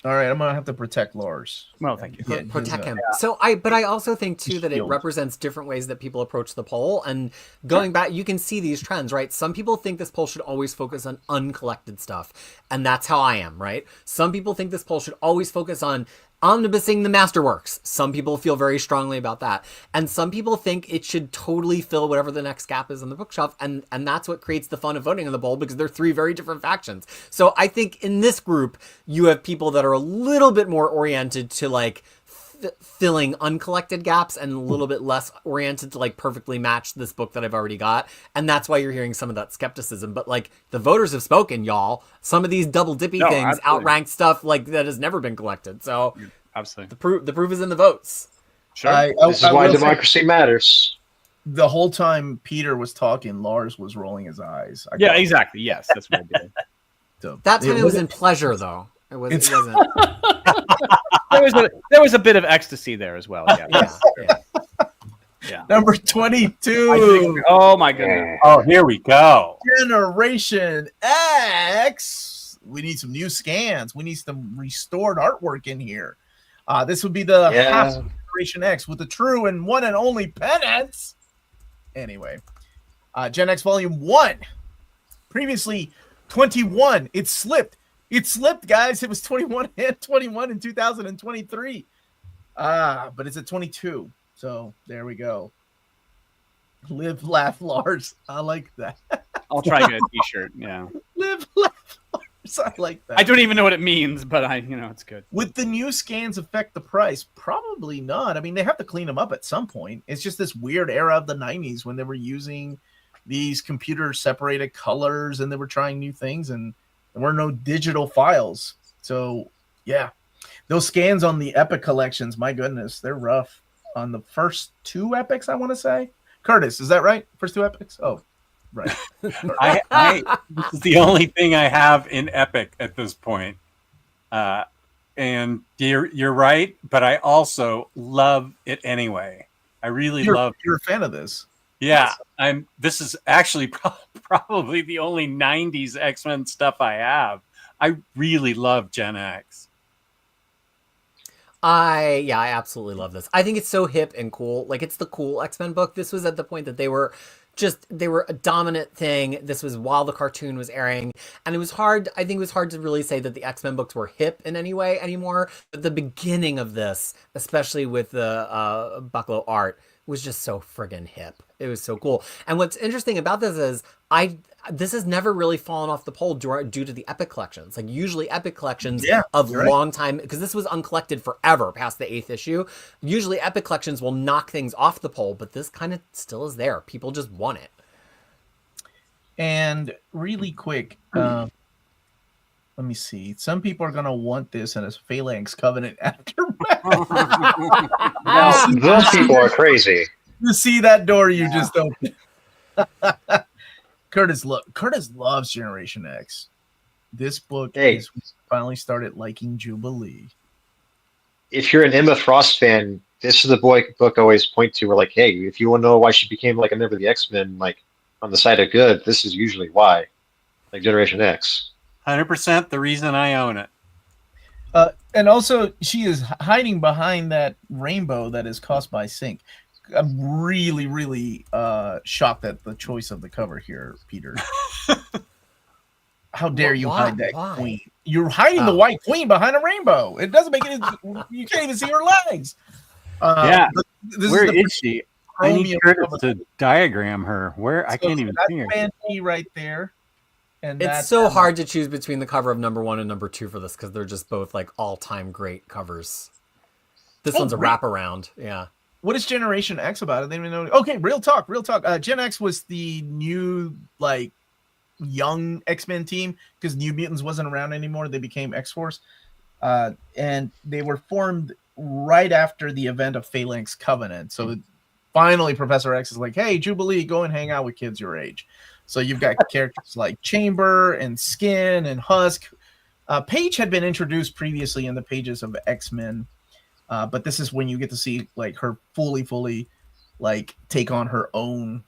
All right, I'm gonna have to protect Lars. Well, thank you. Yeah, Protect him. So I also think too that it represents different ways that people approach the poll. And going back, you can see these trends, right? Some people think this poll should always focus on uncollected stuff, and that's how I am, right? Some people think this poll should always focus on omnibusing the masterworks. Some people feel very strongly about that. And some people think it should totally fill whatever the next gap is on the bookshelf. And that's what creates the fun of voting in the poll, because they're three very different factions. So I think in this group, you have people that are a little bit more oriented to filling uncollected gaps and a little bit less oriented to perfectly match this book that I've already got. And that's why you're hearing some of that skepticism. But the voters have spoken, y'all. Some of these double dippy things outrank stuff that has never been collected. So absolutely, the proof is in the votes. Sure. This is why democracy matters. The whole time Peter was talking, Lars was rolling his eyes. Exactly. Yes, that's what I did. So, that time it was in pleasure, though. It wasn't. there was a bit of ecstasy there as well. Yeah. Number 22. Oh my goodness. Oh, here we go. Generation X. We need some new scans. We need some restored artwork in here. This would be the half Generation X with the true and one and only penance. Anyway, Gen X Volume 1. Previously 21. It slipped. It slipped, guys. It was 21 in 2023. But it's at 22. So there we go. Live, laugh, Lars. I like that. I'll try to get a t-shirt. Yeah. Live, laugh, Lars. I like that. I don't even know what it means, but it's good. Would the new scans affect the price? Probably not. I mean, they have to clean them up at some point. It's just this weird era of the 90s when they were using these computer separated colors and they were trying new things, and there were no digital files. So, yeah. Those scans on the Epic collections, my goodness, they're rough. On the first two Epics, I want to say. Curtis, is that right? First two Epics? Oh, right. This is the only thing I have in Epic at this point. And you're right, but I also love it anyway. I really love it. You're a fan of this. Yeah, this is actually probably the only 90s X-Men stuff I have. I really love Gen X. I absolutely love this. I think it's so hip and cool. It's the cool X-Men book. This was at the point that they were a dominant thing. This was while the cartoon was airing, and it was hard. I think it was hard to really say that the X-Men books were hip in any way anymore. But the beginning of this, especially with the Bucklow art, was just so friggin' hip. It was so cool. And what's interesting about this is this has never really fallen off the pole due to the Epic collections. Usually Epic collections of long time, because this was uncollected forever past the 8th issue. Usually Epic collections will knock things off the pole, but this kind of still is there. People just want it. And really quick, let me see. Some people are going to want this in a Phalanx Covenant aftermath. Those people are crazy. You see that door you just opened. Curtis loves Generation X. This book is finally started liking Jubilee. If you're an Emma Frost fan, this is the book I always point to. We're hey, if you want to know why she became a member of the X-Men, on the side of good, this is usually why. Generation X. 100% the reason I own it. And also, she is hiding behind that rainbow that is caused by Sync. I'm really, really shocked at the choice of the cover here, Peter. How dare you hide that queen? You're hiding the White Queen behind a rainbow. It doesn't make any. You can't even see her legs. Where is she? I need Curtis to diagram her. Where I can't even see her. Mandy right there. And it's so hard to choose between the cover of number 1 and number 2 for this, because they're just both all-time great covers. This one's a wraparound. Yeah. What is Generation X about? I didn't even know. Okay, real talk. Gen X was the new young X-Men team, because New Mutants wasn't around anymore. They became X-Force, and they were formed right after the event of Phalanx Covenant. So finally, Professor X is hey, Jubilee, go and hang out with kids your age. So you've got characters like Chamber and Skin and Husk. Paige had been introduced previously in the pages of X-Men, but this is when you get to see like her fully like take on her own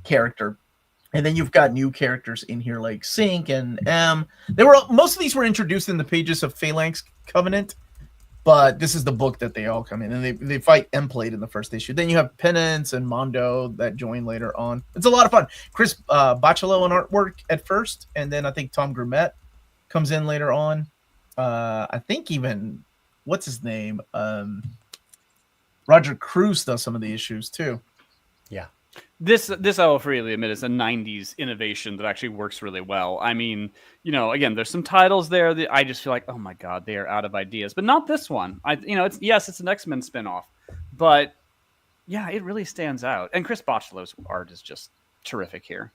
character. And then you've got new characters in here like Sync and M. Most of these were introduced in the pages of Phalanx Covenant, but this is the book that they all come in, and they fight M-Plate in the first issue. Then you have Penance and Mondo that join later on. It's a lot of fun. Chris Bachalo on artwork at first, and then I think Tom Grumet comes in later on. I think even what's his name? Roger Cruz does some of the issues too. Yeah. This I will freely admit is a 90s innovation that actually works really well. I mean, again, there's some titles there that I just feel like, oh my God, they are out of ideas, but not this one. It's an X-Men spinoff, but yeah, it really stands out. And Chris Bachalo's art is just terrific here.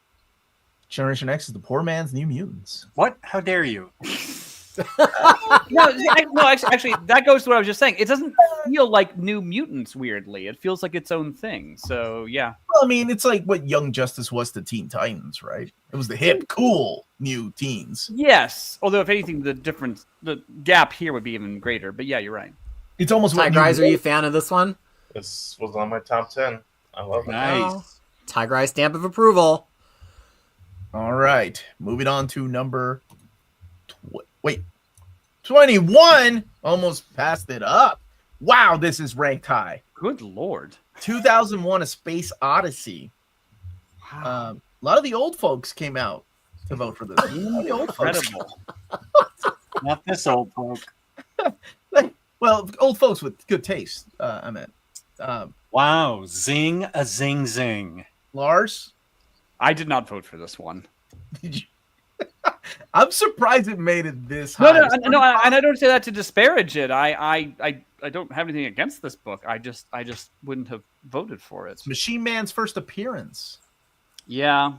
Generation X is the poor man's New Mutants. What? How dare you? Actually, that goes to what I was just saying. It doesn't feel like New Mutants, weirdly. It feels like its own thing. So, yeah. Well, I mean, it's like what Young Justice was to Teen Titans, right? It was the hip, cool New Teens. Yes. Although, if anything, the gap here would be even greater. But yeah, you're right. It's almost what Tigereyes, are you a fan of this one? This was on my top 10. I love it. Nice. Tigereyes stamp of approval. All right. Moving on to number 21. Almost passed it up. Wow, this is ranked high. Good Lord. 2001: A Space Odyssey. Wow. A lot of the old folks came out to vote for this. A lot of the old folks. Incredible. Not this old folk. Well, old folks with good taste, I meant. Wow. Zing a zing zing. Lars, I did not vote for this one. did you? I'm surprised it made it this No, high. and I don't say that to disparage it. I don't have anything against this book. I just wouldn't have voted for it. Machine Man's first appearance. Yeah,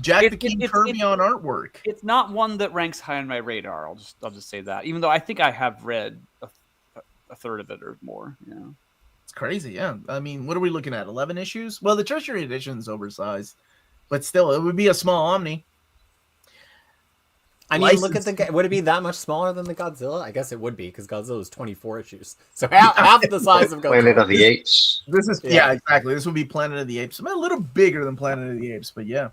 Jack the King Kirby on artwork. It's not one that ranks high on my radar. I'll just say that. Even though I think I have read a third of it or more. Yeah, It's crazy. Yeah, I mean, what are we looking at? 11 issues? Well, the Treasury Edition's oversized, but still, it would be a small Omni. I mean, look at would it be that much smaller than the Godzilla? I guess it would be, because Godzilla is 24 issues. So half the size of Godzilla. Planet of the Apes. This is yeah, exactly. This would be Planet of the Apes. A little bigger than Planet of the Apes, but yeah.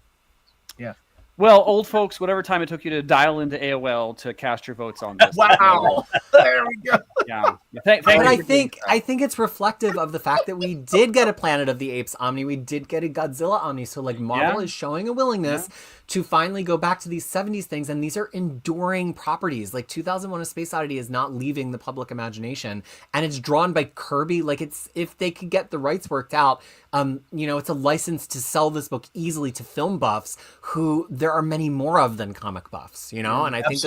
Well, old folks, whatever time it took you to dial into AOL to cast your votes on this. Wow. There we go. Yeah. But I think it's reflective of the fact that we did get a Planet of the Apes Omni. We did get a Godzilla Omni. So like Marvel is showing a willingness to finally go back to these 70s things. And these are enduring properties. Like 2001: A Space Odyssey is not leaving the public imagination. And it's drawn by Kirby. Like if they could get the rights worked out, it's a license to sell this book easily to film buffs who there are many more of than comic buffs, and I think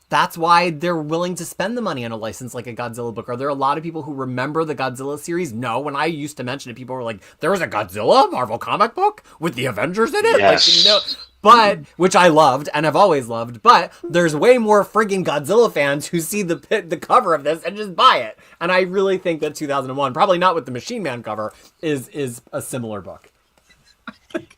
that's why they're willing to spend the money on a license like a Godzilla book. Are there a lot of people who remember the Godzilla series? No. When I used to mention it, people were like, there was a Godzilla Marvel comic book with the Avengers in it? Yes. Like, no. But, which I loved and have always loved, but there's way more friggin' Godzilla fans who see the cover of this and just buy it. And I really think that 2001, probably not with the Machine Man cover, is a similar book.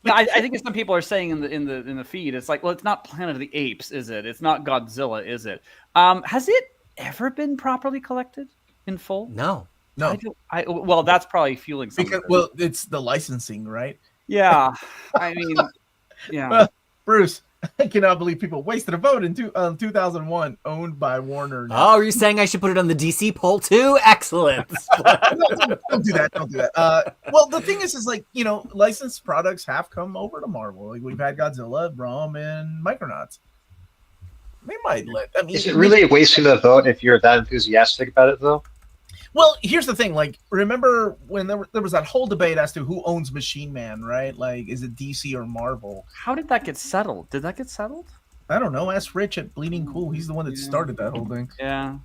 Yeah, I think as some people are saying in the feed, it's like, well, it's not Planet of the Apes, is it? It's not Godzilla, is it? Has it ever been properly collected in full? No. Well, that's probably fueling something. Well, it's the licensing, right? Yeah, I mean, yeah. Well, Bruce, I cannot believe people wasted a vote in 2001, owned by Warner. Oh, are you saying I should put it on the DC poll too? Excellent. Don't do that. Don't do that. Well, the thing is like, licensed products have come over to Marvel. Like we've had Godzilla, Brom, and Micronauts. They might is it really wasting a vote if you're that enthusiastic about it, though? Well, here's the thing. Like, remember when there was that whole debate as to who owns Machine Man, right? Like, is it DC or Marvel? How did that get settled? Did that get settled? I don't know. Ask Rich at Bleeding Cool. He's the one that started that whole thing. Yeah.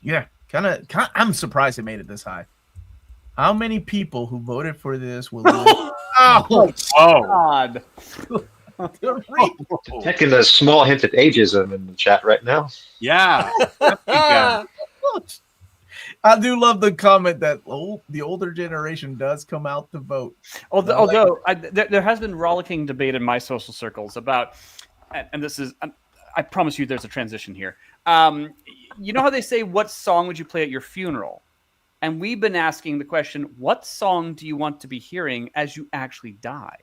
Yeah. Kind of. I'm surprised it made it this high. How many people who voted for this will? Oh God. Taking the small hint at ageism in the chat right now. Yeah. I do love the comment that the older generation does come out to vote. Although there has been rollicking debate in my social circles about, and this is, I promise you, there's a transition here. You know how they say, "What song would you play at your funeral?" And we've been asking the question, "What song do you want to be hearing as you actually die?"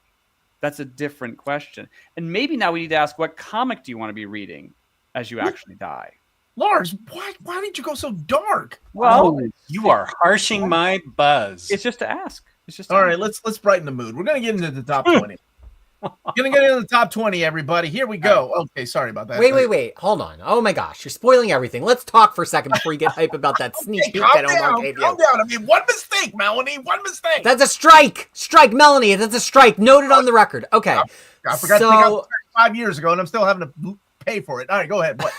That's a different question. And maybe now we need to ask, what comic do you want to be reading as you actually die? Lars, why did you go so dark? Well, you are harshing my buzz. It's just to ask. It's just all right. Let's brighten the mood. We're gonna get into the top 20. Gonna get into the top 20, everybody. Here we go. Okay, sorry about that. Wait. Hold on. Oh my gosh, you're spoiling everything. Let's talk for a second before you get hype about that sneak peek that Omar gave you. Calm down. I mean, one mistake, Melanie. One mistake. That's a strike. Strike, Melanie. That's a strike. Noted on the record. Okay. I forgot to pick up 5 years ago, and I'm still having to pay for it. All right, go ahead. What?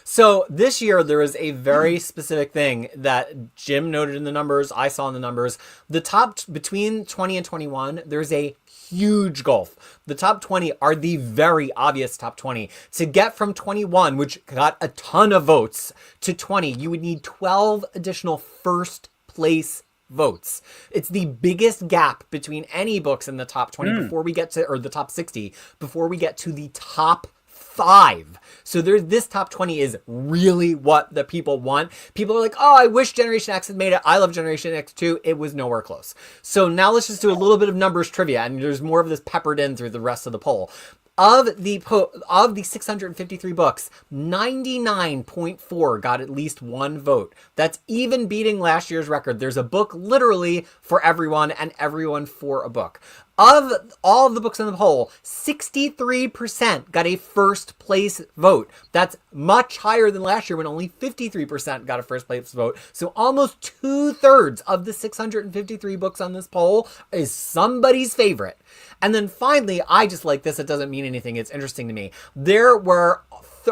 So this year there is a very specific thing that Jim noted in the numbers. I saw in the numbers. The top between 20 and 21, there's a huge gulf. The top 20 are the very obvious top 20. To get from 21, which got a ton of votes, to 20, you would need 12 additional first place votes. It's the biggest gap between any books in the top 20 before we get to, or the top 60, before we get to the top 5. So this top 20 is really what the people want. People are like, oh, I wish Generation X had made it. I love Generation X too. It was nowhere close. So now let's just do a little bit of numbers trivia, and there's more of this peppered in through the rest of the poll. Of the 653 books, 99.4 got at least one vote. That's even beating last year's record. There's a book literally for everyone and everyone for a book. Of all of the books in the poll, 63% got a first place vote. That's much higher than last year when only 53% got a first place vote. So almost 2/3 of the 653 books on this poll is somebody's favorite. And then finally, I just like this. It doesn't mean anything. It's interesting to me. There were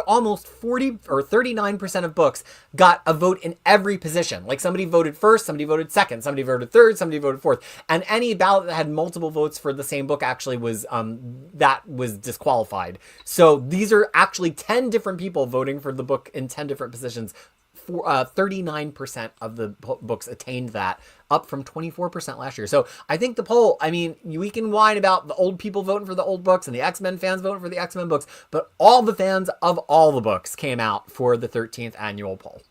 almost 40 or 39% of books got a vote in every position. Like somebody voted first, somebody voted second, somebody voted third, somebody voted fourth. And any ballot that had multiple votes for the same book actually was disqualified. So these are actually 10 different people voting for the book in 10 different positions. 39% of the books attained that, up from 24% last year. So I think the poll, I mean, we can whine about the old people voting for the old books and the X-Men fans voting for the X-Men books, but all the fans of all the books came out for the 13th annual poll.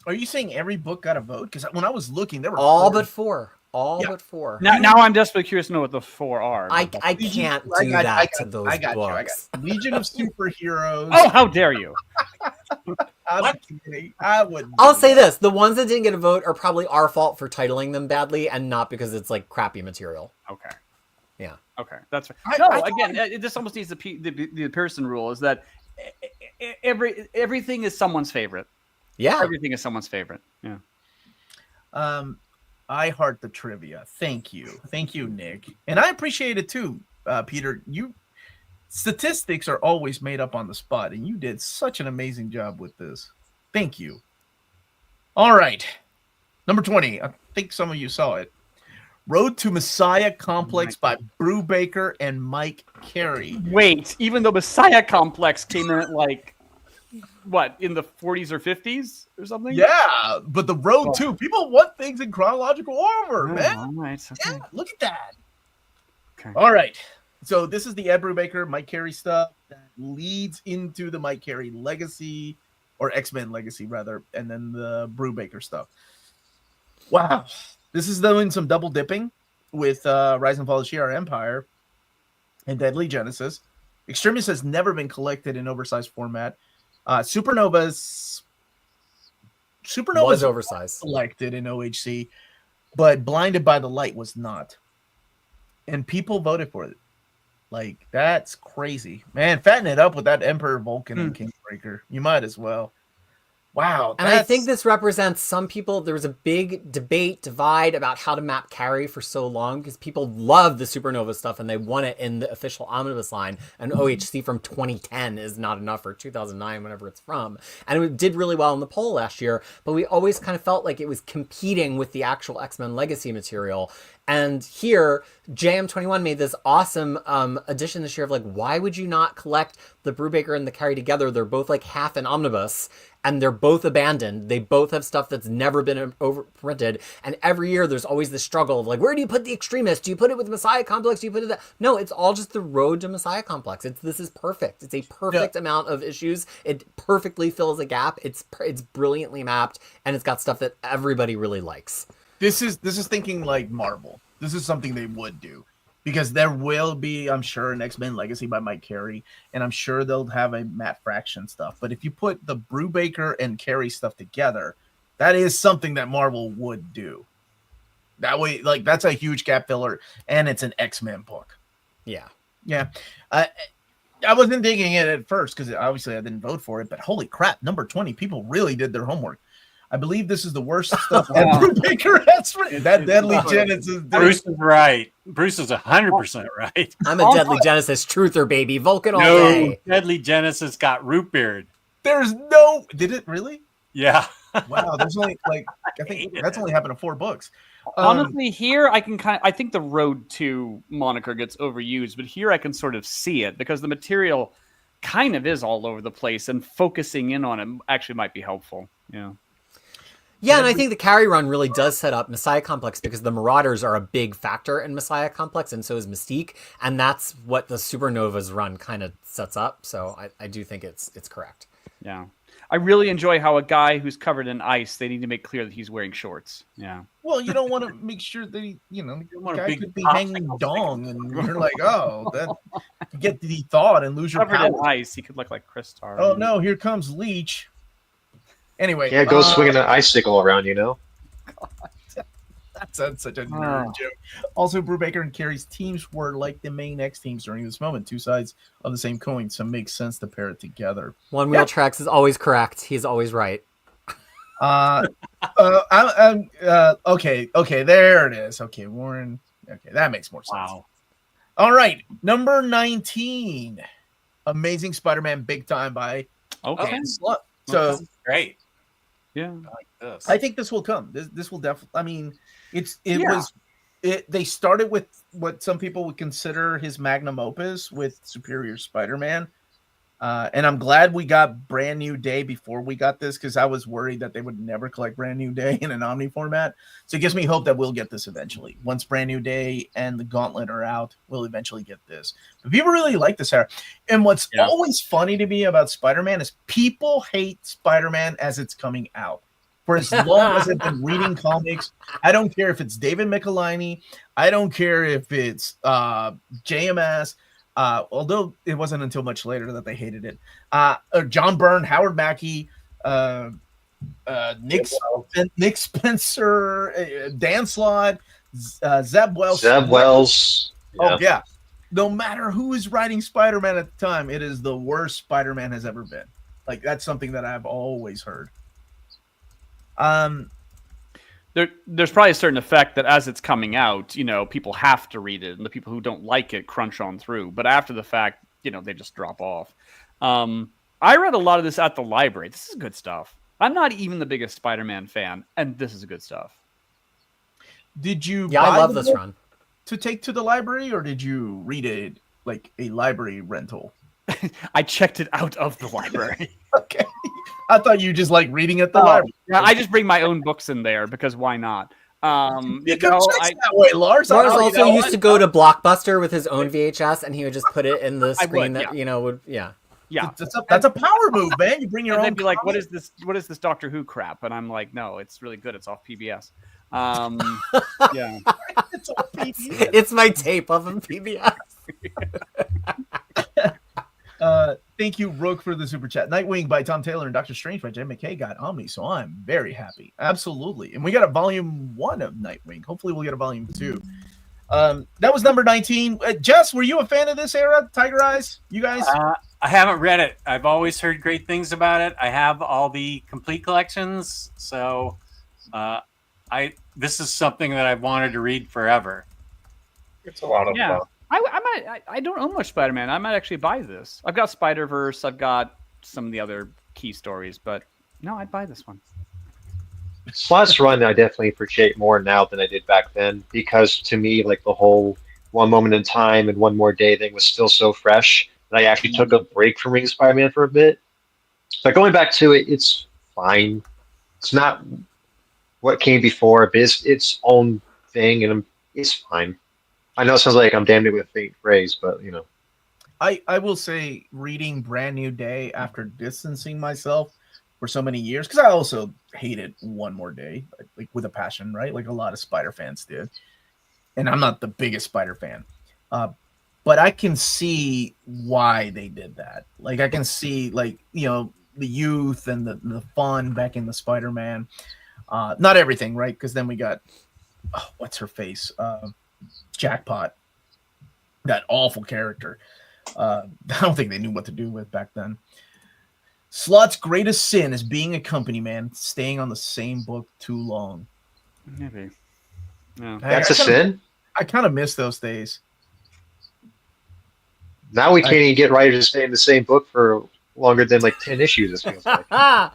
Are you saying every book got a vote? Because when I was looking, there were all but four. But four. Now I'm desperately curious to know what the 4 are. I can't do that to those books. Legion of Superheroes. Oh, how dare you! I'm kidding. I wouldn't. I'll say this: the ones that didn't get a vote are probably our fault for titling them badly, and not because it's like crappy material. Okay. Yeah. Okay, that's right. This almost needs the Pearson rule: is that everything is someone's favorite. Yeah. Everything is someone's favorite. Yeah. I heart the trivia. Thank you, Nick, and I appreciate it too, Peter. Statistics are always made up on the spot, and you did such an amazing job with this. Thank you. All right, number 20. I think some of you saw it. Road to Messiah Complex by Brubaker and Mike Carey. Wait, even though Messiah Complex came in at like what, in the 40s or 50s or something? Yeah, but the Road to, people want things in chronological order, man. All right, okay. Yeah, look at that. Okay. All right. So this is the Ed Brubaker, Mike Carey stuff that leads into the Mike Carey legacy, or X-Men legacy rather, and then the Brubaker stuff. Wow. This is doing some double dipping with Rise and Fall of Shi'ar Empire and Deadly Genesis. Extremis has never been collected in oversized format. Supernova's was oversized, collected in OHC, but Blinded by the Light was not. And people voted for it. Like, that's crazy. Man, fatten it up with that Emperor Vulcan and Kingbreaker. You might as well. Wow. And I think this represents some people. There was a big divide about how to map Carey for so long because people love the Supernova stuff and they want it in the official Omnibus line. And OHC from 2010 is not enough, or 2009, whenever it's from. And it did really well in the poll last year, but we always kind of felt like it was competing with the actual X-Men Legacy material. And here, JM21 made this awesome addition this year of like, why would you not collect the Brubaker and the Carry together? They're both like half an omnibus, and they're both abandoned. They both have stuff that's never been overprinted. And every year there's always this struggle of like, where do you put the Extremist? Do you put it with Messiah Complex? Do you put it that? No, it's all just the road to Messiah Complex. This is perfect. It's a perfect amount of issues. It perfectly fills a gap. It's brilliantly mapped, and it's got stuff that everybody really likes. This is thinking like Marvel. This is something they would do, because there will be, I'm sure, an X-Men Legacy by Mike Carey, and I'm sure they'll have a Matt Fraction stuff. But if you put the Brubaker and Carey stuff together, that is something that Marvel would do. That way, like, that's a huge gap filler, and it's an X-Men book. Yeah. I wasn't thinking it at first because obviously I didn't vote for it, but holy crap, number 20, people really did their homework. I believe this is the worst stuff that Brubaker has written. That Deadly Genesis. Bruce is right. Bruce is 100% right. I'm a Deadly Genesis truther, baby. Vulcan all day. Deadly Genesis got root beard. There's no. Did it really? Yeah. Wow. There's only like I think that's only happened to 4 books. Honestly, here I think the Road to moniker gets overused, but here I can sort of see it because the material kind of is all over the place, and focusing in on it actually might be helpful. Yeah. Yeah, and I think the Carry run really does set up Messiah Complex because the Marauders are a big factor in Messiah Complex, and so is Mystique, and that's what the Supernovas run kind of sets up. So I do think it's correct. Yeah. I really enjoy how a guy who's covered in ice, they need to make clear that he's wearing shorts. Yeah. Well, you don't want to make sure that the want a guy big could be hanging dong, and you're like, oh, that you get the thought and lose your Covered power. in ice, he could look like Kristar. Oh no, here comes Leech. Anyway, Yeah, go swinging an icicle around, you know? That's such a nerd joke. Also, Brubaker and Carey's teams were like the main X teams during this moment, 2 sides of the same coin, so it makes sense to pair it together. One Wheel Tracks is always correct. He's always right. Okay, there it is. Okay, Warren. Okay, that makes more sense. Wow. All right, number 19, Amazing Spider-Man Big Time by Okay. Dan Slott. So Great. Yeah. I like this. I think this will come. This will definitely. I mean, they started with what some people would consider his magnum opus with Superior Spider-Man, and I'm glad we got Brand New Day before we got this because I was worried that they would never collect Brand New Day in an Omni format. So it gives me hope that we'll get this eventually. Once Brand New Day and the Gauntlet are out, we'll eventually get this. But people really like this era. And what's always funny to me about Spider-Man is people hate Spider-Man as it's coming out. For as long as I've been reading comics, I don't care if it's David Michelinie, I don't care if it's JMS, although it wasn't until much later that they hated it. John Byrne, Howard Mackie, Nick Spencer, Dan Slott, Zeb Wells. Zeb Wells. Oh, yeah. No matter who is writing Spider-Man at the time, it is the worst Spider-Man has ever been. Like, that's something that I've always heard. There's probably a certain effect that as it's coming out, people have to read it, and the people who don't like it crunch on through. But after the fact, they just drop off. I read a lot of this at the library. This is good stuff. I'm not even the biggest Spider-Man fan, and this is good stuff. Did you? Yeah, I love this run. To take to the library, or did you read it like a library rental? I checked it out of the library. Okay. I thought you just like reading at the library. Yeah, I just bring my own books in there because why not? That way, Lars. Lars also used to go to Blockbuster with his own VHS, and he would just put it in the screen Yeah, that's a power move, man. You bring your own. They'd be like, "What is this? What is this Doctor Who crap?" And I'm like, "No, it's really good. It's off PBS." Yeah, It's off PBS. It's my tape of him PBS. Thank you, Rook, for the super chat. Nightwing by Tom Taylor and Doctor Strange by Jen McKay got Omni, so I'm very happy. Absolutely. And we got a volume 1 of Nightwing. Hopefully we'll get a volume 2. That was number 19. Jess, were you a fan of this era, Tigereyes? You guys? I haven't read it. I've always heard great things about it. I have all the complete collections, so this is something that I've wanted to read forever. It's a lot of fun. I don't own much Spider-Man. I might actually buy this. I've got Spider-Verse. I've got some of the other key stories, but no, I'd buy this one. Slot's run I definitely appreciate more now than I did back then, because to me, like, the whole one moment in time and one more day thing was still so fresh that I actually took a break from reading Spider-Man for a bit. But going back to it, it's fine. It's not what came before, but it's its own thing, and it's fine. I know it sounds like I'm damned with a faint phrase, but I will say, reading Brand New Day after distancing myself for so many years, because I also hated One More Day, like with a passion, right? Like a lot of Spider fans did. And I'm not the biggest Spider fan. But I can see why they did that. Like, I can see, like, you know, the youth and the fun back in the Spider-Man. Not everything, right? Because then we got, what's her face? Jackpot. That awful character. I don't think they knew what to do with back then. Slot's greatest sin is being a company man, staying on the same book too long. Maybe. No. that's a sin. I kind of miss those days. Now we can't even get writers to stay in the same book for longer than like 10 issues, it feels like. I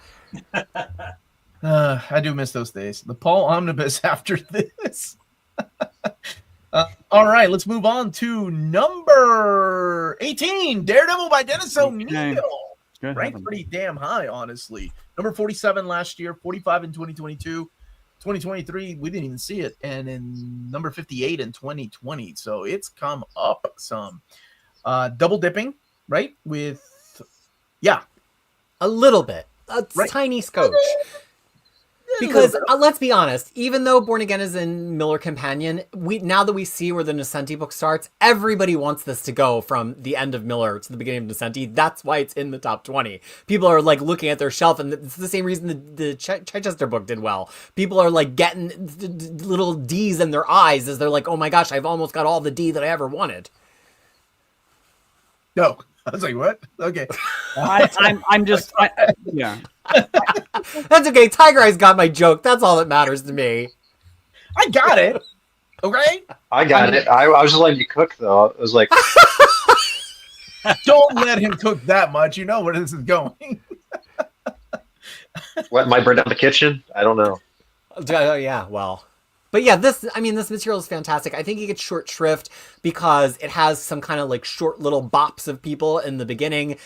do miss those days. The Paul Omnibus after this. All right, let's move on to number 18, Daredevil by Dennis O'Neil. Ranked pretty damn high, honestly. Number 47 last year, 45 in 2022. 2023, we didn't even see it. And in number 58 in 2020. So it's come up some. Double dipping, right? With, A little bit. A tiny scotch. Because let's be honest, even though Born Again is in Miller Companion, now that we see where the Nascenti book starts, everybody wants this to go from the end of Miller to the beginning of Nascenti. That's why it's in the top 20. People are like looking at their shelf, and it's the same reason the Chichester book did well. People are like getting little D's in their eyes as they're like, oh my gosh, I've almost got all the D that I ever wanted. No. I was like, what? Okay. I'm just, yeah. That's okay. Tigereyes got my joke. That's all that matters to me. I got it. Okay? I got it. I was just letting you cook, though. I was like, don't let him cook that much. You know where this is going. what, might burn down the kitchen? I don't know. Yeah, well. But yeah, this material is fantastic. I think it gets short shrift because it has some kind of like short little bops of people in the beginning.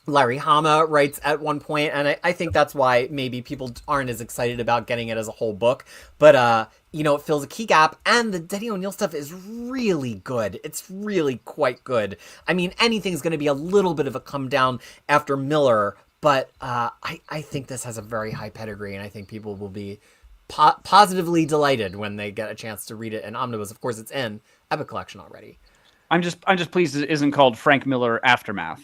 Larry Hama writes at one point, and I think that's why maybe people aren't as excited about getting it as a whole book. But, it fills a key gap, and the Denny O'Neil stuff is really good. It's really quite good. I mean, anything's going to be a little bit of a come down after Miller, but I think this has a very high pedigree, and I think people will be positively delighted when they get a chance to read it. And Omnibus, of course, it's in Epic Collection already. I'm just pleased it isn't called Frank Miller Aftermath.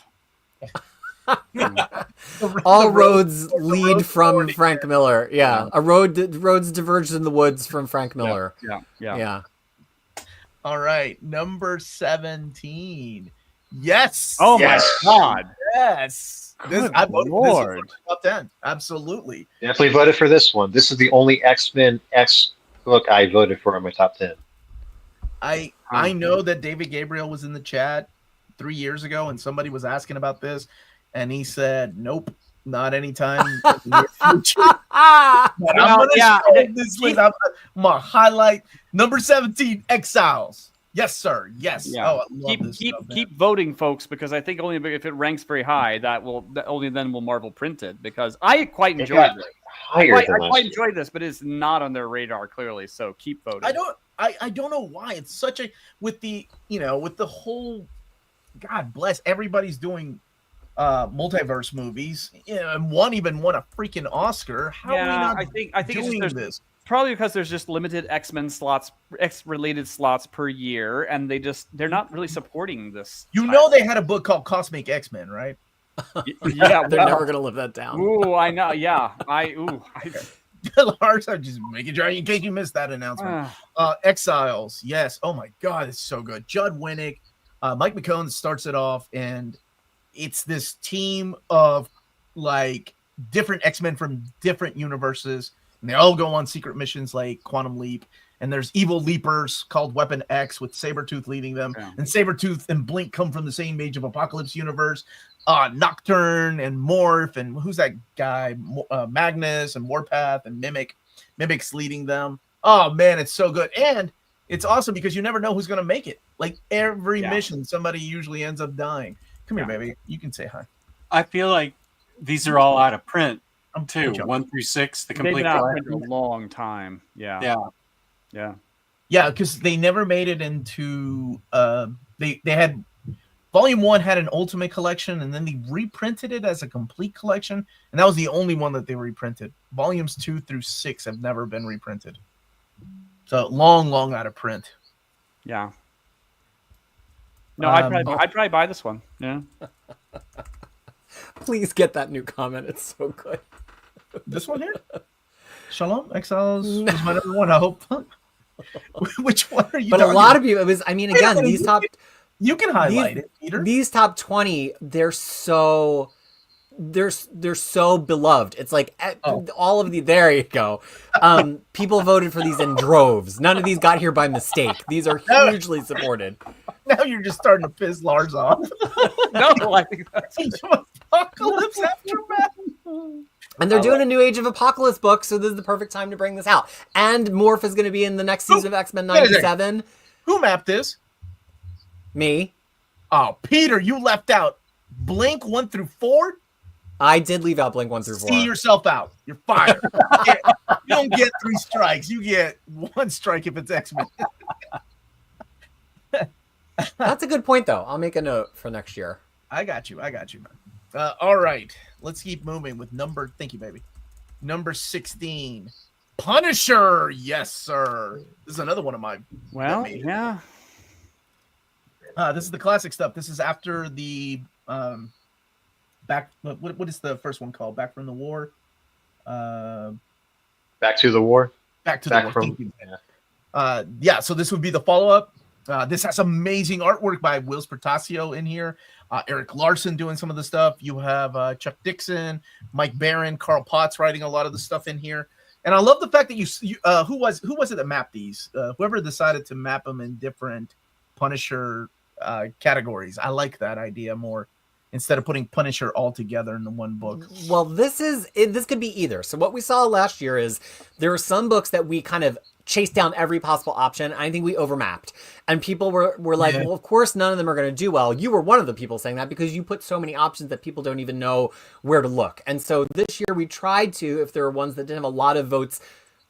All roads lead from Frank Miller. Yeah. Roads diverged in the woods from Frank Miller. Yeah. All right. Number 17. Yes. Oh Yes. my God. Yes. I voted for this in top 10. Absolutely. Definitely voted for this one. This is the only X-Men X book I voted for in my top 10. I know that David Gabriel was in the chat 3 years ago, and somebody was asking about this, and he said, "Nope, not anytime in the near future." But I'm gonna show this list. I'm gonna highlight number 17, Exiles. Yes, sir. Yes. Yeah. Oh, I love this stuff, man. Keep voting, folks, because I think only if it ranks very high, only then will Marvel print it. Because I quite enjoyed it. I quite enjoyed this, but it's not on their radar clearly. So keep voting. I don't know why it's such a with the whole. God bless everybody's doing multiverse movies. And one even won a freaking Oscar. How are we not I think doing it's this? Probably because there's just limited X-Men slots, X-related slots per year, and they're not really supporting this. They had a book called Cosmic X-Men, right? Yeah, they're never gonna live that down. Ooh, I know. Yeah, Lars, I'm just making sure in case you missed that announcement. Exiles, yes. Oh my God, it's so good. Judd Winnick, Mike McKone starts it off, and it's this team of like different X-Men from different universes. And they all go on secret missions like Quantum Leap. And there's evil leapers called Weapon X with Sabretooth leading them. Yeah. And Sabretooth and Blink come from the same Age of Apocalypse universe. Nocturne and Morph, and who's that guy? Magnus and Warpath and Mimic. Mimic's leading them. Oh man, it's so good. And it's awesome because you never know who's going to make it. Like every mission, somebody usually ends up dying. Come here, baby. You can say hi. I feel like these are all out of print too. 1 through 6, the They've complete been out for collection. a long time. Yeah. Yeah. Yeah. Yeah, because they never made it into they had Volume 1 had an Ultimate Collection, and then they reprinted it as a complete collection, and that was the only one that they reprinted. Volumes 2 through 6 have never been reprinted. So long out of print. Yeah. No, I'd probably buy this one. Yeah. Please get that new comment. It's so good. This one here? Shalom Exiles was my number one, I hope. Which one are you But a lot of people, it was, I mean, again, these top... You can highlight it, Peter. These top 20, they're so beloved. It's like all of the, there you go. People voted for these in droves. None of these got here by mistake. These are hugely supported. Now you're just starting to piss Lars off. No, I think that's Apocalypse Aftermath. And they're doing a new Age of Apocalypse book, so this is the perfect time to bring this out. And Morph is going to be in the next season of X-Men 97. Who mapped this? Me. Oh, Peter, you left out Blink 1 through 4. I did leave out Blink 1 through 4. See yourself out. You're fired. You don't get 3 strikes. You get 1 strike if it's X-Men. That's a good point, though. I'll make a note for next year. I got you, man. All right. Let's keep moving with thank you, baby. Number 16. Punisher. Yes, sir. This is another one of my. Well, yeah. This is the classic stuff. This is after the back. What is the first one called? Back from the War. Back to the War. Back to the War. From, yeah. So this would be the follow-up. This has amazing artwork by Will Spertasio in here. Eric Larson doing some of the stuff. You have Chuck Dixon, Mike Barron, Carl Potts writing a lot of the stuff in here. And I love the fact that you who was it that mapped these? Whoever decided to map them in different Punisher categories. I like that idea more instead of putting Punisher all together in the one book. Well, this could be either. So what we saw last year is there were some books that we kind of chased down every possible option. I think we overmapped, and people were like, well, of course none of them are going to do well. You were one of the people saying that because you put so many options that people don't even know where to look. And so this year we tried to, if there were ones that didn't have a lot of votes,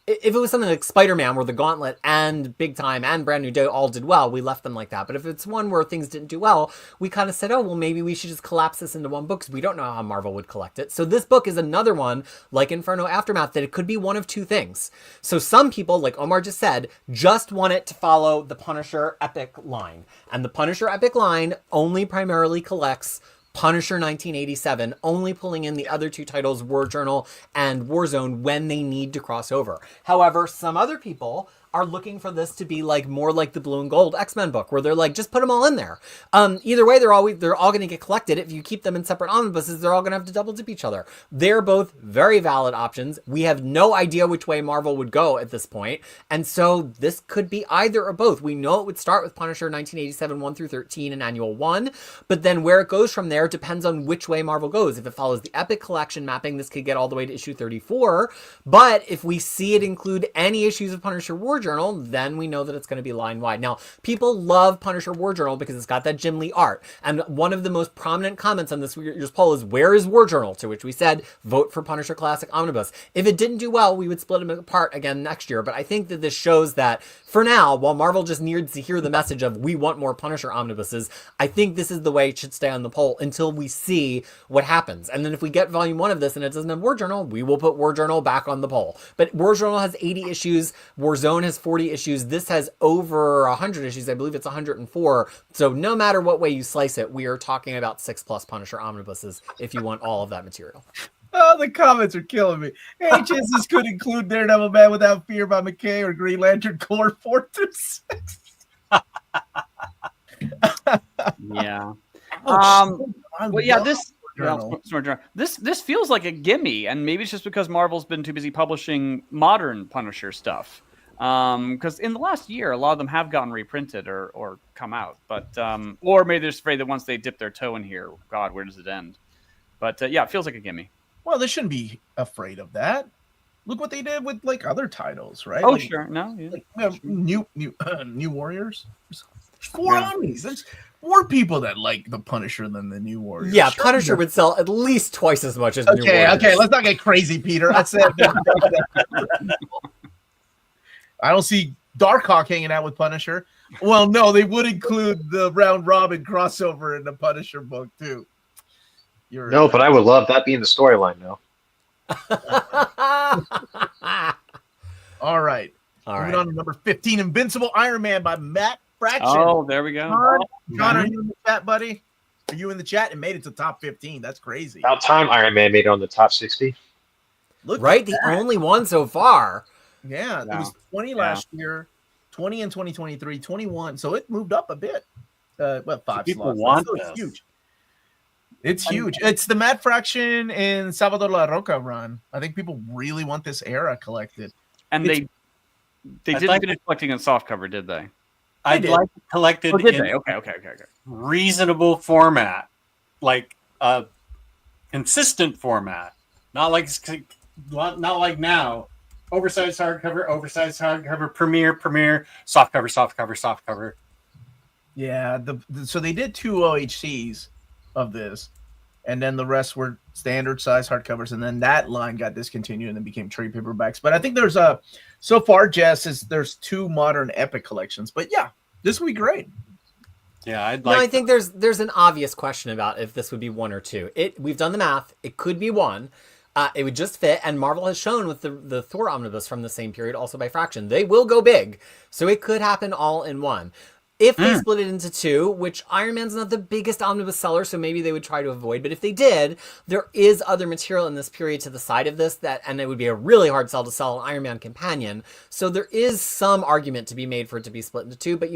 if it was something like Spider-Man where the Gauntlet and Big Time and Brand New Day all did well, we left them like that. But if it's one where things didn't do well, we kind of said, oh, well, maybe we should just collapse this into one book because we don't know how Marvel would collect it. So this book is another one, like Inferno Aftermath, that it could be one of two things. So some people, like Omar just said, just want it to follow the Punisher Epic line. And the Punisher Epic line only primarily collects Punisher 1987, only pulling in the other two titles, War Journal and Warzone, when they need to cross over. However, some other people are looking for this to be like more like the Blue and Gold X-Men book, where they're like, just put them all in there. Either way, they're all going to get collected. If you keep them in separate omnibuses, they're all going to have to double dip each other. They're both very valid options. We have no idea which way Marvel would go at this point, and so this could be either or both. We know it would start with Punisher 1987 1 through 13 in Annual 1, but then where it goes from there depends on which way Marvel goes. If it follows the Epic Collection mapping, this could get all the way to issue 34, but if we see it include any issues of Punisher War Journal, then we know that it's going to be line wide. Now, people love Punisher War Journal because it's got that Jim Lee art. And one of the most prominent comments on this year's poll is, where is War Journal? To which we said, vote for Punisher Classic Omnibus. If it didn't do well, we would split them apart again next year. But I think that this shows that for now, while Marvel just needs to hear the message of we want more Punisher omnibuses, I think this is the way it should stay on the poll until we see what happens. And then if we get volume 1 of this and it doesn't have War Journal, we will put War Journal back on the poll. But War Journal has 80 issues. Warzone has 40 issues. This has over 100 issues. I believe it's 104. So no matter what way you slice it, we are talking about 6+ Punisher omnibuses if you want all of that material. Oh, the comments are killing me. Any chance this could include Daredevil Man Without Fear by McKay or Green Lantern Corps 4 through 6? Yeah. Well, yeah, this feels like a gimme, and maybe it's just because Marvel's been too busy publishing modern Punisher stuff. Because in the last year, a lot of them have gotten reprinted or come out, but or maybe they're just afraid that once they dip their toe in here, God, where does it end? But yeah, it feels like a gimme. Well, they shouldn't be afraid of that. Look what they did with like other titles, right? Oh, like, sure, no, yeah. like, new Warriors. There's 4 Omnis. There's more people that like the Punisher than the New Warriors. Yeah, Sure, Punisher would sell at least twice as much as New Okay, Warriors. okay, let's not get crazy, Peter. I said I don't see Darkhawk hanging out with Punisher. Well, no, they would include the round robin crossover in the Punisher book too. No, but I would love that being the storyline now. All right. All Moving right. on to number 15, Invincible Iron Man by Matt Fraction. Oh, there we go. John, are you in the chat, buddy? Are you in the chat? And made it to top 15. That's crazy. About time Iron Man made it on the top 60. Look Right, at the that. only one so far. Yeah, it Wow. was 20 last year, 20 in 2023, 21. So it moved up a bit. Well, 5 People slots. want Still, it's this. huge. It's huge. It's the Matt Fraction and Salvador La Roca run. I think people really want this era collected. And It's- they I'd didn't like- finish collecting in softcover, did they? I'd did. like it collected Oh, did in they? Okay. reasonable format, like a consistent format, not like now. Oversized hardcover, premiere, softcover. Yeah, so they did 2 OHCs of this, and then the rest were standard size hardcovers, and then that line got discontinued and then became trade paperbacks. But I think there's so far, Jess, there's 2 modern epic collections. But yeah, this would be great. Yeah, I'd No, like. I think there's an obvious question about if this would be 1 or 2. We've done the math. It could be 1. It would just fit, and Marvel has shown with the Thor omnibus from the same period, also by Fraction, they will go big. So it could happen all in 1. If they split it into 2, which Iron Man's not the biggest omnibus seller, so maybe they would try to avoid. But if they did, there is other material in this period to the side of this and it would be a really hard sell to sell an Iron Man companion. So there is some argument to be made for it to be split into 2. But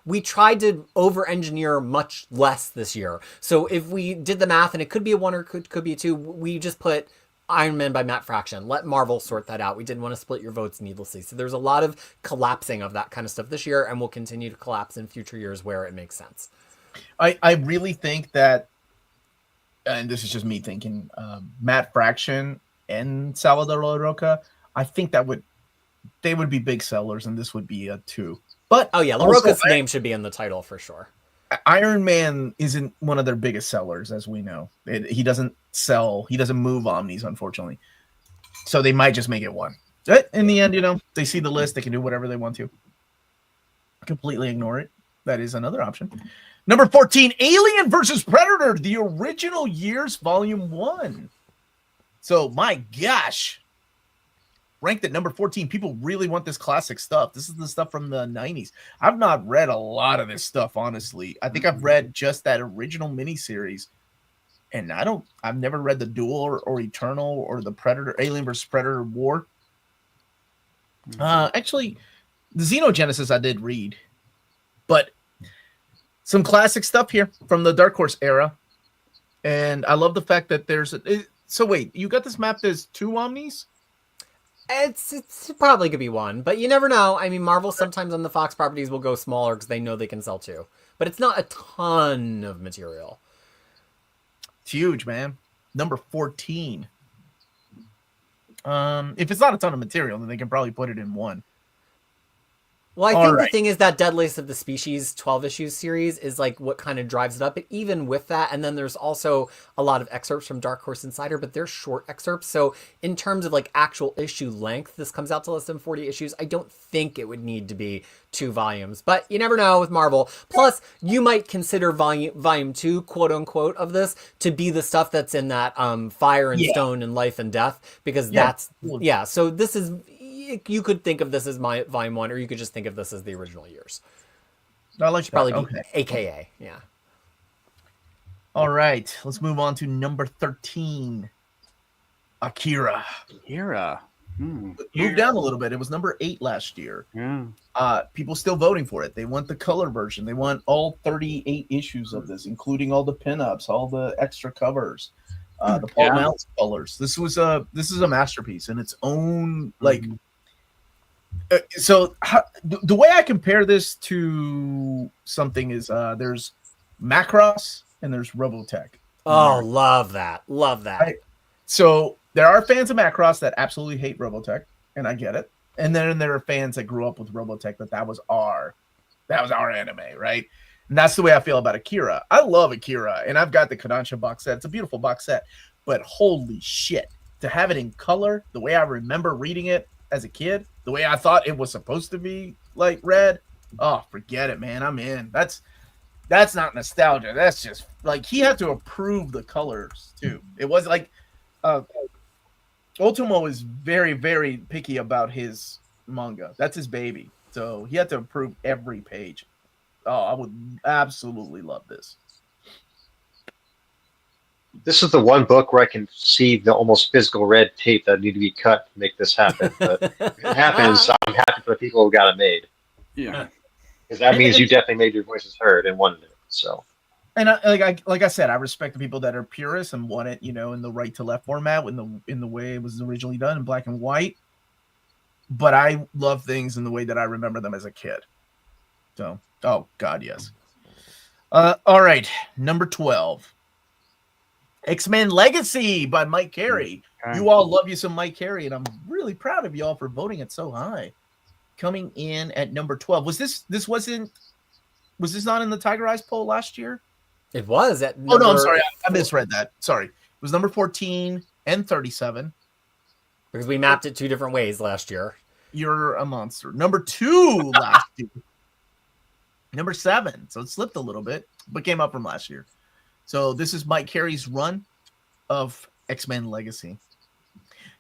we tried to over-engineer much less this year. So if we did the math and it could be a 1 or could be a 2, we just put Iron Man by Matt Fraction. Let Marvel sort that out. We didn't want to split your votes needlessly. So there's a lot of collapsing of that kind of stuff this year, and will continue to collapse in future years where it makes sense. I really think that, and this is just me thinking, Matt Fraction and Salvador La Roca, I think they would be big sellers, and this would be a 2. But Oh yeah, LaRocca's name should be in the title for sure. Iron Man isn't one of their biggest sellers, as we know. He doesn't move Omnis, unfortunately. So they might just make it 1. But in the end, they see the list, they can do whatever they want to. Completely ignore it. That is another option. Number 14, Alien versus Predator, the original years, volume 1. So, my gosh. Ranked at number 14. People really want this classic stuff. This is the stuff from the 90s. I've not read a lot of this stuff, honestly. I think I've read just that original miniseries. And I've never read the Duel or Eternal or the Predator, Alien versus Predator War. Actually, the Xenogenesis I did read. But some classic stuff here from the Dark Horse era. And I love the fact that so wait, you got this map as 2 Omnis? It's probably could be 1, but you never know. I mean, Marvel sometimes on the Fox properties will go smaller because they know they can sell 2. But it's not a ton of material. It's huge, man. Number 14. If it's not a ton of material, then they can probably put it in 1. Well, I All think right. the thing is that Deadliest of the Species 12 issues series is like what kind of drives it up. But even with that, and then there's also a lot of excerpts from Dark Horse Insider, but they're short excerpts. So in terms of like actual issue length, this comes out to less than 40 issues. I don't think it would need to be 2 volumes, but you never know with Marvel. Plus, you might consider volume 2, quote unquote, of this to be the stuff that's in that Fire and Stone and Life and Death, because So this is. You could think of this as my volume 1, or you could just think of this as the original years. I like that. Probably Okay. be AKA, yeah. All right, let's move on to number 13. Akira. Hera. Moved down a little bit. It was number 8 last year. Yeah. People still voting for it. They want the color version. They want all 38 issues of this, including all the pinups, all the extra covers, the Paul Mounts colors. This is a masterpiece in its own, like, So the way I compare this to something is there's Macross and there's Robotech. Oh, love that. Love that. Right. So there are fans of Macross that absolutely hate Robotech, and I get it. And then there are fans that grew up with Robotech that was our anime, right? And that's the way I feel about Akira. I love Akira, and I've got the Kodansha box set. It's a beautiful box set, but holy shit, to have it in color, the way I remember reading it as a kid, the way I thought it was supposed to be like read, oh, forget it, man. I'm in. That's not nostalgia. That's just like he had to approve the colors too. It was like Ultimo is very, very picky about his manga. That's his baby. So he had to approve every page. Oh, I would absolutely love this. This is the one book where I can see the almost physical red tape that need to be cut to make this happen. But if it happens, I'm happy for the people who got it made. Yeah. Because that means you definitely made your voices heard and wanted it. So. And like I said, I respect the people that are purists and want it, in the right to left format, in the way it was originally done in black and white. But I love things in the way that I remember them as a kid. So, oh God, yes. All right, number 12. X-Men Legacy by Mike Carey. Okay. You all love you some Mike Carey, and I'm really proud of you all for voting it so high. Coming in at number 12. Was this not in the Tigereyes poll last year? It was at Oh no, I'm sorry. I misread that. Sorry. It was number 14 and 37. Because we mapped it 2 different ways last year. You're a monster. Number 2 last year. Number 7. So it slipped a little bit, but came up from last year. So this is Mike Carey's run of X-Men Legacy.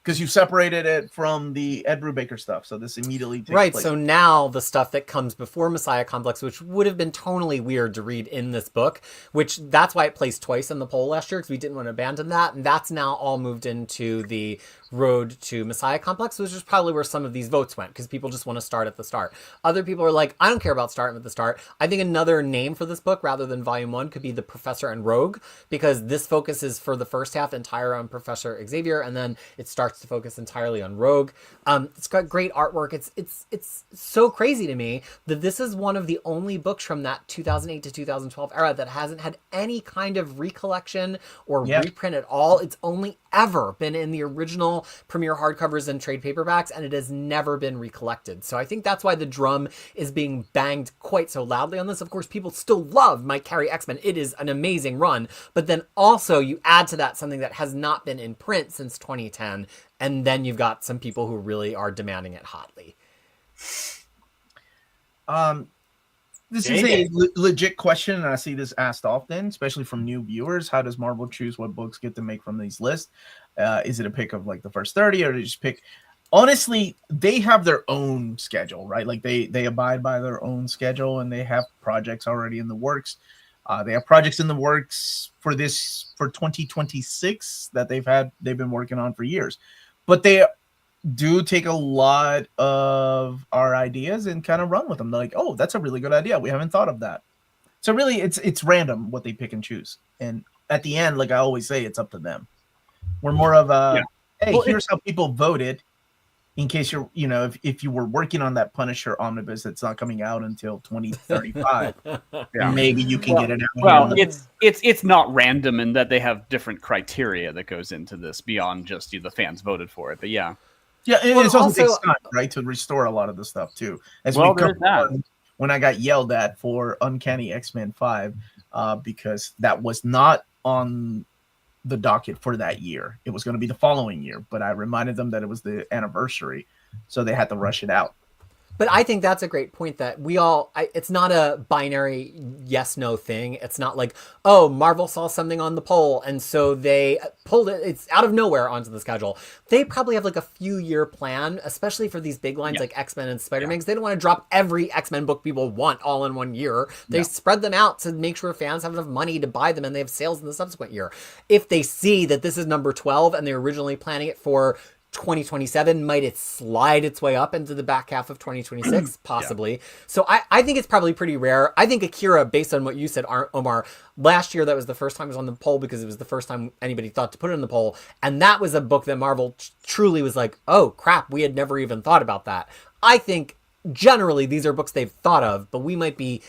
Because you separated it from the Ed Brubaker stuff. So this immediately takes right. place. So now the stuff that comes before Messiah Complex, which would have been totally weird to read in this book, which that's why it placed twice in the poll last year, because we didn't want to abandon that. And that's now all moved into the road to Messiah Complex, which is probably where some of these votes went, because people just want to start at the start. Other people are like, I don't care about starting at the start. I think another name for this book, rather than Volume 1, could be The Professor and Rogue, because this focuses for the first half entire on Professor Xavier, and then it starts to focus entirely on Rogue. It's got great artwork. It's so crazy to me that this is one of the only books from that 2008 to 2012 era that hasn't had any kind of recollection or reprint at all. It's only ever been in the original premiere hardcovers and trade paperbacks, and it has never been recollected. So I think that's why the drum is being banged quite so loudly on this. Of course, people still love Mike Carey X-Men. It is an amazing run, but then also you add to that something that has not been in print since 2010, and then you've got some people who really are demanding it hotly. This is a legit question, and I see this asked often, especially from new viewers. How does Marvel choose what books get to make from these lists? Is it a pick of like the first 30, or do they just pick? Honestly, they have their own schedule, right? Like they abide by their own schedule, and they have projects already in the works. They have projects in the works for 2026 that they've been working on for years, but they do take a lot of our ideas and kind of run with them. They're like, oh, that's a really good idea. We haven't thought of that. So really it's random what they pick and choose. And at the end, like I always say, it's up to them. We're more of a, hey, here's how people voted in case you're, if you were working on that Punisher omnibus that's not coming out until 2035, maybe you can get it out. Well, it's not random in that they have different criteria that goes into this beyond just the fans voted for it. But yeah. Yeah, and it also takes time, right, to restore a lot of the stuff too. As well, there's that. When I got yelled at for Uncanny X-Men 5, because that was not on the docket for that year. It was going to be the following year, but I reminded them that it was the anniversary, so they had to rush it out. But I think that's a great point that it's not a binary yes-no thing. It's not like, oh, Marvel saw something on the poll, and so they pulled it. It's out of nowhere onto the schedule. They probably have like a few-year plan, especially for these big lines like X-Men and Spider-Man, because they don't want to drop every X-Men book people want all in one year. They spread them out to make sure fans have enough money to buy them, and they have sales in the subsequent year. If they see that this is number 12, and they're originally planning it for 2027, might it slide its way up into the back half of 2026? Possibly. So I think it's probably pretty rare. I think Akira, based on what you said, Omar, last year that was the first time it was on the poll because it was the first time anybody thought to put it in the poll. And that was a book that Marvel truly was like, oh crap, we had never even thought about that. I think generally these are books they've thought of, but we might be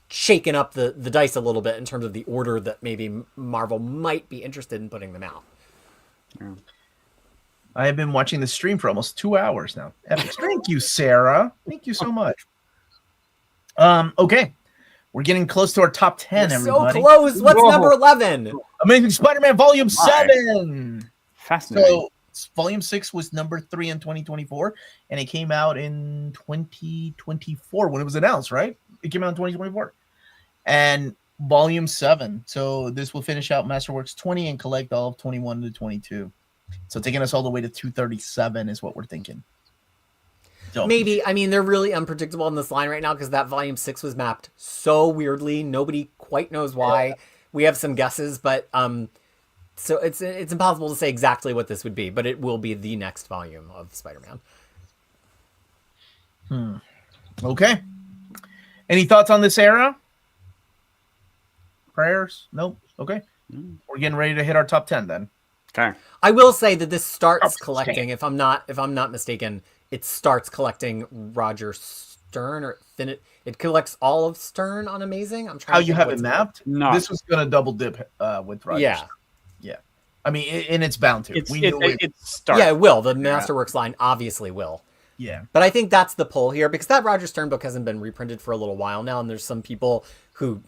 shaking up the dice a little bit in terms of the order that maybe Marvel might be interested in putting them out. Yeah. I have been watching the stream for almost 2 hours now. Epic. Thank you, Sarah. Thank you so much. Okay. We're getting close to our top 10, We're everybody. so close. What's Whoa. number 11? Amazing Spider-Man Volume 7. Fascinating. So Volume 6 was number 3 in 2024, and it came out in 2024 when it was announced, right? It came out in 2024. And Volume 7. So this will finish out Masterworks 20 and collect all of 21 to 22. So taking us all the way to 237 is what we're thinking. So, Maybe. I mean, they're really unpredictable on this line right now because that Volume 6 was mapped so weirdly. Nobody quite knows why. Yeah. We have some guesses, but so it's impossible to say exactly what this would be, but it will be the next volume of Spider-Man. Okay. Any thoughts on this era? Prayers? Nope. Okay. We're getting ready to hit our top 10 then. Okay. I will say that this starts collecting, if I'm not mistaken, it starts collecting Roger Stern or it collects all of Stern on Amazing. I'm trying How to you think have what's it mapped? No. This was gonna double dip with Roger. Yeah. Stern. Yeah. I mean, and it's bound to. It starts. Yeah, it will. The Masterworks line obviously will. Yeah. But I think that's the pull here because that Roger Stern book hasn't been reprinted for a little while now, and there's some people who,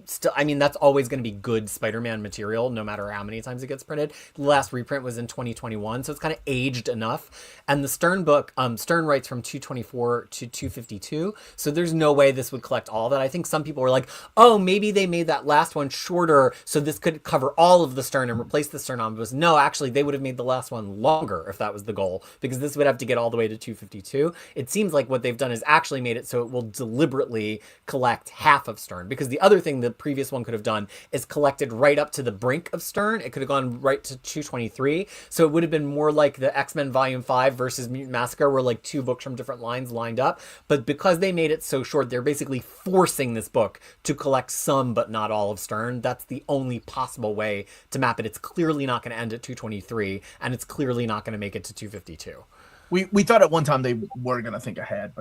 still, I mean, that's always going to be good Spider-Man material, no matter how many times it gets printed. The last reprint was in 2021, so it's kind of aged enough. And the Stern book, Stern writes from 224 to 252, so there's no way this would collect all of that. I think some people were like, oh, maybe they made that last one shorter, so this could cover all of the Stern and replace the Stern Omnibus. No, actually, they would have made the last one longer if that was the goal, because this would have to get all the way to 252. It seems like what they've done is actually made it so it will deliberately collect half of Stern, because the other thing the previous one could have done is collected right up to the brink of Stern. It could have gone right to 223. So it would have been more like the X-Men Volume 5 versus Mutant Massacre, where like two books from different lines lined up. But because they made it so short, they're basically forcing this book to collect some but not all of Stern. That's the only possible way to map it. It's clearly not going to end at 223, and it's clearly not going to make it to 252. We thought at one time they were going to think ahead,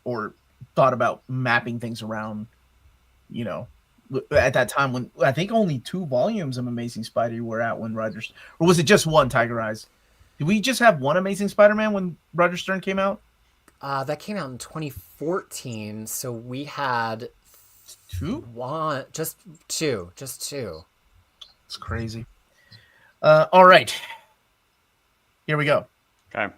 or thought about mapping things around, at that time when I think only 2 volumes of Amazing Spidey were out when or was it just one, Tigereyes? Did we just have one Amazing Spider-Man when Roger Stern came out? That came out in 2014, so we had 2? Just two. It's crazy. All right. Here we go. Okay.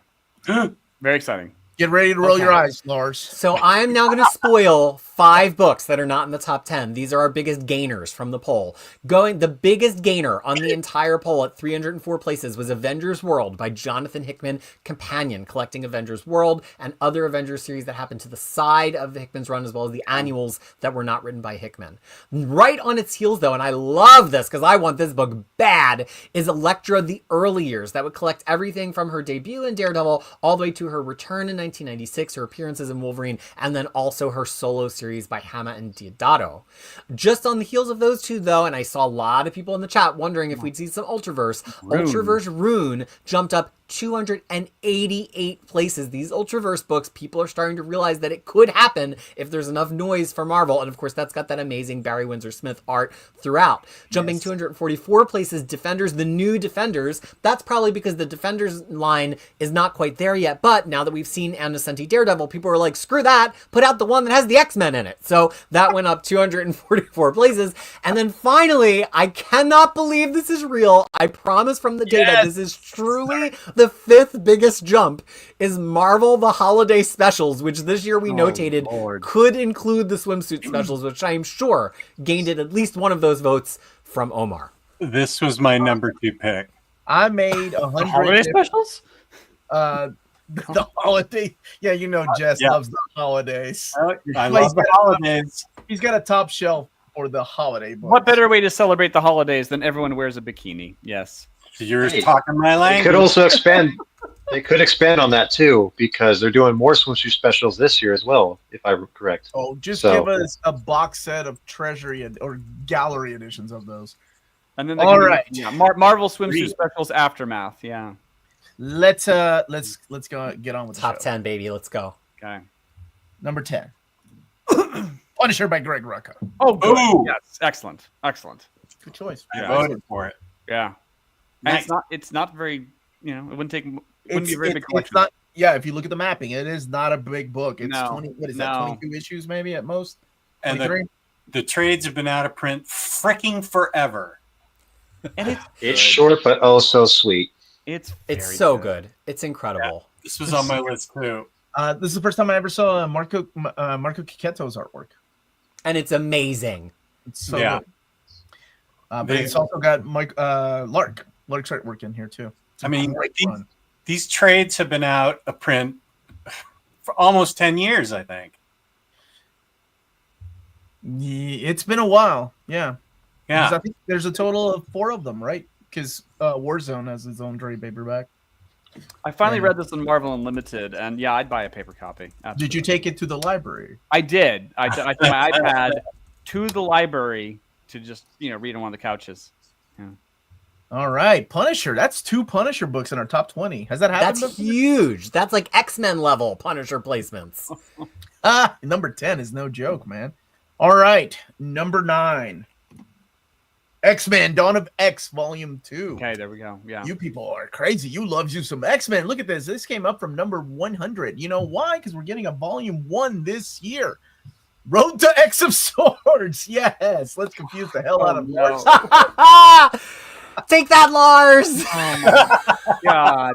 Very exciting. Get ready to roll your eyes, Lars. So I'm now going to spoil 5 books that are not in the top 10. These are our biggest gainers from the poll. The biggest gainer on the entire poll at 304 places was Avengers World by Jonathan Hickman, Companion, collecting Avengers World and other Avengers series that happened to the side of Hickman's run, as well as the annuals that were not written by Hickman. Right on its heels, though, and I love this because I want this book bad, is Elektra: The Early Years, that would collect everything from her debut in Daredevil all the way to her return in 1996, her appearances in Wolverine, and then also her solo series by Hama and Diodato. Just on the heels of those two, though, and I saw a lot of people in the chat wondering if we'd see some Ultraverse. Ultraverse Rune jumped up 288 places. These Ultraverse books, people are starting to realize that it could happen if there's enough noise for Marvel. And of course, that's got that amazing Barry Windsor Smith art throughout. Jumping 244 places, Defenders, the new Defenders. That's probably because the Defenders line is not quite there yet. But now that we've seen Anna Senti Daredevil, people are like, screw that, put out the one that has the X-Men in it. So that went up 244 places. And then finally, I cannot believe this is real. I promise from the data, this is truly the 5th biggest jump, is Marvel The Holiday Specials, which this year we notated could include the swimsuit specials, which I am sure gained at least one of those votes from Omar. This was my number 2 pick. I made 100 Holiday specials? The holiday. Yeah, Jess loves the holidays. I love the holidays. He's got a top shelf for the holiday book. What better way to celebrate the holidays than everyone wears a bikini? Yes. You're talking my language. They could also expand. They could expand on that too, because they're doing more swimsuit specials this year as well, if I'm correct. Oh, give us a box set of treasury or gallery editions of those. And then Marvel swimsuit specials aftermath. Yeah. Let's go get on with top the show. 10, baby. Let's go. Okay. Number 10. Punisher by Greg Rucka. Oh, good. Ooh. Yes, excellent. Good choice. I Yeah. voted for it. Yeah. And Nice. it's not very, it wouldn't be a very big It's collection. not. Yeah, if you look at the mapping, it is not a big book. It's No, 20. What is no. that? 22 issues maybe at most. And 23. the trades have been out of print freaking forever. And It's short, but oh so sweet. It's very so good. It's incredible. This was on my list too. This is the first time I ever saw Marco Chiquetto's artwork. And it's amazing. It's so Yeah. good. But it's also got Lark's artwork in here too. It's a I mean, great run. these trades have been out of print for almost 10 years, I think. Yeah, it's been a while. Yeah. Yeah. 'Cause I think there's a total of 4 of them, right? Because Warzone has its own trade paperback. I finally Yeah. read this in Marvel Unlimited, and yeah, I'd buy a paper copy. Absolutely. Did you take it to the library? I did. I took my iPad to the library to just read on one of the couches. All right, Punisher. That's 2 Punisher books in our top 20. Has that happened? That's before? huge. That's like X-Men level Punisher placements. Number 10 is no joke, man. All right, number 9. X-Men Dawn of X Volume 2. Okay, there we go. Yeah. You people are crazy. You love you some X-Men. Look at this. This came up from number 100. You know why? Because we're getting a Volume 1 this year. Road to X of Swords. Yes. Let's confuse the hell out of Lars. Take that, Lars. Oh my God.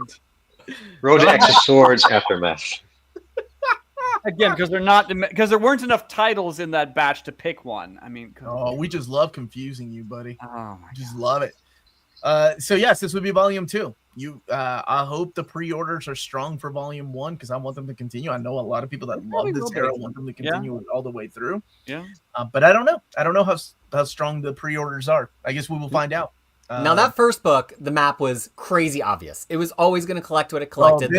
Road to X of Swords Aftermath. Again, because there weren't enough titles in that batch to pick one. I mean, Oh, we just love confusing you, buddy. oh my Just love it. So yes, this would be Volume 2. I hope the pre-orders are strong for Volume 1 because I want them to continue. I know a lot of people that love this era want them to continue it all the way through. Yeah. But I don't know. I don't know how strong the pre-orders are. I guess we will find out. Now that first book, the map was crazy obvious. It was always going to collect what it collected.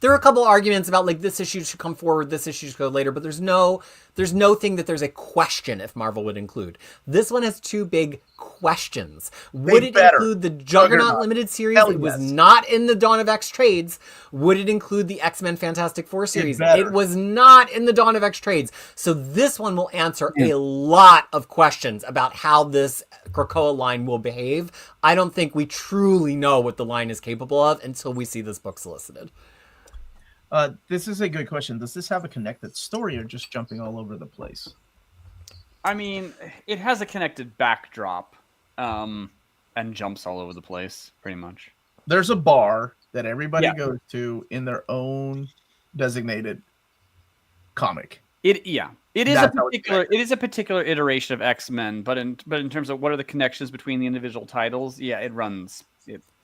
There are a couple arguments about like this issue should come forward, this issue should go later, but there's no thing that there's a question if Marvel would include. This one has 2 big questions. Would it include the Juggernaut limited series? It was not in the Dawn of X trades. Would it include the X-Men Fantastic Four series? It was not in the Dawn of X trades. So this one will answer a lot of questions about how this Krakoa line will behave. I don't think we truly know what the line is capable of until we see this book solicited. This is a good question. Does this have a connected story or just jumping all over the place? I mean, it has a connected backdrop, and jumps all over the place, pretty much. There's a bar that everybody goes to in their own designated comic. It is a particular iteration of X-Men, but in terms of what are the connections between the individual titles, it runs.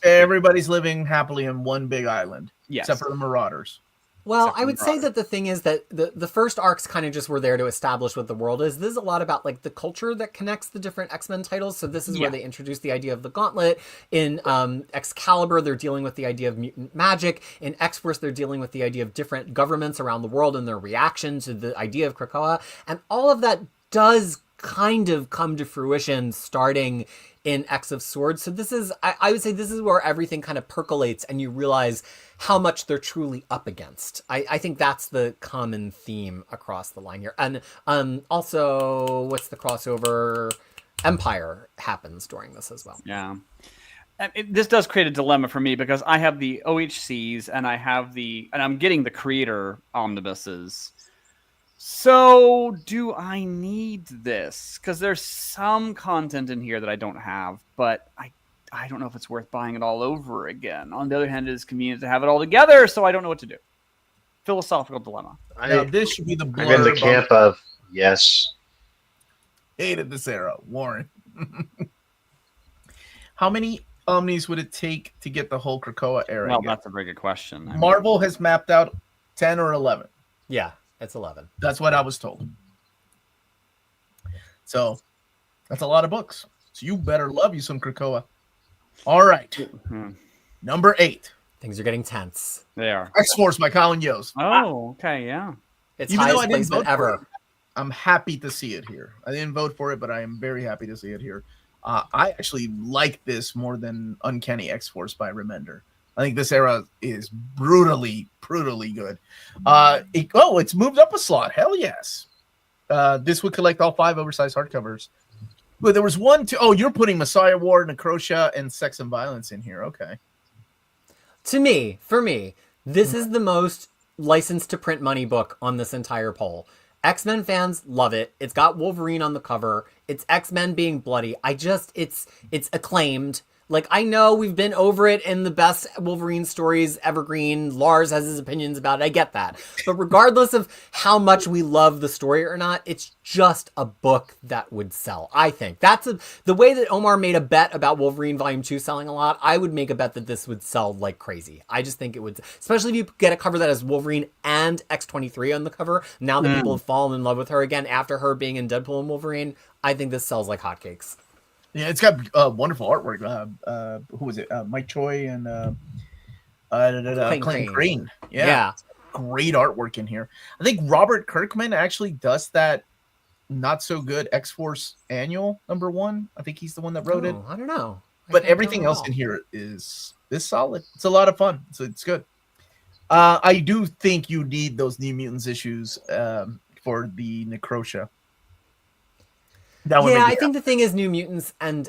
Everybody's living happily in one big island, Yes. except for the Marauders. Well, I would say that the thing is that the first arcs kind of just were there to establish what the world is. This is a lot about like the culture that connects the different X-Men titles. So this is where they introduce the idea of the gauntlet. In Excalibur, they're dealing with the idea of mutant magic. In X-Force, they're dealing with the idea of different governments around the world and their reaction to the idea of Krakoa. And all of that does kind of come to fruition starting in X of Swords. So this is, I would say this is where everything kind of percolates and you realize how much they're truly up against. I think that's the common theme across the line here. And also, what's the crossover? Empire happens during this as well. Yeah. This does create a dilemma for me because I have the OHCs and I'm getting the creator omnibuses. So do I need this? Because there's some content in here that I don't have, but I don't know if it's worth buying it all over again. On the other hand, it is convenient to have it all together, so I don't know what to do. Philosophical dilemma. This should be the blurb. I'm in the camp of yes. Hated this era, Warren. How many Omnis would it take to get the whole Krakoa era? Well, again? that's a very good question. Marvel has mapped out 10 or 11. Yeah, it's 11. That's what I was told. So that's a lot of books. So you better love you some Krakoa. All right. Number 8. Things are getting tense. They are. X-Force by Colin Yost. Oh, okay, yeah. It's Even though I highest didn't placement vote for ever. it, I'm happy to see it here. I didn't vote for it, but I am very happy to see it here. I actually like this more than Uncanny X-Force by Remender. I think this era is brutally good. It's moved up a slot. Hell yes. This would collect all 5 oversized hardcovers. But there was one, you're putting Messiah War, Necrotia, and Sex and Violence in here. Okay. For me, this is the most licensed to print money book on this entire poll. X-Men fans love it. It's got Wolverine on the cover. It's X-Men being bloody. It's acclaimed. Like, I know we've been over it in the best Wolverine stories, Evergreen. Lars has his opinions about it. I get that. But regardless of how much we love the story or not, it's just a book that would sell, I think. The way that Omar made a bet about Wolverine Volume 2 selling a lot, I would make a bet that this would sell like crazy. I just think it would, especially if you get a cover that has Wolverine and X-23 on the cover. Now that people have fallen in love with her again after her being in Deadpool and Wolverine, I think this sells like hotcakes. Yeah, it's got wonderful artwork. Who was it? Mike Choi and Clayton Crane. Yeah. Great artwork in here. I think Robert Kirkman actually does that not so good X-Force Annual #1. I think he's the one that wrote it. I don't know. But everything else in here is solid. It's a lot of fun. So it's good. I do think you need those New Mutants issues for the Necrotia. I think the thing is New Mutants and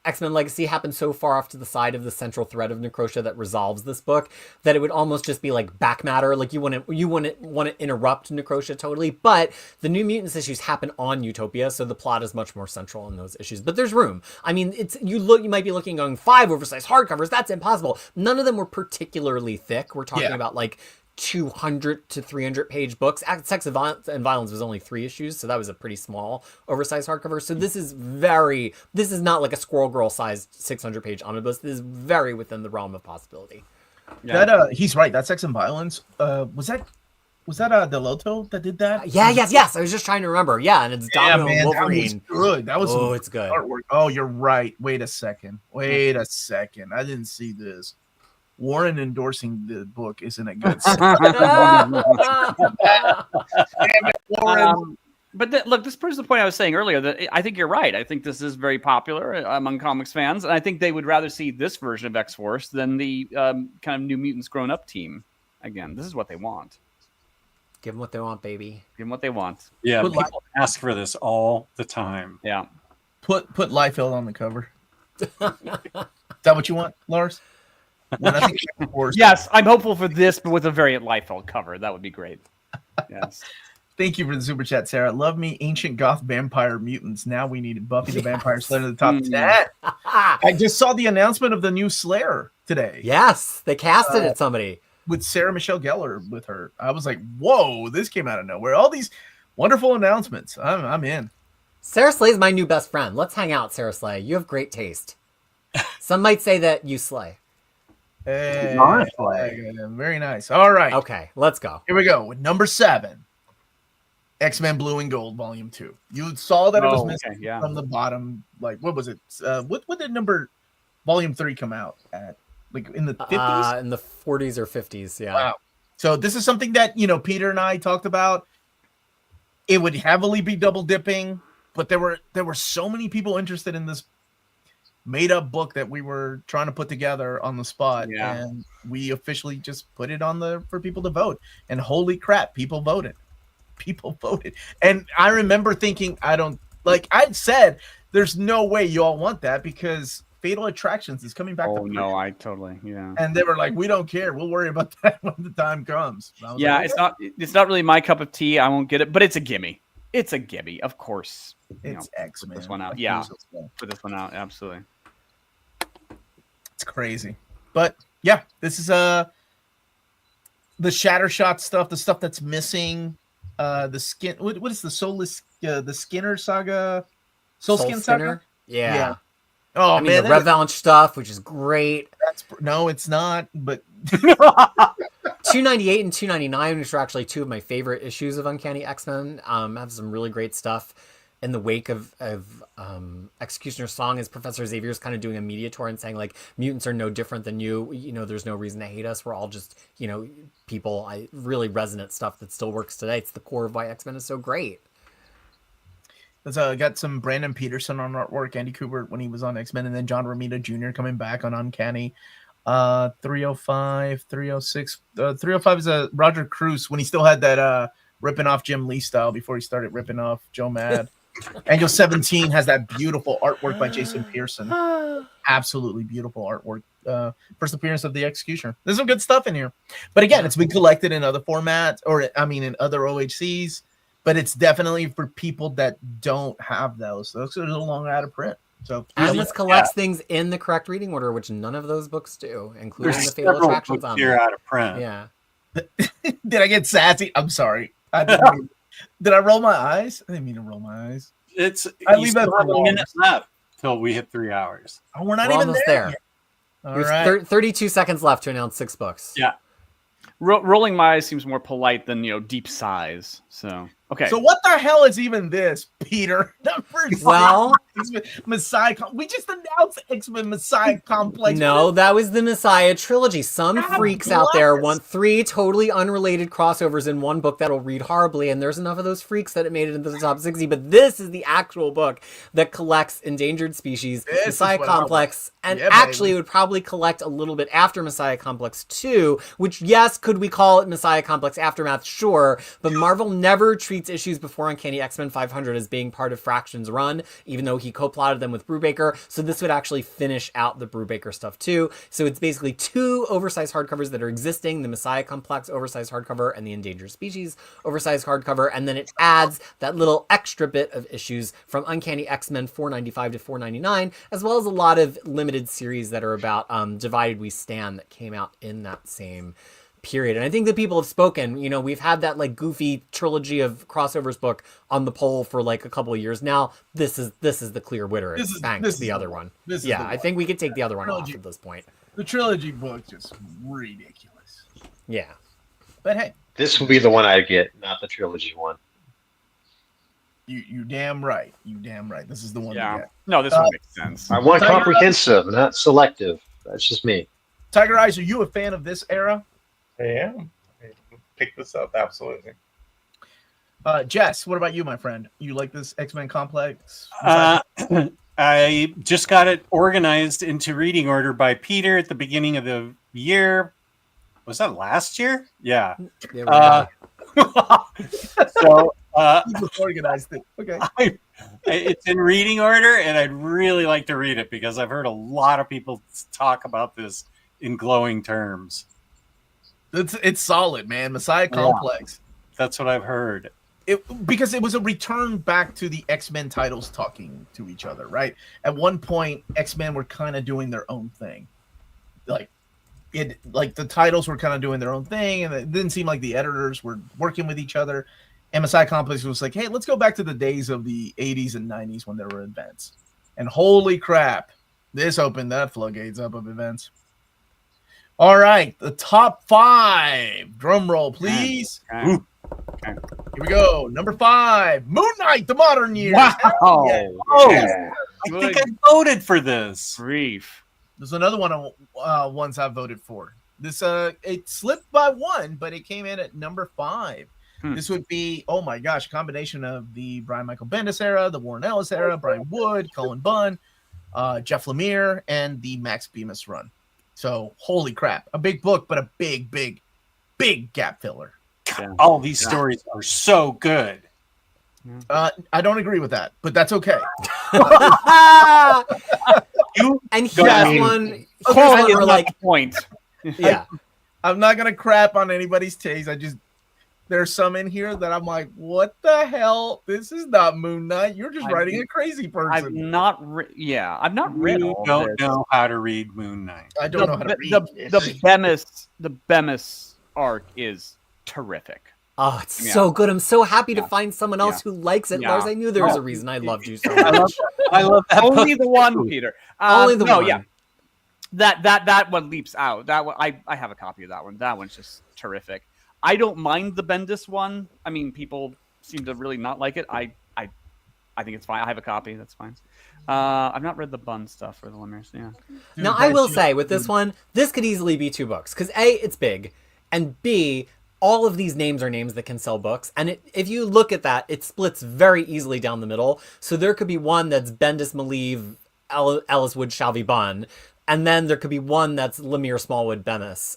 X-Men Legacy happen so far off to the side of the central thread of Necrotia that resolves this book that it would almost just be like back matter. Like you wouldn't want to interrupt Necrotia totally, but the New Mutants issues happen on Utopia, so the plot is much more central in those issues. But there's room. I mean, you might be looking on 5 oversized hardcovers. That's impossible. None of them were particularly thick. We're talking about like 200 to 300 page books. Sex and Violence was only 3 issues, so that was a pretty small oversized hardcover. So this is not like a Squirrel Girl sized 600 page omnibus. This is very within the realm of possibility. Yeah. He's right. That Sex and Violence was that Delotto that did that? Yes. I was just trying to remember. Yeah, and it's Domino and Wolverine. That was good. It's good artwork. Oh, you're right. Wait a second. I didn't see this. Warren endorsing the book isn't a good sign. Damn it, Warren. Look, this proves the point I was saying earlier that I think you're right. I think this is very popular among comics fans, and I think they would rather see this version of X-Force than the kind of New Mutants grown-up team. Again, this is what they want. Give them what they want, baby. Give them what they want. Yeah, people ask for this all the time. Yeah. Put Liefeld on the cover. Is that what you want, Lars? Yes, I'm hopeful for this, but with a variant Liefeld cover. That would be great. Yes. Thank you for the super chat, Sarah. Love me, ancient goth vampire mutants. Now we need Buffy the Vampire Slayer to the top 10. I just saw the announcement of the new Slayer today. Yes, they casted it. Somebody with Sarah Michelle Gellar with her. I was like, whoa, this came out of nowhere. All these wonderful announcements. I'm in. Sarah Slay is my new best friend. Let's hang out, Sarah Slay. You have great taste. Some might say that you slay. Hey, very nice. All right. Okay, let's go. Here we go with number 7. X-Men Blue and Gold Volume 2. You saw that it was missing from the bottom. Like, what was it? What did Volume 3 come out at? Like in the 50s? In the 40s or 50s, yeah. Wow. So this is something that, Peter and I talked about. It would heavily be double dipping, but there were so many people interested in this made-up book that we were trying to put together on the spot, and we officially just put it on for people to vote. And holy crap, people voted. And I remember thinking, I said, there's no way you all want that because Fatal Attractions is coming back. Oh, no, I totally, And they were like, we don't care. We'll worry about that when the time comes. Yeah, like, it's not really my cup of tea. I won't get it, but it's a gimme. It's a gimme, of course. It's X-Men. Put this one out. Yeah, put this one out. Absolutely. It's crazy. But, yeah, this is the Shatter Shot stuff, the stuff that's missing. The skin. What is the Soulless? The Skinner Saga. Soul Skin Saga. Yeah. Oh, man, the Revanche stuff, which is great. No, it's not. But 298 and 299, which are actually 2 of my favorite issues of Uncanny X-Men, have some really great stuff. In the wake of Executioner's Song, is Professor Xavier's kind of doing a media tour and saying, like, mutants are no different than you. There's no reason to hate us. We're all just, people. Really resonant stuff that still works today. It's the core of why X-Men is so great. Got some Brandon Peterson on artwork, Andy Kubert when he was on X-Men, and then John Romita Jr. coming back on Uncanny. 305, 306. 305 is a Roger Cruz when he still had that ripping off Jim Lee style before he started ripping off Joe Mad. Angel 17 has that beautiful artwork by Jason Pearson. Absolutely beautiful artwork. First appearance of the Executioner. There's some good stuff in here. But again, it's been collected in other formats, or I mean in other OHCs, but it's definitely for people that don't have those. Those are no longer out of print. So Atlas collects things in the correct reading order, which none of those books do, including There's the Fatal several Attractions books on here them. out of print. Yeah. Did I get sassy? I'm sorry. Did I roll my eyes? I didn't mean to roll my eyes. I leave leave that that for a minute left till we hit 3 hours. Oh, we're not We're even almost there. there. Yet. All There's right. 32 seconds left to announce 6 books. Yeah. Rolling my eyes seems more polite than deep sighs. So okay. So what the hell is even this, Peter? Number Well, X-Men Messiah. We just announced X-Men Messiah Complex. no, that was the Messiah trilogy. Some God freaks out there bless. want 3 totally unrelated crossovers in one book that'll read horribly, and there's enough of those freaks that it made it into the top 60. But this is the actual book that collects endangered species, This is Messiah what I want. Complex, and Yeah, actually baby. it would probably collect a little bit after Messiah Complex 2, which, yes, could we call it Messiah Complex Aftermath? Sure, but Marvel never treats issues before Uncanny X-Men 500 as being part of Fraction's run, even though he co-plotted them with Brubaker, so this would actually finish out the Brubaker stuff too. So it's basically 2 oversized hardcovers that are existing, the Messiah Complex oversized hardcover and the Endangered Species oversized hardcover, and then it adds that little extra bit of issues from Uncanny X-Men 495 to 499, as well as a lot of limited series that are about Divided We Stand that came out in that same period. And I think that people have spoken. We've had that like goofy trilogy of crossovers book on the poll for like a couple of years now. This is the clear winner. This is- Thanks this to the is other the one. This is Yeah, the I one. think we could take the other one off Trilogy. at this point. The trilogy book just ridiculous. Yeah. But hey, This will be the one I get, not the trilogy one. you damn right. You damn right. This is the one to Yeah. get. No, this one makes sense. I want Tiger- comprehensive, not selective. That's just me. Tigereyes, are you a fan of this era? Yeah. Pick this up, absolutely. Jess, what about you, my friend? You like this X-Men Complex? I just got it organized into reading order by Peter at the beginning of the year. Was that last year? Yeah. There we go. So You organized it. Okay. it's in reading order, and I'd really like to read it because I've heard a lot of people talk about this in glowing terms. It's solid, man. Messiah Complex. That's what I've heard. Because it was a return back to the X-Men titles talking to each other, right? At one point, X-Men were kind of doing their own thing. Like the titles were kind of doing their own thing, and it didn't seem like the editors were working with each other. And Messiah Complex was like, hey, let's go back to the days of the 80s and 90s when there were events. And holy crap, this opened that floodgates up of events. All right, the top 5. Drum roll, please. Okay. Ooh. Here we go. Number 5, Moon Knight, The Modern Years. Wow. Hell yeah. Oh, Yeah. I think I voted for this. Grief. There's another one of ones I voted for. This it slipped by 1, but it came in at number 5. This would be, oh my gosh, a combination of the Brian Michael Bendis era, the Warren Ellis era, Brian Wood, Cullen Bunn, Jeff Lemire, and the Max Bemis run. So holy crap, a big book, but a big gap filler. All these stories are so good. I don't agree with that, but that's okay. And Go here's ahead. one Quality is where not like, the point. yeah. I'm not gonna crap on anybody's taste. There's some in here that I'm like, what the hell? This is not Moon Knight. You're just writing a crazy I've person. not read You all don't this. know how to read Moon Knight. I don't know how to read. The Bemis arc is terrific. Oh, it's Yeah. so good. I'm so happy to Yeah. find someone else who likes it. Yeah. Lars, I knew there was No. a reason I loved you so I much. love, I love that. only book. the one, Peter. Only the no, one. Yeah, that one leaps out. That one, I have a copy of that one. That one's just terrific. I don't mind the Bendis one. I mean, people seem to really not like it. I think it's fine. I have a copy. That's fine. I've not read the Bunn stuff or the Lemire's. Yeah. Dude, Now, I that will shit- say with this one, this could easily be 2 books. Because A, it's big, and B, all of these names are names that can sell books. And if you look at that, it splits very easily down the middle. So there could be one that's Bendis, Malieve, Ellis Wood, Shalvey Bunn. and then there could be one that's Lemire, Smallwood, Bemis,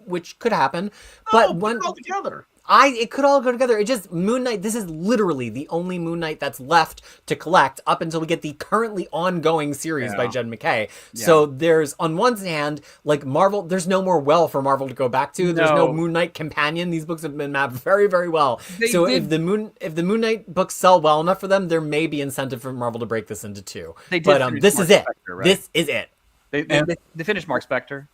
which could happen. But put it all together. it could all go together. It just Moon Knight. This is literally the only Moon Knight that's left to collect up until we get the currently ongoing series by Jed MacKay. Yeah. So there's on one hand, like Marvel, there's no more well for Marvel to go back to. There's no Moon Knight companion. These books have been mapped very, very well. If the Moon Knight books sell well enough for them, there may be incentive for Marvel to break this into two. But this is it. Right? This is it. They finished Mark Spector.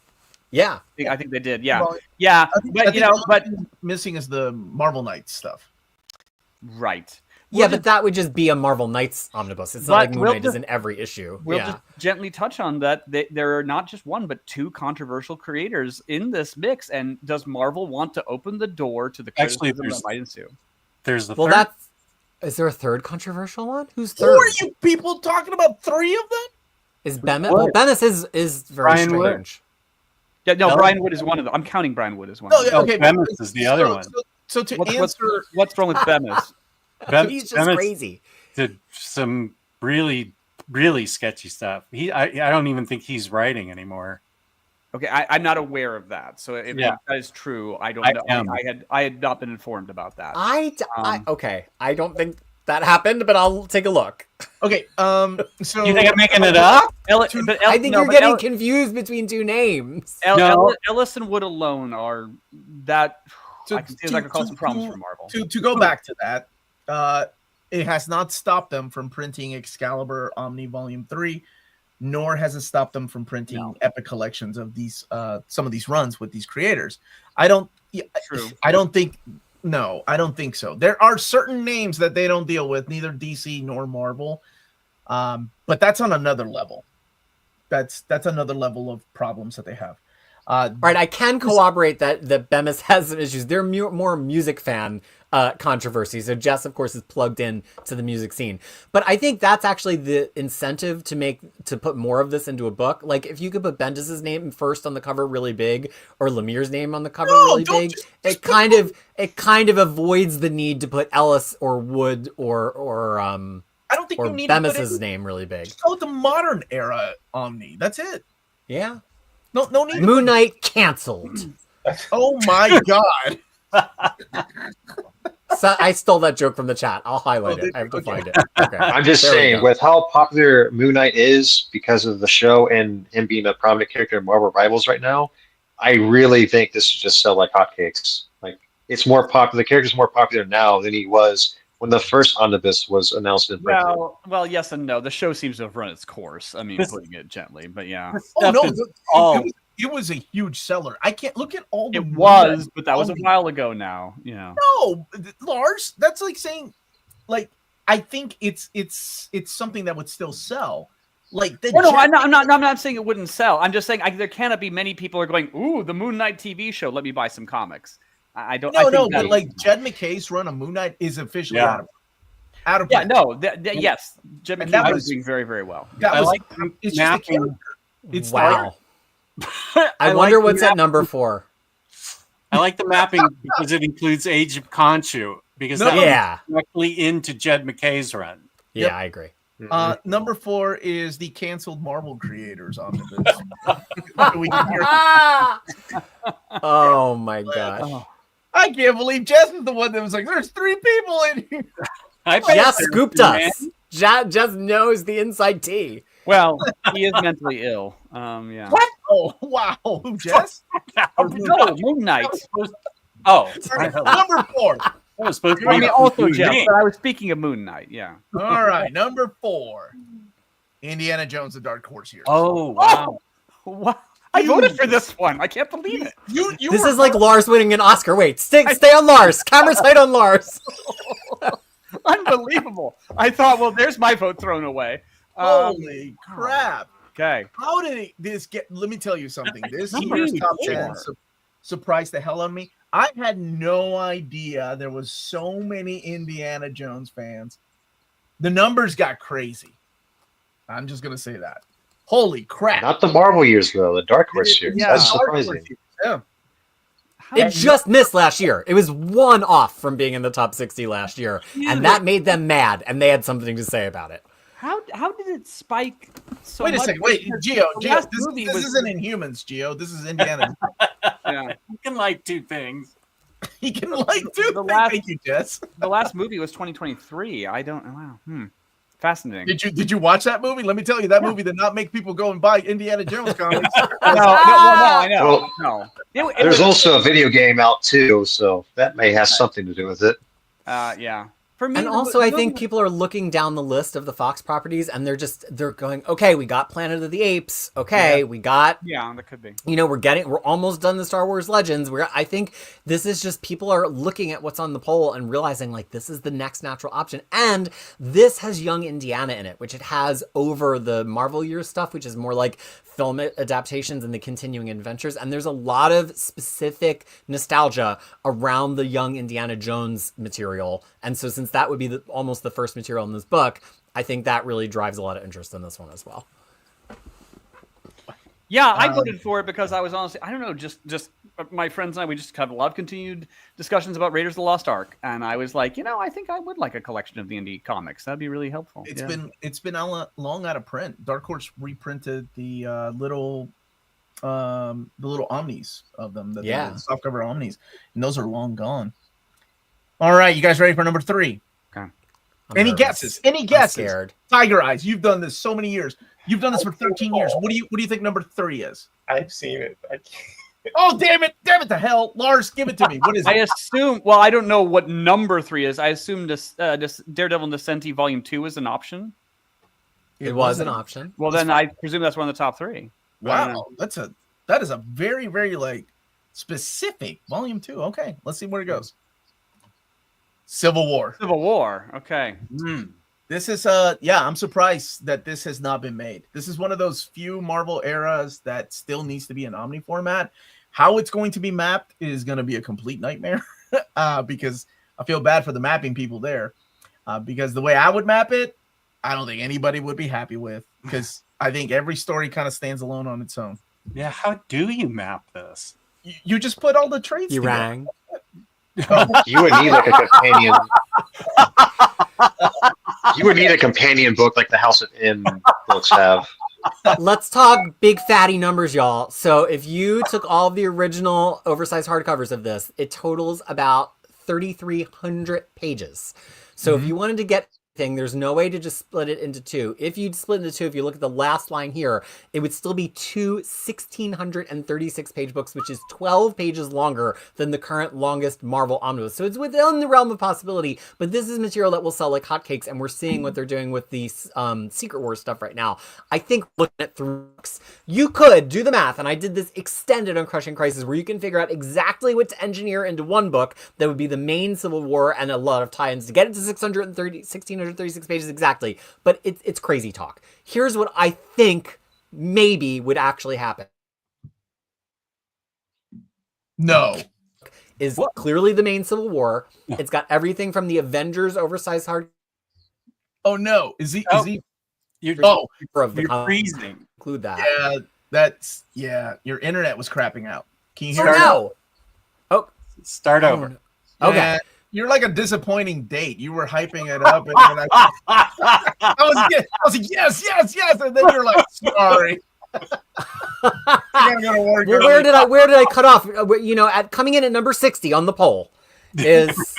Yeah, I think they did. Yeah, Well, yeah. I think but missing is the Marvel Knights stuff. Right. But that would just be a Marvel Knights omnibus. It's not like Moon Knight is in every issue. We'll just gently touch on that. There are not just one, but two controversial creators in this mix. And does Marvel want to open the door to the criticism that might ensue? There's the well, third. Is there a third controversial one? Who's Who third? are you people talking about? 3 of them? Is Bemis? Well, Bemis is very Brian Wood. strange. Yeah, no, Brian Wood is one of them. I'm counting Brian Wood as one. No, of them. okay. Bemis is the other one. So to answer, What's wrong with Bemis? He's just crazy. Did some really, really sketchy stuff. I don't even think he's writing anymore. Okay, I'm not aware of that. So if that is true, I don't know. I had not been informed about that. Okay, I don't think that happened, but I'll take a look. okay, so You think I'm making it up? I think you're getting confused between two names. Ellis and Wood alone are that. I can see that could cause some problems for Marvel. To go back to that, it has not stopped them from printing Excalibur Omni Volume 3, nor has it stopped them from printing epic collections of these some of these runs with these creators. I don't think so. There are certain names that they don't deal with, neither DC nor Marvel. But that's on another level. That's another level of problems that they have. Right, I can corroborate that Bemis has some issues. They're more music fan controversy. So Jess, of course, is plugged in to the music scene. But I think that's actually the incentive to put more of this into a book. Like if you could put Bendis's name first on the cover really big, or Lemire's name on the cover really big, it kind of avoids the need to put Ellis or Wood or I don't think you need Bemis's name really big. Just go with the modern era Omni. That's it. Yeah. No need. Moon Knight canceled. Oh my god. So I stole that joke from the chat. I'll highlight it. I have to find it. Okay. I'm just saying, with how popular Moon Knight is because of the show and him being a prominent character in Marvel Rivals right now, I really think this will just sell like hotcakes. Like it's more popular. The character's more popular now than he was when the first omnibus was announced in print. Well, yes and no. The show seems to have run its course. I mean, putting it gently, but yeah. Oh no, it was a huge seller. I can't look at all the. It was, but that was a while ago now. Yeah. No, Lars, that's like saying, like I think it's something that would still sell. Like the I'm not saying it wouldn't sell. I'm just saying there cannot be many people are going, ooh, the Moon Knight TV show. Let me buy some comics. I don't. But like Jed MacKay's run of Moon Knight is officially out of print. Yes, Jed MacKay was doing very, very well. It's just a character. It's wow. I wonder what's at number 4. I like the mapping because it includes Age of Khonshu because that was directly into Jed MacKay's run. Yeah, I agree. Number 4 is the canceled Marvel creators omnibus. Oh my gosh. I can't believe Jess is the one that was like, there's 3 people in here. Jess scooped us. Jess knows the inside tea. Well, he is mentally ill. Yeah. What? Oh, wow. Jess? No, Moon Knight. Number 4. That was supposed to be also Jess, but I was speaking of Moon Knight. Yeah. All right. Number 4. Indiana Jones, the Dark Horse here. Oh, wow. What? I voted for this one. I can't believe it. This is like Lars winning an Oscar. Wait, stay on Lars. Camera sight on Lars. Unbelievable. I thought, well, there's my vote thrown away. Holy crap. Okay. How did this get? Let me tell you something. This year's top 10 surprised the hell out of me. I had no idea there was so many Indiana Jones fans. The numbers got crazy. I'm just going to say that. Holy crap. Not the Marvel years, though. The Dark Horse years. Yeah. That's surprising. Yeah. It just missed last year. It was one off from being in the top 60 last year, and that made them mad, and they had something to say about it. How did it spike so Wait a much? second. Wait, Gio. The last This movie isn't Inhumans, Gio. This is Indiana. Yeah. You can like two things. He can like do The things. last- Thank you, Jess. The last movie was 2023. I don't. Wow. Fascinating. Did you watch that movie? Let me tell you, that movie did not make people go and buy Indiana Jones comics. No, I know. Well, no. There's also a video game out too, so that may have something to do with it. Yeah. For me, And also, I think people are looking down the list of the Fox properties, and they're going, okay, we got Planet of the Apes. Okay, we got, Yeah, that could be. we're almost done the Star Wars Legends. I think this is just people are looking at what's on the poll and realizing like this is the next natural option. And this has young Indiana in it, which it has over the Marvel year stuff, which is more like film adaptations and the continuing adventures. And there's a lot of specific nostalgia around the young Indiana Jones material. And so since that would be almost the first material in this book, I think that really drives a lot of interest in this one as well. Yeah, I voted for it because I was honestly, I don't know, just my friends and I, we just have a lot of continued discussions about Raiders of the Lost Ark, and I was like, I think I would like a collection of the indie comics. That'd be really helpful. It's been long out of print. Dark Horse reprinted the little omnis of them, the softcover omnis, and those are long gone. All right, you guys ready for number 3? Okay. Any guesses? Any guesses? Scared. Tigereyes, you've done this so many years. You've done this for 13 years. What do you think number 3 is? I've seen it. I can't. Oh, damn it to hell. Lars, give it to me. What is it? I assume, well, I don't know what number 3 is. I assume this Daredevil and Descenti Volume 2 is an option. It was an option. Well, then I presume that's one of the top 3. Wow, that is a very, very like specific Volume 2. Okay, let's see where it goes. Civil War. Civil War. Okay. This is I'm surprised that this has not been made. This is one of those few Marvel eras that still needs to be an Omni format. How it's going to be mapped is going to be a complete nightmare because I feel bad for the mapping people there. Because the way I would map it, I don't think anybody would be happy with, because I think every story kind of stands alone on its own. Yeah, how do you map this? You just put all the traits You together. rang. You would need like a companion. You would need a companion book like the House of M books have. Let's talk big fatty numbers, y'all. So if you took all of the original oversized hardcovers of this, it totals about 3,300 pages. So if you wanted to get there's no way to just split it into 2. If you'd split into 2, if you look at the last line here, it would still be 2 1,636 page books, which is 12 pages longer than the current longest Marvel Omnibus. So it's within the realm of possibility, but this is material that will sell like hotcakes, and we're seeing what they're doing with the Secret Wars stuff right now. I think looking at 3 books, you could do the math, and I did this extended on Crushing Crisis, where you can figure out exactly what to engineer into one book that would be the main Civil War and a lot of tie-ins to get it to 1,636 pages exactly, but it's crazy talk. Here's what I think maybe would actually happen. No. Is clearly the main Civil War. It's got everything from the Avengers oversized hard. Oh no. Is he You're freezing. Include that. Yeah, your internet was crapping out. Can you So hear me? no. Start over. Okay. Yeah, you're like a disappointing date. You were hyping it up, and then I was like, yes, and then you're like, sorry. Well, where did I cut off? At coming in at number 60 on the poll is.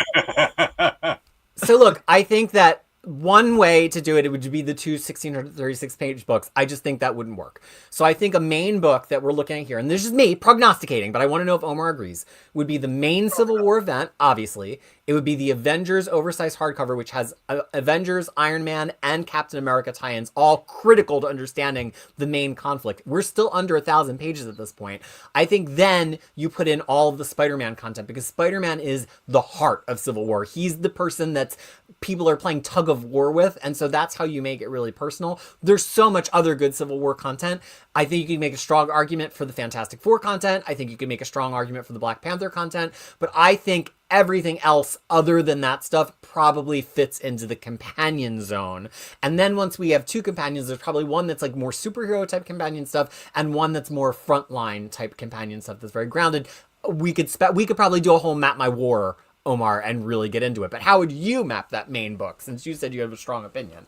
So look, I think that one way to do it would be the 2 1,636 page books. I just think that wouldn't work. So I think a main book that we're looking at here, and this is me prognosticating, but I want to know if Omar agrees, would be the main Civil War event, obviously. It would be the Avengers oversized hardcover, which has Avengers, Iron Man, and Captain America tie-ins, all critical to understanding the main conflict. We're still under 1,000 pages at this point. I think then you put in all of the Spider-Man content, because Spider-Man is the heart of Civil War. He's the person that people are playing tug of war with, and so that's how you make it really personal. There's so much other good Civil War content. I think you can make a strong argument for the Fantastic Four content. I think you can make a strong argument for the Black Panther content, but I think everything else other than that stuff probably fits into the companion zone. And then once we have 2 companions, there's probably one that's like more superhero type companion stuff and one that's more frontline type companion stuff that's very grounded. We could probably do a whole Map My War, Omar, and really get into it. But how would you map that main book, since you said you have a strong opinion?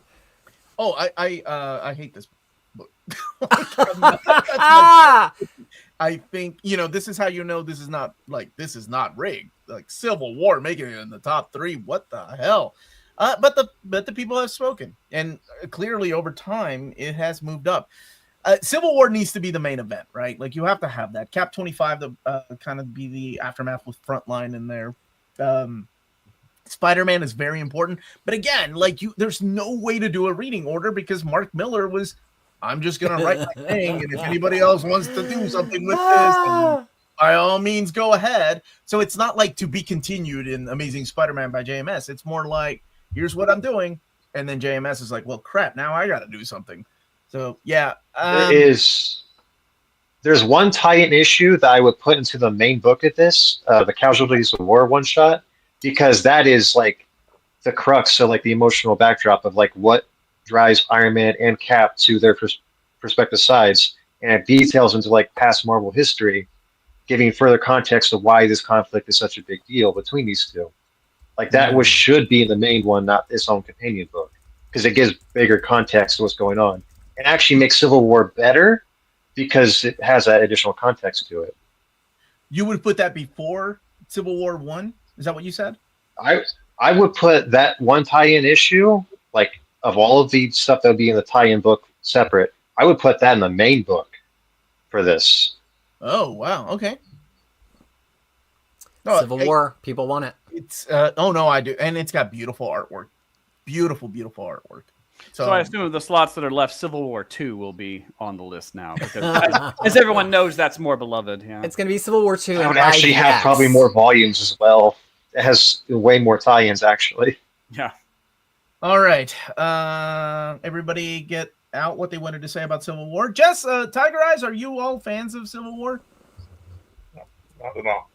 Oh, I hate this book. I think, this is how you know this is not rigged. Like Civil War making it in the top 3. What the hell? But the people have spoken, and clearly over time it has moved up. Civil War needs to be the main event, right? Like you have to have that. Cap 25 to kind of be the aftermath with Frontline in there. Spider-Man is very important, but again, there's no way to do a reading order because Mark Miller was, I'm just gonna write my thing, and if anybody else wants to do something with this, then by all means go ahead. So it's not like to be continued in Amazing Spider-Man by JMS. It's more like, here's what I'm doing, and then JMS is like, well, crap, now I got to do something. So yeah, there's one tie-in issue that I would put into the main book of this, the Casualties of War one shot, because that is like the crux of like the emotional backdrop of like what drives Iron Man and Cap to their respective sides, and it details into like past Marvel history, giving further context of why this conflict is such a big deal between these two. Like that should be in the main one, not its own companion book, because it gives bigger context to what's going on. It actually makes Civil War better because it has that additional context to it. You would put that before Civil War 1? Is that what you said? I would put that one tie-in issue, like of all of the stuff that would be in the tie-in book separate, I would put that in the main book for this. Oh, wow. Okay. Civil War, people want it. It's no, I do, and it's got beautiful artwork, beautiful artwork. So I assume the slots that are left, Civil War 2 will be on the list now, because as everyone knows, that's more beloved. Yeah, it's going to be Civil War 2. It would actually have probably more volumes as well. It has way more tie-ins, actually. Yeah. All right. Everybody get out what they wanted to say about Civil War. Jess, Tigereyes, are you all fans of Civil War? No, not at all.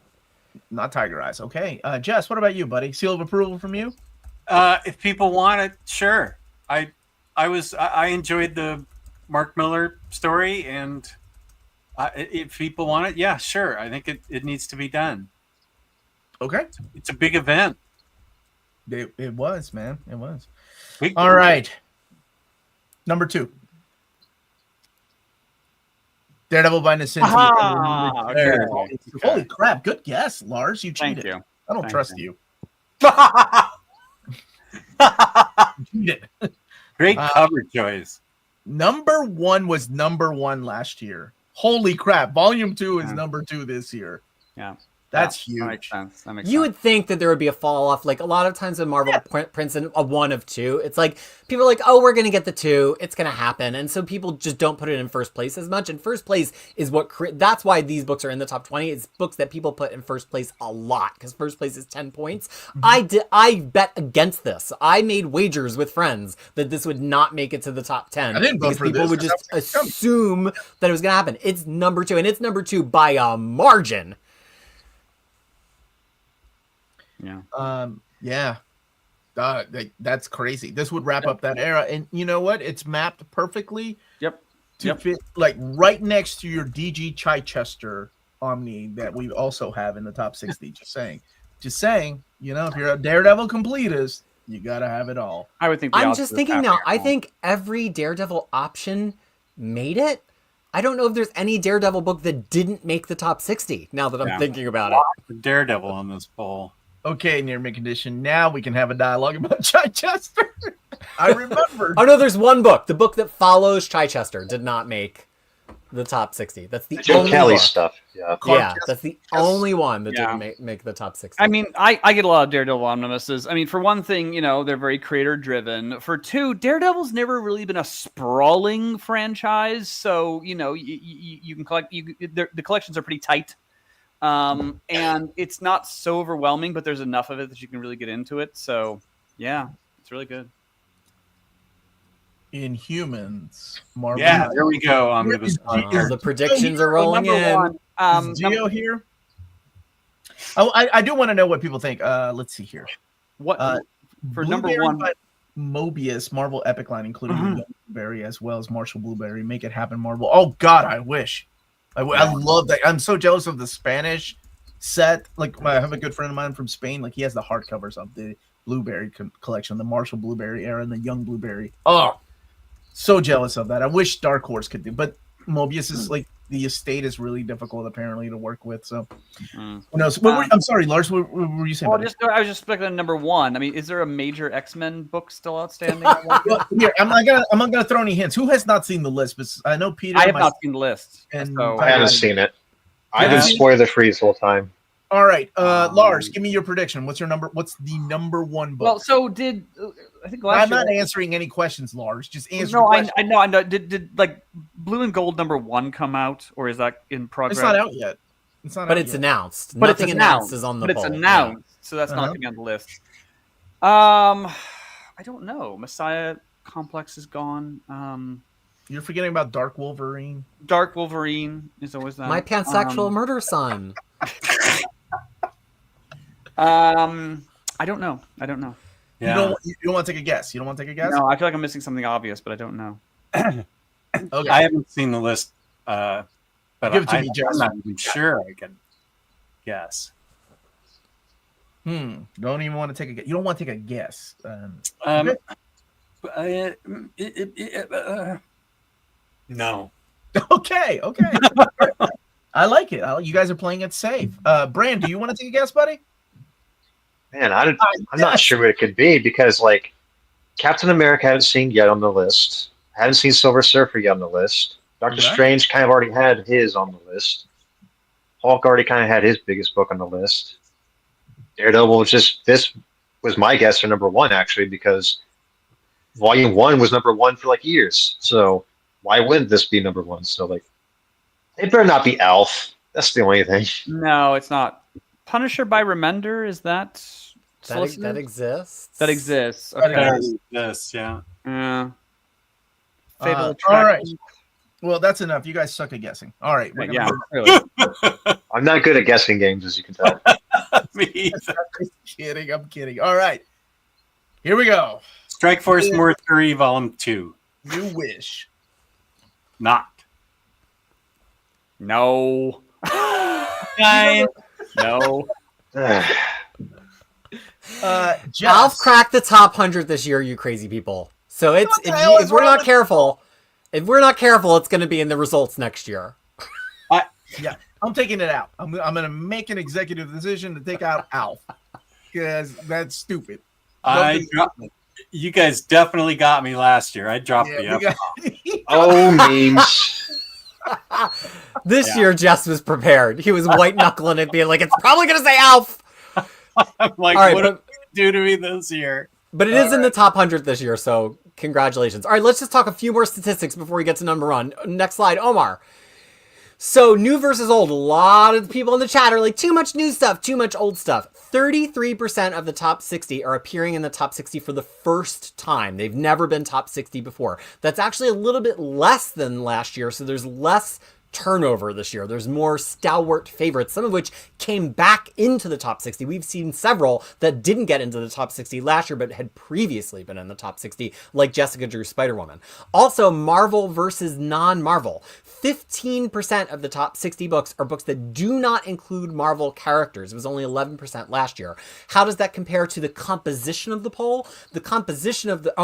Not Tigereyes. Okay. Jess, what about you, buddy? Seal of approval from you? If people want it, sure. I enjoyed the Mark Miller story, and if people want it, yeah, sure. I think it needs to be done. Okay. It's a big event. It was, man. It was. Big all right. Number 2. Daredevil by Necessity. Okay. Holy crap. Good guess, Lars. You cheated. Thank you. I don't trust you. You cheated. Great cover choice. Number 1 was number 1 last year. Holy crap. Volume 2 is number 2 this year. Yeah. That's huge. That makes sense. You would think that there would be a fall off. Like a lot of times when Marvel prints in a 1 of 2, it's like people are like, oh, we're going to get the 2. It's going to happen. And so people just don't put it in first place as much. And first place is that's why these books are in the top 20. It's books that people put in first place a lot because first place is 10 points. Mm-hmm. I bet against this. I made wagers with friends that this would not make it to the top 10. I didn't vote for people this. would just assume that it was going to happen. It's number 2, and it's number 2 by a margin. Yeah. That's crazy. This would wrap up that era, and you know what? It's mapped perfectly. To fit like right next to your DG Chichester Omni that we also have in the top 60. Just saying. You know, if you're a Daredevil completist, you gotta have it all. I would think. I'm just thinking now. I think every Daredevil option made it. I don't know if there's any Daredevil book that didn't make the top 60. Now that I'm thinking about it, Daredevil on this poll. Okay, near mid condition. Now we can have a dialogue about Chichester. I remember. Oh no, there's one book. The book that follows Chichester did not make the top 60. That's the Joe only Kelly book. stuff. Yeah, that's the only one that didn't make the top 60. I mean, I get a lot of Daredevil omnibuses. I mean, for one thing, you know, they're very creator driven. For two, Daredevil's never really been a sprawling franchise, so you know, you can collect. The collections are pretty tight. And it's not so overwhelming, but there's enough of it that you can really get into it. So, yeah, it's really good. Inhumans, Marvel. Yeah, there we go. The predictions are rolling in. Is Geo here? Oh, I do want to know what people think. Let's see here. What for Blueberry number 1? Mobius Marvel Epic line, including Blueberry as well as Marshall Blueberry. Make it happen, Marvel. Oh God, I wish. I love that. I'm so jealous of the Spanish set. Like, I have a good friend of mine from Spain. Like, he has the hardcovers of the Blueberry collection, the Marshall Blueberry era, and the Young Blueberry. Oh, So jealous of that. I wish Dark Horse could do, but Mobius is like the estate is really difficult apparently to work with. So who knows? I'm sorry, Lars. What were you saying? Well, I was just speculating on number one. I mean, is there a major X-Men book still outstanding? Well, here, I'm not gonna throw any hints. Who has not seen the list? But I know Peter. I have not seen the list, and so I haven't seen it. I've been spoiler free this whole time. All right, Lars, give me your prediction. What's the number one book? Well, so did I think last I'm year, not answering any questions, Lars. Just answer. No, I know. Did like Blue and Gold number one come out, or is that in progress? It's not out yet. It's not. But out it's yet. announced. But Nothing it's announced is on the But poll. it's announced, so that's not going to be on the list. I don't know. Messiah Complex is gone. You're forgetting about Dark Wolverine. Dark Wolverine is always that. My pansexual murder son. I don't know. Yeah. You don't want to take a guess. You don't want to take a guess. No, I feel like I'm missing something obvious, but I don't know. Okay. I haven't seen the list, but Give it to me, I'm Jess. not even sure I can guess. Don't even want to take a guess. You don't want to take a guess. No. Okay. I like it. You guys are playing it safe. Brand, do you want to take a guess, buddy? Man, I'm not sure what it could be because like Captain America I haven't seen yet on the list. I haven't seen Silver Surfer yet on the list. Doctor Okay. Strange kind of already had his on the list. Hulk already kind of had his biggest book on the list. Daredevil this was my guess for number one actually because Volume 1 was number one for like years. So why wouldn't this be number one? So like it better not be Alf. That's the only thing. No, it's not. Punisher by Remender, is that solicited? That exists. That exists. That Okay. exists. Yes, yeah. Yeah. Fatal All Attraction. right. Well, that's enough. You guys suck at guessing. All right. we're Yeah, gonna- really. I'm not good at guessing games as you can tell. Me either. I'm kidding. All right. Here we go. Strike Force More 3, Volume 2. You wish. Not. No. Nine. No. Jess. Alf cracked the top 100 this year, you crazy people. So it's What the hell if is we're wrong not with- careful, it's going to be in the results next year. Yeah, I'm taking it out. I'm going to make an executive decision to take out Alf because that's stupid. You guys definitely got me last year. I dropped the F. Oh, memes. This Yeah. year, Jess was prepared. He was white knuckling it, being like, "It's probably going to say Alf." I'm like, All right, what but- did you do to me this year? But it is in the top 100 this year, so congratulations. All right, let's just talk a few more statistics before we get to number one. Next slide, Omar. So new versus old. A lot of the people in the chat are like, too much new stuff, too much old stuff. 33% of the top 60 are appearing in the top 60 for the first time. They've never been top 60 before. That's actually a little bit less than last year, so there's less turnover this year. There's more stalwart favorites, some of which came back into the top 60. We've seen several that didn't get into the top 60 last year, but had previously been in the top 60, like Jessica Drew Spider-Woman. Also, Marvel versus non-Marvel. 15% of the top 60 books are books that do not include Marvel characters. It was only 11% last year. How does that compare to the composition of the poll? The composition of the,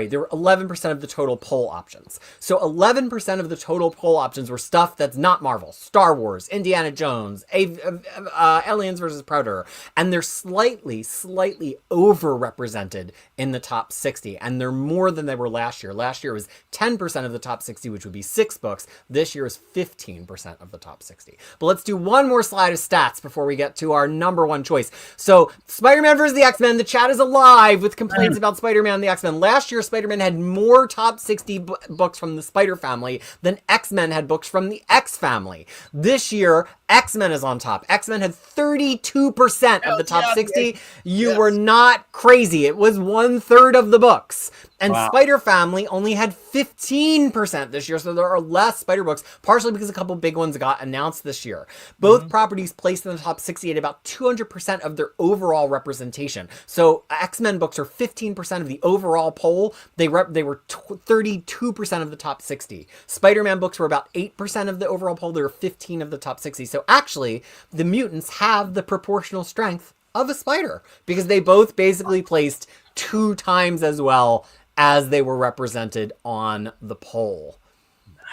there were 11% of the total poll options. So 11% of the total poll options were stuff that's not Marvel. Star Wars, Indiana Jones, Aliens versus Predator. And they're slightly overrepresented in the top 60. And they're more than they were last year. Last year was 10% of the top 60, which would be 6 books. This year is 15% of the top 60. But let's do one more slide of stats before we get to our number one choice. So Spider-Man versus the X-Men. The chat is alive with complaints about Spider-Man and the X-Men. Last year, Spider-Man had more top 60 books from the Spider family than X-Men had books from the X family. This year, X-Men is on top. X-Men had 32% of the top 60. You were not crazy. It was 1/3 of the books. And Wow. Spider Family only had 15% this year, so there are less Spider books, partially because a couple big ones got announced this year. Both properties placed in the top 60 at about 200% of their overall representation. So X-Men books are 15% of the overall poll. They were 32% of the top 60. Spider-Man books were about 8% of the overall poll. They were 15 of the top 60. So actually, the mutants have the proportional strength of a spider because they both basically placed 2 times as well as they were represented on the poll.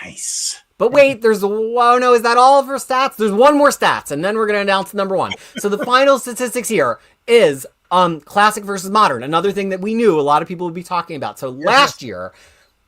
Nice. But wait, is that all for stats? There's one more stats, and then we're going to announce number one. So the final statistics here is classic versus modern, another thing that we knew a lot of people would be talking about. So last year,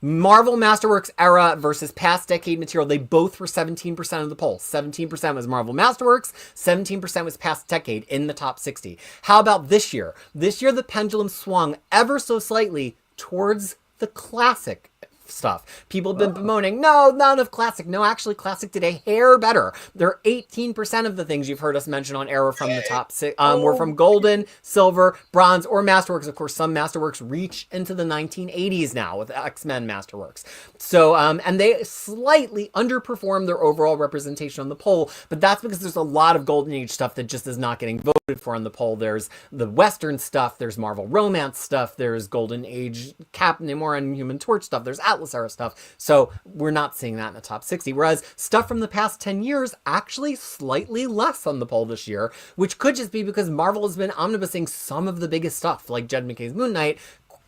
Marvel Masterworks era versus past decade material, they both were 17% of the poll. 17% was Marvel Masterworks, 17% was past decade in the top 60. How about this year? This year, the pendulum swung ever so slightly towards the classic stuff. People have been bemoaning, no, none of classic. No, actually, classic did a hair better. There are 18% of the things you've heard us mention on era from the top six were from golden, silver, bronze, or masterworks. Of course, some masterworks reach into the 1980s now with X-Men masterworks. So, and they slightly underperform their overall representation on the poll, but that's because there's a lot of golden age stuff that just is not getting voted for on the poll. There's the Western stuff, there's Marvel romance stuff, there's golden age Captain Namor and Human Torch stuff, there's Atlas era stuff. So we're not seeing that in the top 60. Whereas stuff from the past 10 years actually slightly less on the poll this year, which could just be because Marvel has been omnibusing some of the biggest stuff, like Jed McKay's Moon Knight,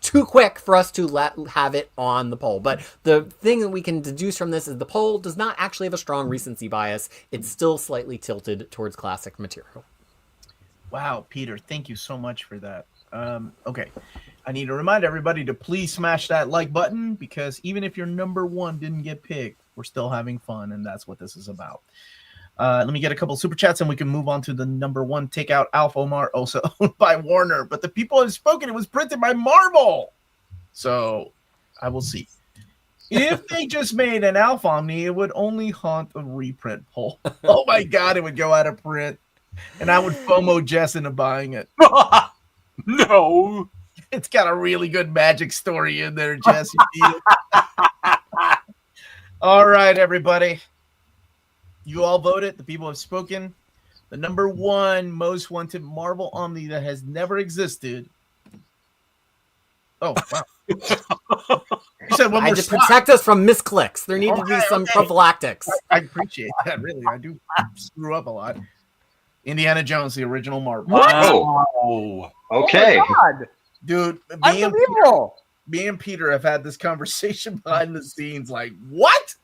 too quick for us to have it on the poll. But the thing that we can deduce from this is the poll does not actually have a strong recency bias. It's still slightly tilted towards classic material. Wow, Peter, thank you so much for that. Okay, I need to remind everybody to please smash that like button, because even if your number one didn't get picked, we're still having fun, and that's what this is about. Let me get a couple super chats, and we can move on to the number one. Take out Alpha Omar, also owned by Warner, but the people have spoken. It was printed by Marvel, so I will see. If they just made an Alpha Omni, it would only haunt a reprint poll. Oh my God, it would go out of print, and I would FOMO Jess into buying it. No. It's got a really good magic story in there, Jesse. All right, everybody. You all voted. The people have spoken. The number one most wanted Marvel Omni that has never existed. Oh, wow. You said one I more had to slot. protect us from misclicks. There need to be some prophylactics. I appreciate that, really. I do screw up a lot. Indiana Jones, the original Marvel. Oh, Okay. Oh my God. Dude, Unbelievable. me and Peter have had this conversation behind the scenes. Like, what?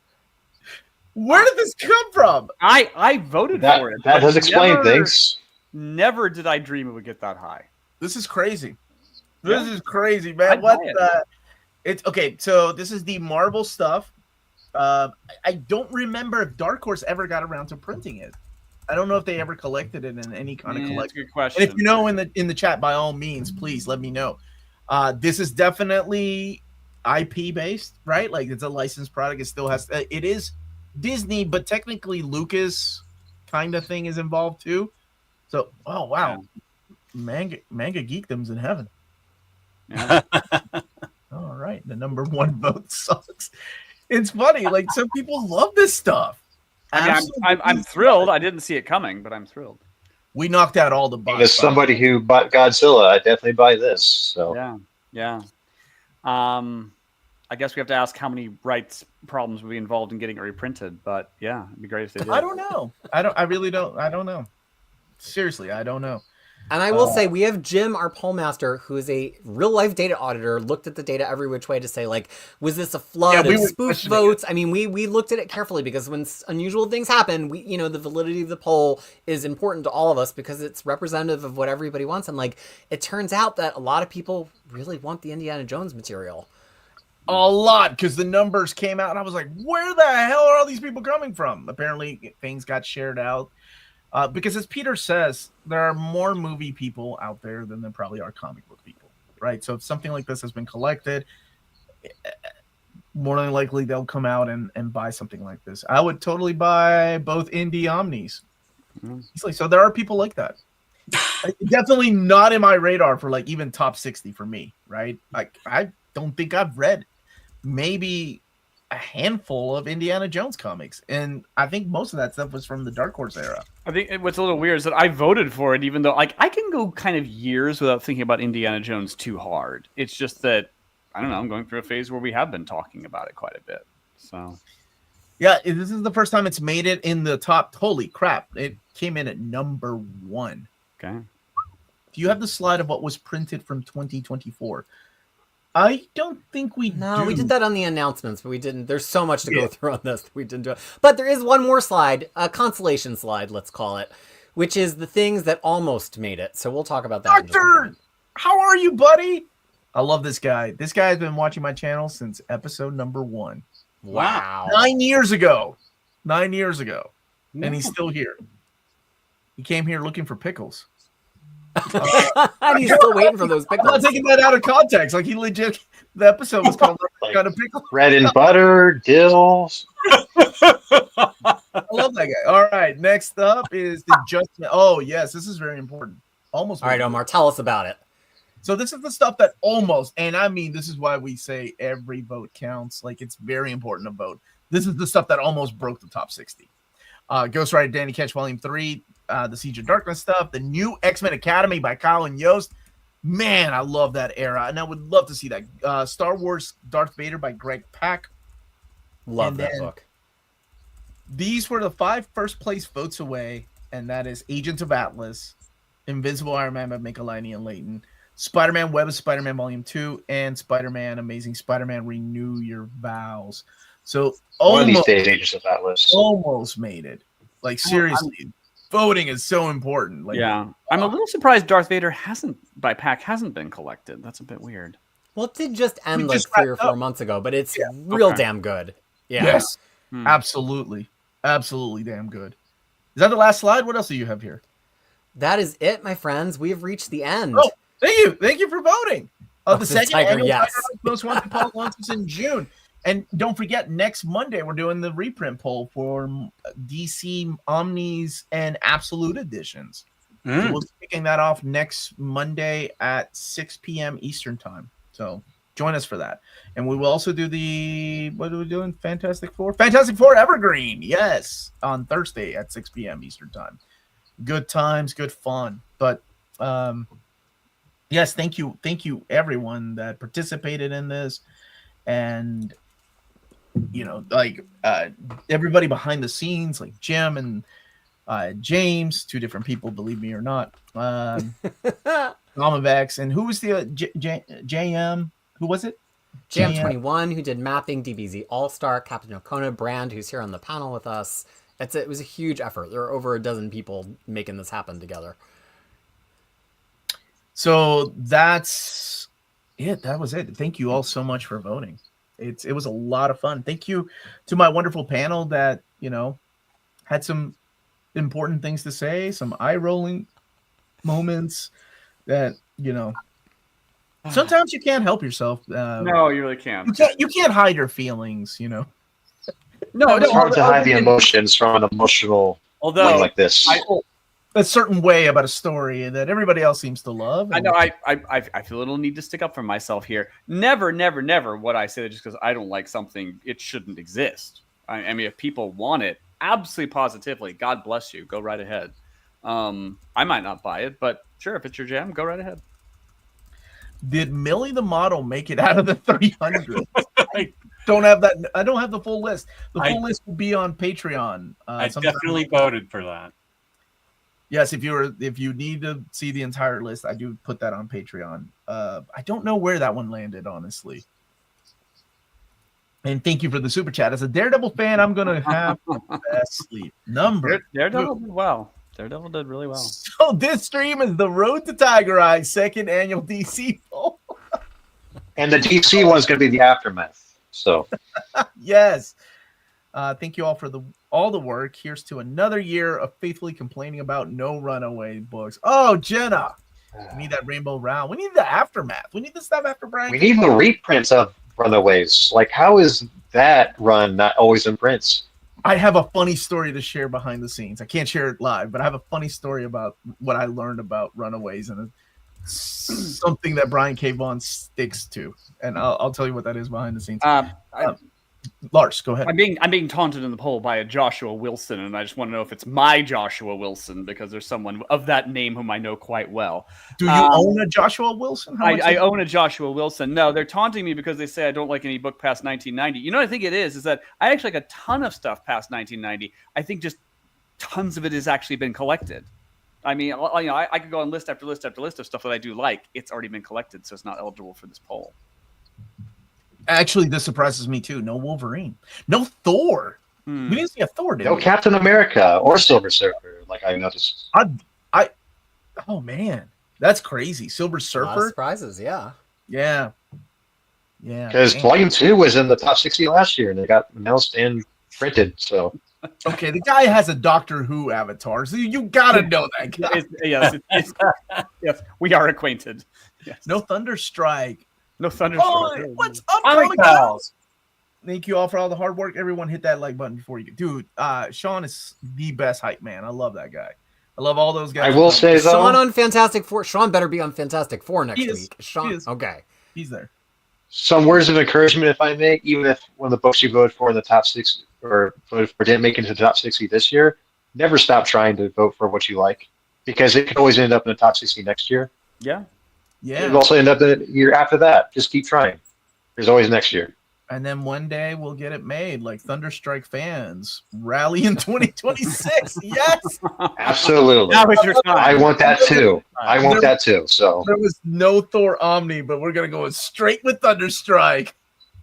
Where did this come from? I voted for it. That but does explain never- things. Never did I dream it would get that high. This is crazy. This is crazy, man. I'd What buy it. the? It's okay. So this is the Marvel stuff. I don't remember if Dark Horse ever got around to printing it. I don't know if they ever collected it in any kind of That's a collection. good question. And if you know in the chat, by all means, please let me know. This is definitely IP based, right? Like it's a licensed product. It still has. It is Disney, but technically Lucas kind of thing is involved too. So, oh wow, manga geekdom's in heaven. Yeah. All right, the number one vote sucks. It's funny, like some people love this stuff. I mean, I'm thrilled. I didn't see it coming, but I'm thrilled. We knocked out all the bots. As somebody who bought Godzilla, I definitely buy this. So Yeah. I guess we have to ask how many rights problems would be involved in getting it reprinted. But yeah, it'd be great if they did. I don't know. I really don't. I don't know. Seriously, I don't know. And I will say, we have Jim, our poll master, who is a real-life data auditor, looked at the data every which way to say, like, was this a flood of spoof votes? I mean, we looked at it carefully because when unusual things happen, the validity of the poll is important to all of us because it's representative of what everybody wants. And, like, it turns out that a lot of people really want the Indiana Jones material. A lot, because the numbers came out, and I was like, where the hell are all these people coming from? Apparently, things got shared out. Because as Peter says, there are more movie people out there than there probably are comic book people, right? So if something like this has been collected, more than likely they'll come out and buy something like this. I would totally buy both indie Omnis. So there are people like that. Definitely not in my radar for like even top 60 for me, right? Like I don't think I've read maybe a handful of Indiana Jones comics, and I think most of that stuff was from the Dark Horse era. I think what's a little weird is that I voted for it, even though like I can go kind of years without thinking about Indiana Jones too hard. It's just that I don't know. I'm going through a phase where we have been talking about it quite a bit. So yeah, this is the first time it's made it in the top. Holy crap! It came in at number 1. Okay. Do you have the slide of what was printed from 2024? I don't think we No, do. we did that on the announcements, but we didn't. There's so much to go through on this. We didn't do it. But there is one more slide, a consolation slide, let's call it, which is the things that almost made it. So we'll talk about that. Doctor, how are you, buddy? I love this guy. This guy has been watching my channel since episode number 1. Wow. 9 years ago. 9 years ago. And he's still here. He came here looking for pickles. And he's still waiting for those I'm not pickles. taking that out of context. Like, he legit, the episode was called Like, Got a Pickle. bread and butter, dill. I love that guy. All right, next up is the adjustment. Oh, yes, this is very important. Almost. All right, Omar, tell us about it. So this is the stuff that almost, and I mean, this is why we say every vote counts. Like, it's very important to vote. This is the stuff that almost broke the top 60. Ghost Rider Danny Ketch Volume 3, the Siege of Darkness stuff, the new X-Men Academy by Kyle and Yost. Man, I love that era, and I would love to see that. Star Wars Darth Vader by Greg Pak. Love And that then- book. These were the 5 first-place votes away, and that is Agents of Atlas, Invincible Iron Man by Michelini and Layton, Spider-Man Web of Spider-Man Volume 2, and Spider-Man Amazing Spider-Man Renew Your Vows. So One of these almost, days, Agents of Atlas. almost made it. Like, seriously, voting is so important. Like, Yeah, I'm a little surprised Darth Vader hasn't been collected. That's a bit weird. Well, it did just end We like just 3 or wrapped 4 up. months ago, but it's real Okay. damn good. Yeah. Yes, Hmm. absolutely. Absolutely damn good. Is that the last slide? What else do you have here? That is it, my friends. We have reached the end. Oh, thank you. Thank you for voting. Oh, The the second Tiger, annual yes. Tiger Most Wanted poll launches in June. And don't forget, next Monday, we're doing the reprint poll for DC Omnis and Absolute Editions. So we'll be kicking that off next Monday at 6 p.m. Eastern Time. So join us for that. And we will also do what are we doing? Fantastic Four? Fantastic Four Evergreen. Yes. On Thursday at 6 p.m. Eastern Time. Good times, good fun. But yes, thank you everyone that participated in this. And like everybody behind the scenes, like Jim and James, 2 different people, believe me or not. Domovex, and who was the JM? Who was it? Jam21, who did mapping, DBZ All-Star, Captain O'Kona, Brand, who's here on the panel with us. It was a huge effort. There are over a dozen people making this happen together. So that's it. That was it. Thank you all so much for voting. It was a lot of fun. Thank you to my wonderful panel that, had some important things to say, some eye-rolling moments that, sometimes you can't help yourself. No, you really can't. You can't hide your feelings, No, It's hard to hide the emotions from an emotional Although thing like this. a certain way about a story that everybody else seems to love. I know I feel a little need to stick up for myself here. Never would I say that just because I don't like something, it shouldn't exist. I mean, if people want it, absolutely positively, God bless you. Go right ahead. I might not buy it, but sure, if it's your jam, go right ahead. Did Millie the model make it out of the 300? I don't have that. I don't have the full list. The full list will be on Patreon. I sometime. definitely voted for that. Yes, if you need to see the entire list, I do put that on Patreon. I don't know where that one landed, honestly. And thank you for the super chat. As a Daredevil fan, I'm gonna have the best sleep. Daredevil did well. Daredevil did really well. So this stream is the Road to Tigereyes second annual DC poll. And the DC one's going to be the aftermath. So Yes. Thank you all for all the work. Here's to another year of faithfully complaining about no runaway books. Oh, Jenna. We need that Rainbow Round. We need the aftermath. We need the stuff after Brian. we need the reprints of Runaways. Like, how is that run not always in prints? I have a funny story to share behind the scenes. I can't share it live, but I have a funny story about what I learned about Runaways, and it's something that Brian K. Vaughan sticks to. And I'll tell you what that is behind the scenes. Lars, go ahead. I'm being taunted in the poll by a Joshua Wilson, and I just want to know if it's my Joshua Wilson because there's someone of that name whom I know quite well. Do you own a Joshua Wilson? How much I own a Joshua Wilson. No, they're taunting me because they say I don't like any book past 1990. You know what I think it is that I actually like a ton of stuff past 1990. I think just tons of it has actually been collected. I mean, I could go on list after list after list of stuff that I do like. It's already been collected, so it's not eligible for this poll. Actually, this surprises me too. No Wolverine. No Thor. We didn't see a Thor, did No we? Captain America or Silver Surfer, like I noticed. Oh man, that's crazy. Silver A lot of Surfer. surprises, yeah. Yeah. Yeah. Because man. Volume 2 was in the top 60 last year, and it got announced and printed. So Okay, the guy has a Doctor Who avatar, so you gotta know that guy. Yes, we are acquainted. Yes. No Thunderstrike. No Thunderstorm. Oh, what's up, Comic Comic Pals. Thank you all for all the hard work. Everyone hit that like button before you get. Dude, Sean is the best hype man. I love that guy. I love all those guys. I will say, though, Sean on Fantastic Four. Sean better be on Fantastic Four next He is. week. Sean, He is. okay. He's there. some words of encouragement, if I may, even if one of the books you voted for in the top 60 or voted for didn't make it into the top 60 this year, never stop trying to vote for what you like, because it could always end up in the top 60 next year. Yeah. Yeah. It could also end up in the year after that. Just keep trying. There's always next year. And then one day we'll get it made, like Thunderstrike fans rally in 2026. Yes. Absolutely. Now is your time. I want that too. I want that too. So There was no Thor Omni, but we're gonna go straight with Thunderstrike,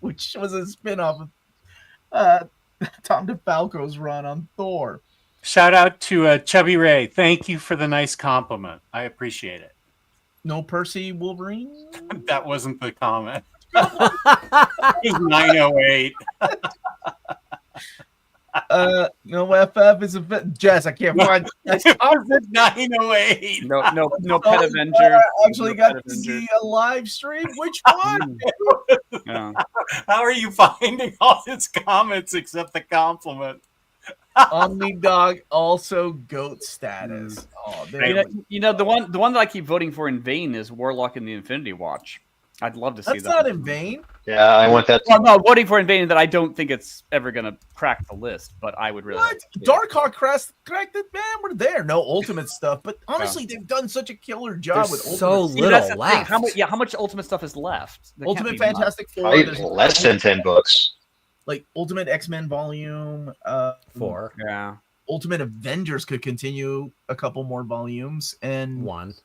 which was a spin-off of Tom DeFalco's run on Thor. Shout out to Chubby Ray. Thank you for the nice compliment. I appreciate it. No Percy Wolverine. That wasn't the comment. It was 908. No FF is a bit. Jess, I can't find. I said 908. No Pet Avenger. I actually No got Pet to Avenger. see a live stream. Which one? Yeah. How are you finding all his comments except the compliment? Omni Dog also goat status. Oh, there You know the one that I keep voting for in vain is Warlock in the Infinity Watch. I'd love to see That's that. not in vain. yeah, I want that. Well, no, voting for in vain that I don't think it's ever gonna crack the list, but I would really. What? like to see it. Darkhawk cracked it, man. We're there. No ultimate stuff, but honestly, they've done such a killer job There's with so ultimate. See, that's little the thing. left. How much ultimate stuff is left? There can't Ultimate be much. Fantastic Four. Probably there's less than 10 books. like Ultimate X-Men Volume 4. Yeah. Ultimate Avengers could continue a couple more volumes, and 1.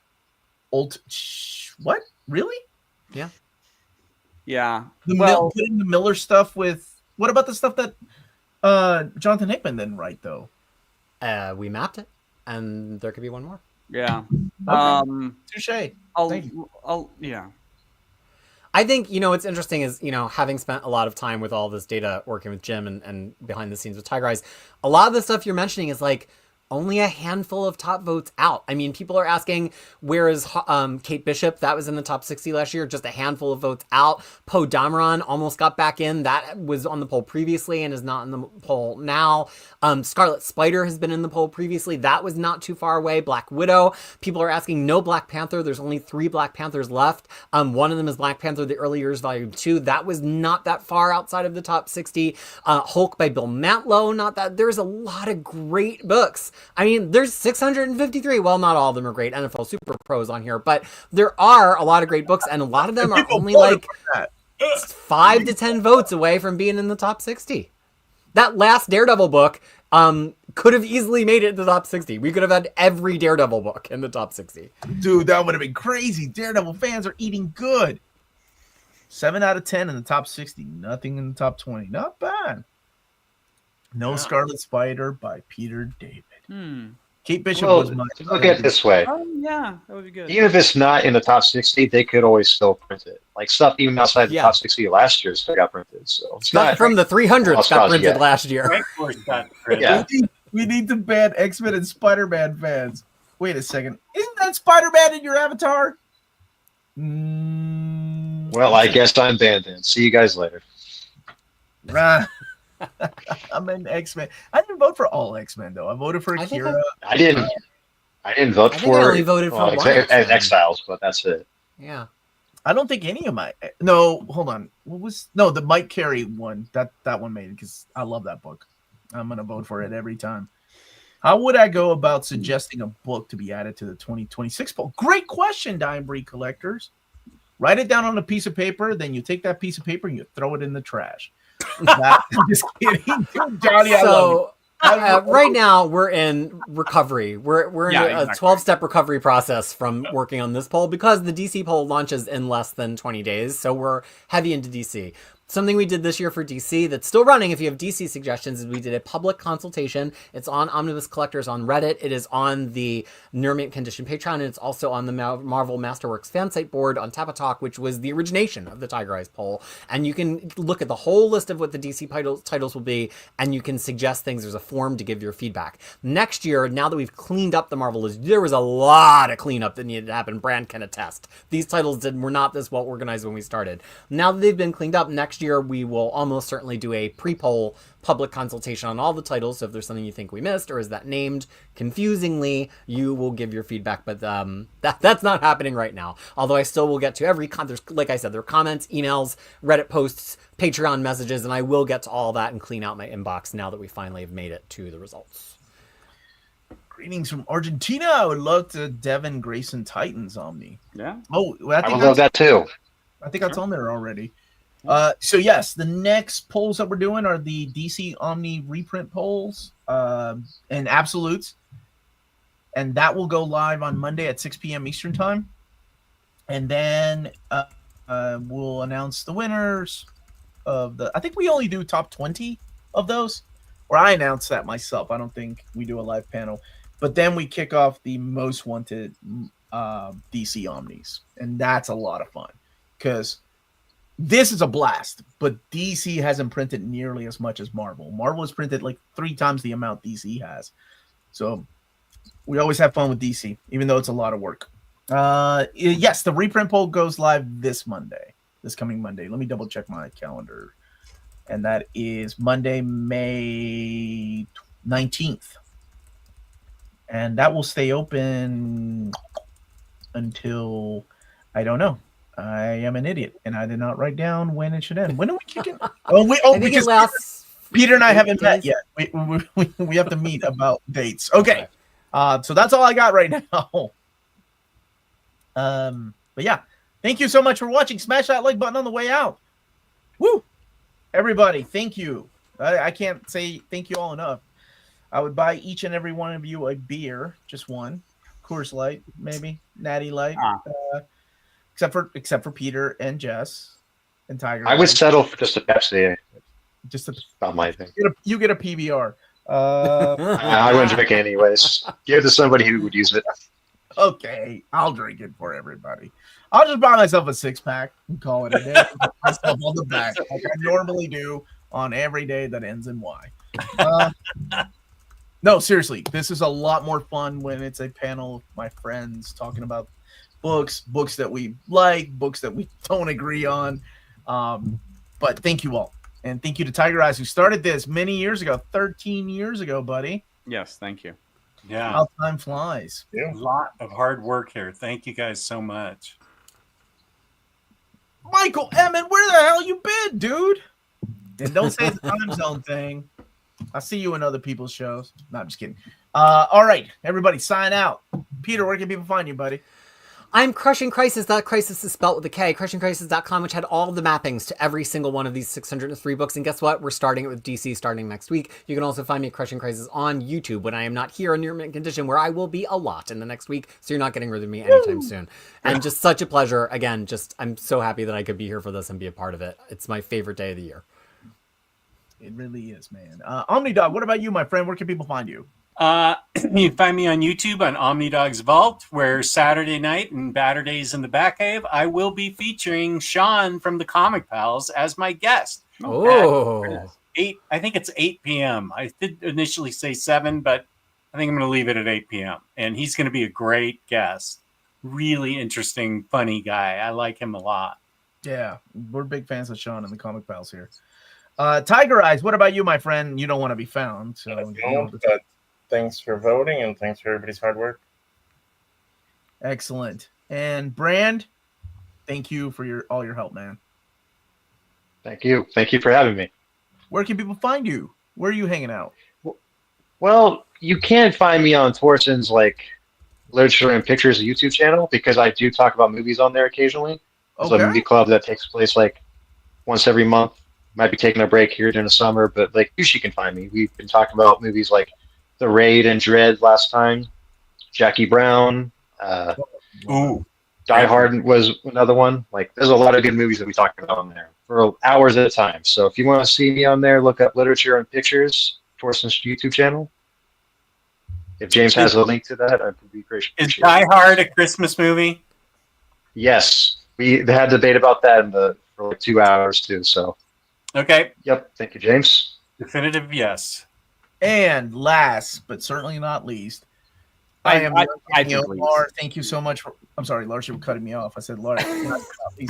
What? Really? Yeah. Putting the Miller stuff with what about the stuff that Jonathan Hickman didn't write though? We mapped it, and there could be one more. Yeah. Okay. Touche. Thank Yeah. I think, what's interesting is, having spent a lot of time with all this data working with Jim and behind the scenes with Tigereyes, a lot of the stuff you're mentioning is like only a handful of top votes out. I mean, people are asking, where is Kate Bishop? That was in the top 60 last year, just a handful of votes out. Poe Dameron almost got back in. That was on the poll previously and is not in the poll now. Scarlet Spider has been in the poll previously. That was not too far away. Black Widow. People are asking, no Black Panther. There's only 3 Black Panthers left. One of them is Black Panther, the Early Years, Volume 2. That was not that far outside of the top 60. Hulk by Bill Mantlo, not that. There's a lot of great books. I mean, there's 653. Well, not all of them are great NFL Super Pros on here, but there are a lot of great books, and a lot of them are only like 5 to 10 votes away from being in the top 60. That last Daredevil book could have easily made it in the top 60. We could have had every Daredevil book in the top 60. Dude, that would have been crazy. Daredevil fans are eating good. 7 out of 10 in the top 60. Nothing in the top 20. Not bad. No Scarlet Spider by Peter David. Kate Bishop was my. Look at it this way. Oh, yeah. That would be good. Even if it's not in the top 60, they could always still print it. Like stuff even outside the top 60 last year still got printed. So it's Not not from the 300s got printed yet. last year. Frankfort got printed. Yeah. We need to ban X-Men and Spider-Man fans. Wait a second. Isn't that Spider-Man in your avatar? Well, I guess I'm banned then. See you guys later. I'm an X-Men. I didn't vote for all X-Men though. I voted for Akira. I didn't vote I think for I only voted for one X-Men. Exiles, but that's it. Yeah. I don't think any of my no. Hold on. What was the Mike Carey one? That one made it because I love that book. I'm gonna vote for it every time. How would I go about suggesting a book to be added to the 2026 poll? Great question, Dime Breed collectors. Write it down on a piece of paper, then you take that piece of paper and you throw it in the trash. I'm just kidding. Johnny, I love you. Right now, we're in recovery. We're in Yeah, a exactly. 12-step recovery process from working on this poll because the DC poll launches in less than 20 days. So we're heavy into DC. Something we did this year for DC that's still running, if you have DC suggestions, is we did a public consultation. It's on Omnibus Collectors on Reddit. It is on the Near Mint Condition Patreon, and it's also on the Marvel Masterworks fan site board on Tapatalk, which was the origination of the Tigereyes poll. And you can look at the whole list of what the DC titles will be, and you can suggest things. There's a form to give your feedback. Next year, now that we've cleaned up the Marvel list, there was a lot of cleanup that needed to happen. Brand can attest. These titles were not this well organized when we started. Now that they've been cleaned up, next year we will almost certainly do a pre-poll public consultation on all the titles. So if there's something you think we missed or is that named confusingly, you will give your feedback. But that's not happening right now. Although I still will get to every like I said, there are comments, emails, Reddit posts, Patreon messages, and I will get to all that and clean out my inbox now that we finally have made it to the results. Greetings from Argentina. I would love to Devin Grayson Titans Omni. Yeah. Oh, I would love that too. I think that's on there already. So yes, the next polls that we're doing are the DC Omni reprint polls and absolutes, and that will go live on Monday at 6 p.m. Eastern time, and then we'll announce the winners of the. I think we only do top 20 of those, or I announce that myself. I don't think we do a live panel, but then we kick off the most wanted DC Omnis, and that's a lot of fun because. This is a blast, but DC hasn't printed nearly as much as Marvel. Marvel has printed like 3 times the amount DC has. So we always have fun with DC, even though it's a lot of work. Yes, the reprint poll goes live this coming Monday. Let me double check my calendar. And that is Monday, May 19th. And that will stay open until, I don't know. I am an idiot, and I did not write down when it should end. When are we kicking? Because Peter and I haven't met yet. We have to meet about dates. Okay, so that's all I got right now. But yeah, thank you so much for watching. Smash that like button on the way out. Woo! Everybody, thank you. I can't say thank you all enough. I would buy each and every one of you a beer, just one. Coors Light, maybe. Natty Light. Except for Peter and Jess and Tiger. I would settle for just a Pepsi. Just not my thing. You get a PBR. I wouldn't drink it anyways. Give it to somebody who would use it. Okay, I'll drink it for everybody. I'll just buy myself a 6-pack and call it a day. Put myself on the back like I normally do on every day that ends in Y. No, seriously, this is a lot more fun when it's a panel of my friends talking about books that we like, books that we don't agree on. But thank you all. And thank you to Tigereyes who started this many years ago, 13 years ago, buddy. Yes, thank you. Yeah. How time flies. A lot of hard work here. Thank you guys so much. Michael Emmett, where the hell you been, dude? And don't say the time zone thing. I see you in other people's shows. No, I'm just kidding. All right, everybody, sign out. Peter, where can people find you, buddy? I'm Crushing Crisis. That crisis is spelled with a K. CrushingCrisis.com, which had all the mappings to every single one of these 603 books. And guess what? We're starting it with DC starting next week. You can also find me at Crushing Crisis on YouTube when I am not here in Near Mint Condition, where I will be a lot in the next week. So you're not getting rid of me anytime soon. And just such a pleasure. Again, I'm so happy that I could be here for this and be a part of it. It's my favorite day of the year. It really is, man. OmniDog, what about you, my friend? Where can people find you? You can find me on YouTube on OmniDog's Vault, where Saturday night and Batterdays in the Batcave, I will be featuring Sean from the Comic Pals as my guest. Oh, 8. I think it's 8 p.m. I did initially say 7, but I think I'm going to leave it at 8 p.m. And he's going to be a great guest. Really interesting, funny guy. I like him a lot. Yeah, we're big fans of Sean and the Comic Pals here. Tigereyes, what about you, my friend? You don't want to be found. So but thanks for voting and thanks for everybody's hard work. Excellent. And Brand, thank you for all your help, man. Thank you. Thank you for having me. Where can people find you? Where are you hanging out? Well, you can find me on Thorson's Literature and Pictures YouTube channel because I do talk about movies on there occasionally. It's a movie club that takes place once every month. Might be taking a break here during the summer, but like usually you can find me. We've been talking about movies like The Raid and Dread last time. Jackie Brown. Ooh. Die Hard was another one. Like, there's a lot of good movies that we talk about on there for hours at a time. So if you want to see me on there, look up Literature and Pictures, Torsten's YouTube channel. If James has a link to that, I'd be great. Is Die Hard a Christmas movie? Yes, we had a debate about that for like 2 hours too. So, Okay. yep. Thank you, James. Definitive yes. And last, but certainly not least, I think Lars. Thank you so much for. I'm sorry, Lars, you were cutting me off. I said, Lars. I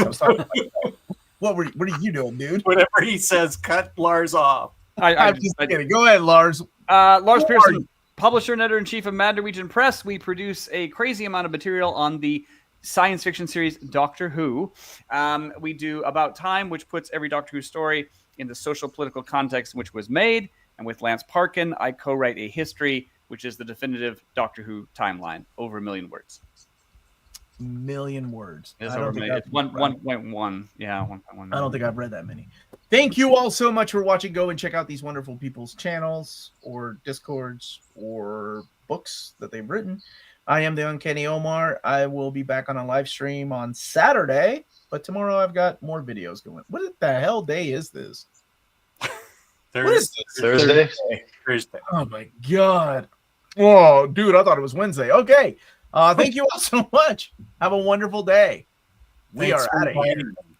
was talking about what are you doing, dude? Whatever he says, cut Lars off. I'm just kidding. Go ahead, Lars. Lars Who are Pearson, you? publisher and editor-in-chief of Mad Norwegian Press. We produce a crazy amount of material on the science fiction series Doctor Who. We do About Time, which puts every Doctor Who story in the social political context in which it was made. And with Lance Parkin, I co-write a history, which is the definitive Doctor Who timeline, over 1 million words. Million words. It's I over don't a think million. I've- 1.1. Yeah, 1.1. I don't think I've read that many. Thank you all so much for watching. Go and check out these wonderful people's channels or Discords or books that they've written. I am the Uncanny Omar. I will be back on a live stream on Saturday, but tomorrow I've got more videos going. What the hell day is this? What is this? Thursday? Thursday. Oh my god. Whoa, dude, I thought it was Wednesday. Okay. Thank you all so much. Have a wonderful day. We Thanks are for out of here. inviting me.